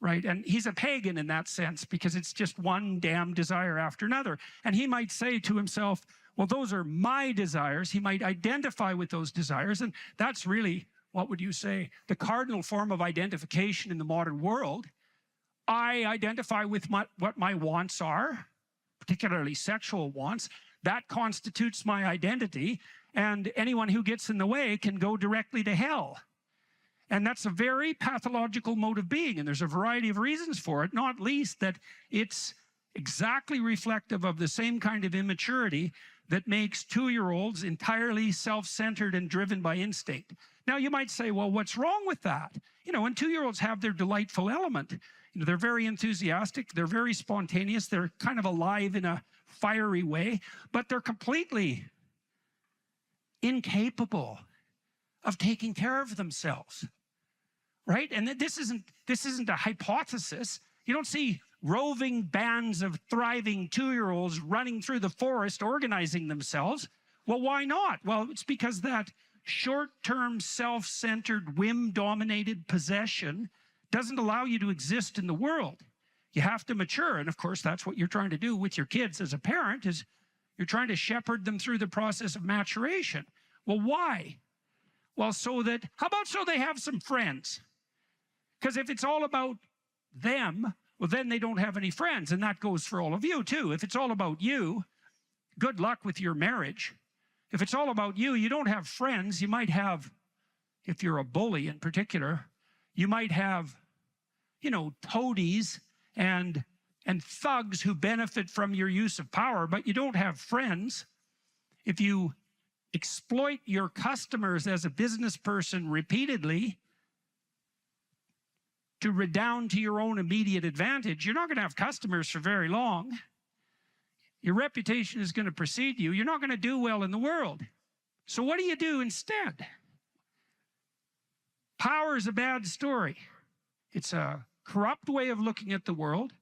right? And he's a pagan in that sense, because it's just one damn desire after another. And he might say to himself, well, those are my desires. He might identify with those desires. And that's really, what would you say, the cardinal form of identification in the modern world. I identify with what my wants are, particularly sexual wants. That constitutes my identity. And anyone who gets in the way can go directly to hell. And that's a very pathological mode of being. And there's a variety of reasons for it, not least that it's exactly reflective of the same kind of immaturity that makes 2-year-olds entirely self-centered and driven by instinct. Now, you might say, well, what's wrong with that? You know, when 2-year-olds have their delightful element, you know, they're very enthusiastic, they're very spontaneous, they're kind of alive in a fiery way, but they're completely incapable of taking care of themselves, right? And this isn't a hypothesis. You don't see roving bands of thriving 2-year-olds running through the forest organizing themselves. Well, why not? Well, it's because that short-term, self-centered, whim-dominated possession doesn't allow you to exist in the world. You have to mature. And of course, that's what you're trying to do with your kids as a parent, is you're trying to shepherd them through the process of maturation. Well, why? Well, how about so they have some friends? Because if it's all about them, well, then they don't have any friends. And that goes for all of you too. If it's all about you, good luck with your marriage. If it's all about you, you don't have friends. You might have, if you're a bully in particular, you might have, toadies and thugs who benefit from your use of power, but you don't have friends. If you exploit your customers as a business person repeatedly to redound to your own immediate advantage, you're not going to have customers for very long. Your reputation is going to precede you. You're not going to do well in the world. So what do you do instead? Power is a bad story. It's a corrupt way of looking at the world.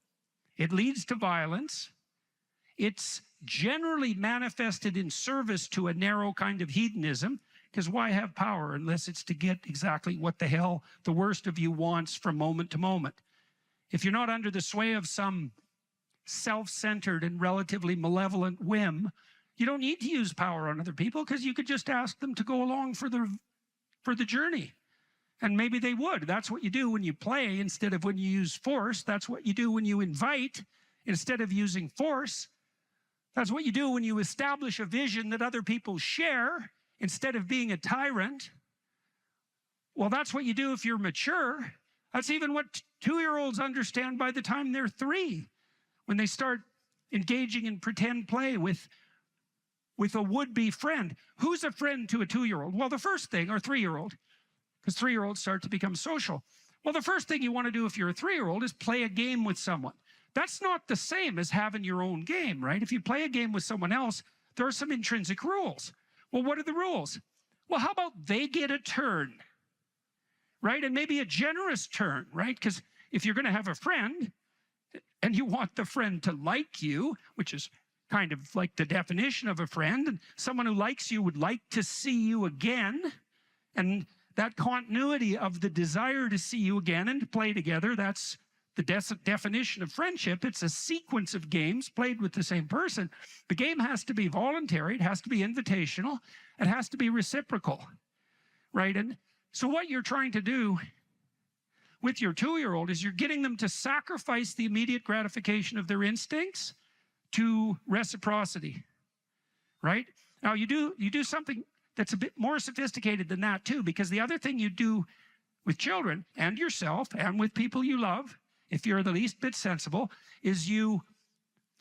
It leads to violence. It's generally manifested in service to a narrow kind of hedonism, because why have power unless it's to get exactly what the hell the worst of you wants from moment to moment? If you're not under the sway of some self-centered and relatively malevolent whim, you don't need to use power on other people, because you could just ask them to go along for the journey. And maybe they would. That's what you do when you play instead of when you use force. That's what you do when you invite instead of using force. That's what you do when you establish a vision that other people share instead of being a tyrant. Well, that's what you do if you're mature. That's even what 2-year-olds understand by the time they're 3, when they start engaging in pretend play with a would-be friend. Who's a friend to a 2-year-old? Well, the first thing, or 3-year-old, because 3-year-olds start to become social. Well, the first thing you want to do if you're a 3-year-old is play a game with someone. That's not the same as having your own game, right? If you play a game with someone else, there are some intrinsic rules. Well, what are the rules? Well, how about they get a turn, right? And maybe a generous turn, right? Because if you're going to have a friend and you want the friend to like you, which is kind of like the definition of a friend, and someone who likes you would like to see you again, and that continuity of the desire to see you again and to play together, that's the definition of friendship. It's a sequence of games played with the same person. The game has to be voluntary. It has to be invitational. It has to be reciprocal, right? And so what you're trying to do with your 2-year-old is you're getting them to sacrifice the immediate gratification of their instincts to reciprocity, right? Now, you do something that's a bit more sophisticated than that too, because the other thing you do with children and yourself and with people you love, if you're the least bit sensible, is you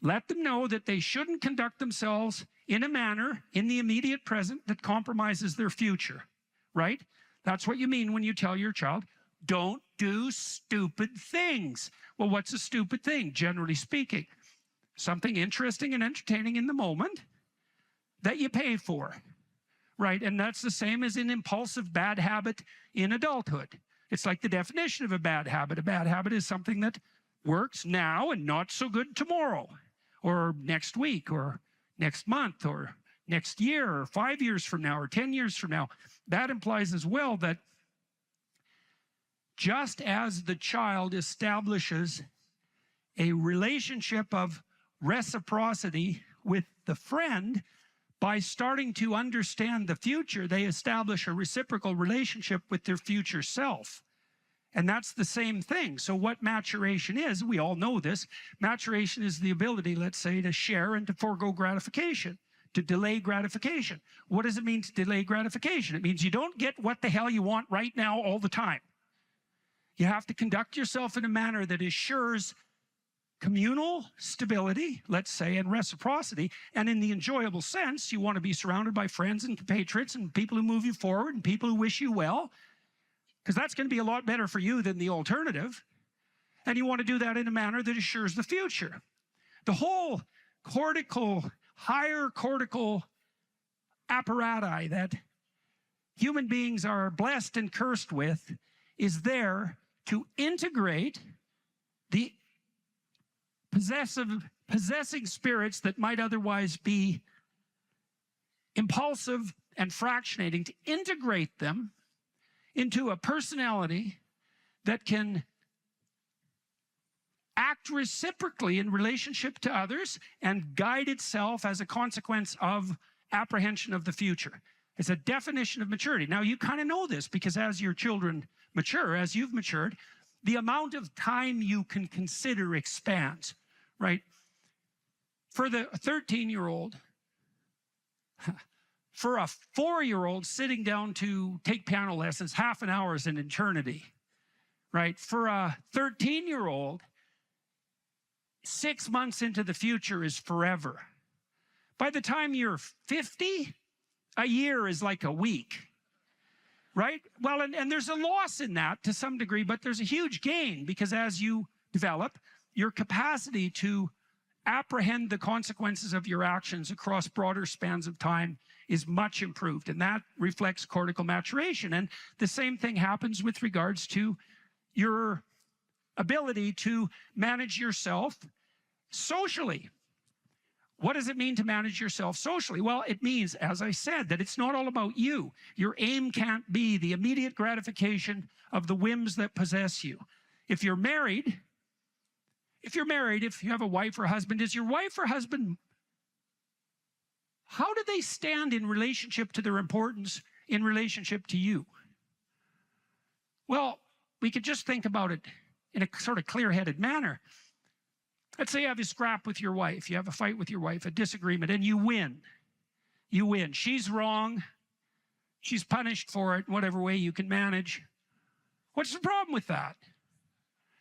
let them know that they shouldn't conduct themselves in a manner in the immediate present that compromises their future, right? That's what you mean when you tell your child, don't do stupid things. Well, what's a stupid thing, generally speaking? Something interesting and entertaining in the moment that you pay for, right? And that's the same as an impulsive bad habit in adulthood. It's like the definition of a bad habit. A bad habit is something that works now and not so good tomorrow, or next week, or next month, or next year, or 5 years from now, or 10 years from now. That implies as well that just as the child establishes a relationship of reciprocity with the friend, by starting to understand the future, they establish a reciprocal relationship with their future self. And that's the same thing. So what maturation is, we all know this, maturation is the ability, let's say, to share and to forego gratification, to delay gratification. What does it mean to delay gratification? It means you don't get what the hell you want right now all the time. You have to conduct yourself in a manner that assures communal stability, let's say, and reciprocity. And in the enjoyable sense, you want to be surrounded by friends and compatriots and people who move you forward and people who wish you well, because that's going to be a lot better for you than the alternative. And you want to do that in a manner that assures the future. The whole higher cortical apparatus that human beings are blessed and cursed with is there to integrate the possessing spirits that might otherwise be impulsive and fractionating, to integrate them into a personality that can act act reciprocally in relationship to others and guide itself as a consequence of apprehension of the future. It's a definition of maturity. Now, you kind of know this because as your children mature, as you've matured, the amount of time you can consider expands, right? For the 13-year-old, for a 4-year-old sitting down to take piano lessons, half an hour is an eternity, right? For a 13-year-old, 6 months into the future is forever. By the time you're 50, a year is like a week, right? Well, and there's a loss in that to some degree, but there's a huge gain because as you develop, your capacity to apprehend the consequences of your actions across broader spans of time is much improved, and that reflects cortical maturation. And the same thing happens with regards to your ability to manage yourself socially. What does it mean to manage yourself socially? Well, it means, as I said, that it's not all about you. Your aim can't be the immediate gratification of the whims that possess you. If you're married, if you have a wife or husband, is your wife or husband, how do they stand in relationship to their importance in relationship to you? Well, we could just think about it in a sort of clear-headed manner. Let's say you have a scrap with your wife, you have a fight with your wife, a disagreement, and you win. You win. She's wrong. She's punished for it in whatever way you can manage. What's the problem with that?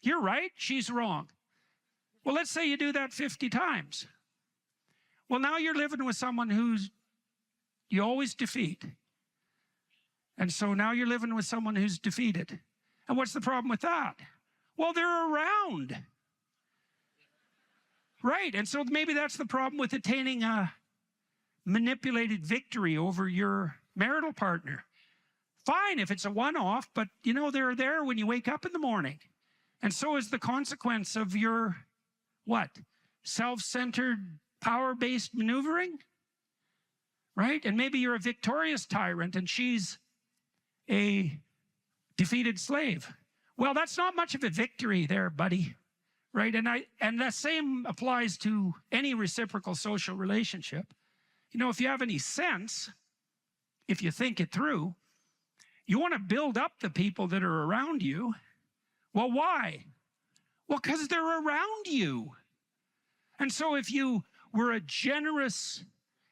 You're right, she's wrong. Well, let's say you do that 50 times. Well, now you're living with someone you always defeat. And so now you're living with someone who's defeated. And what's the problem with that? Well, they're around. Right, and so maybe that's the problem with attaining a manipulated victory over your marital partner. Fine if it's a one-off, but you know they're there when you wake up in the morning. And so is the consequence of your, what? Self-centered, power-based maneuvering? Right? And maybe you're a victorious tyrant and she's a defeated slave. Well, that's not much of a victory there, buddy. Right, and the same applies to any reciprocal social relationship. You know, if you have any sense, if you think it through, you want to build up the people that are around you. Well, why? Well, because they're around you. And so if you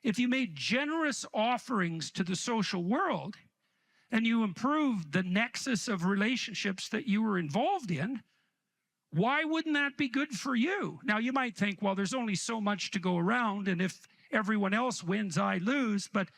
made generous offerings to the social world and you improved the nexus of relationships that you were involved in, why wouldn't that be good for you? Now, you might think, well, there's only so much to go around, and if everyone else wins, I lose. But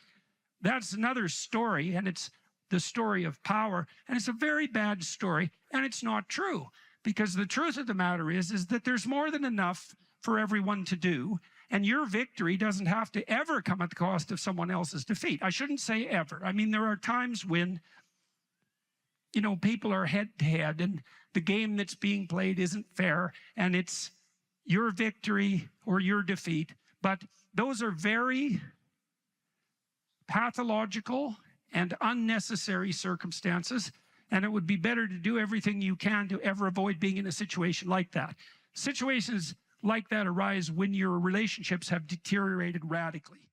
that's another story, and it's the story of power. And it's a very bad story, and it's not true. Because the truth of the matter is that there's more than enough for everyone to do, and your victory doesn't have to ever come at the cost of someone else's defeat. I shouldn't say ever. I mean, there are times when, you know, people are head-to-head, and the game that's being played isn't fair, and it's your victory or your defeat. But those are very pathological and unnecessary circumstances, and it would be better to do everything you can to ever avoid being in a situation like that. Situations like that arise when your relationships have deteriorated radically.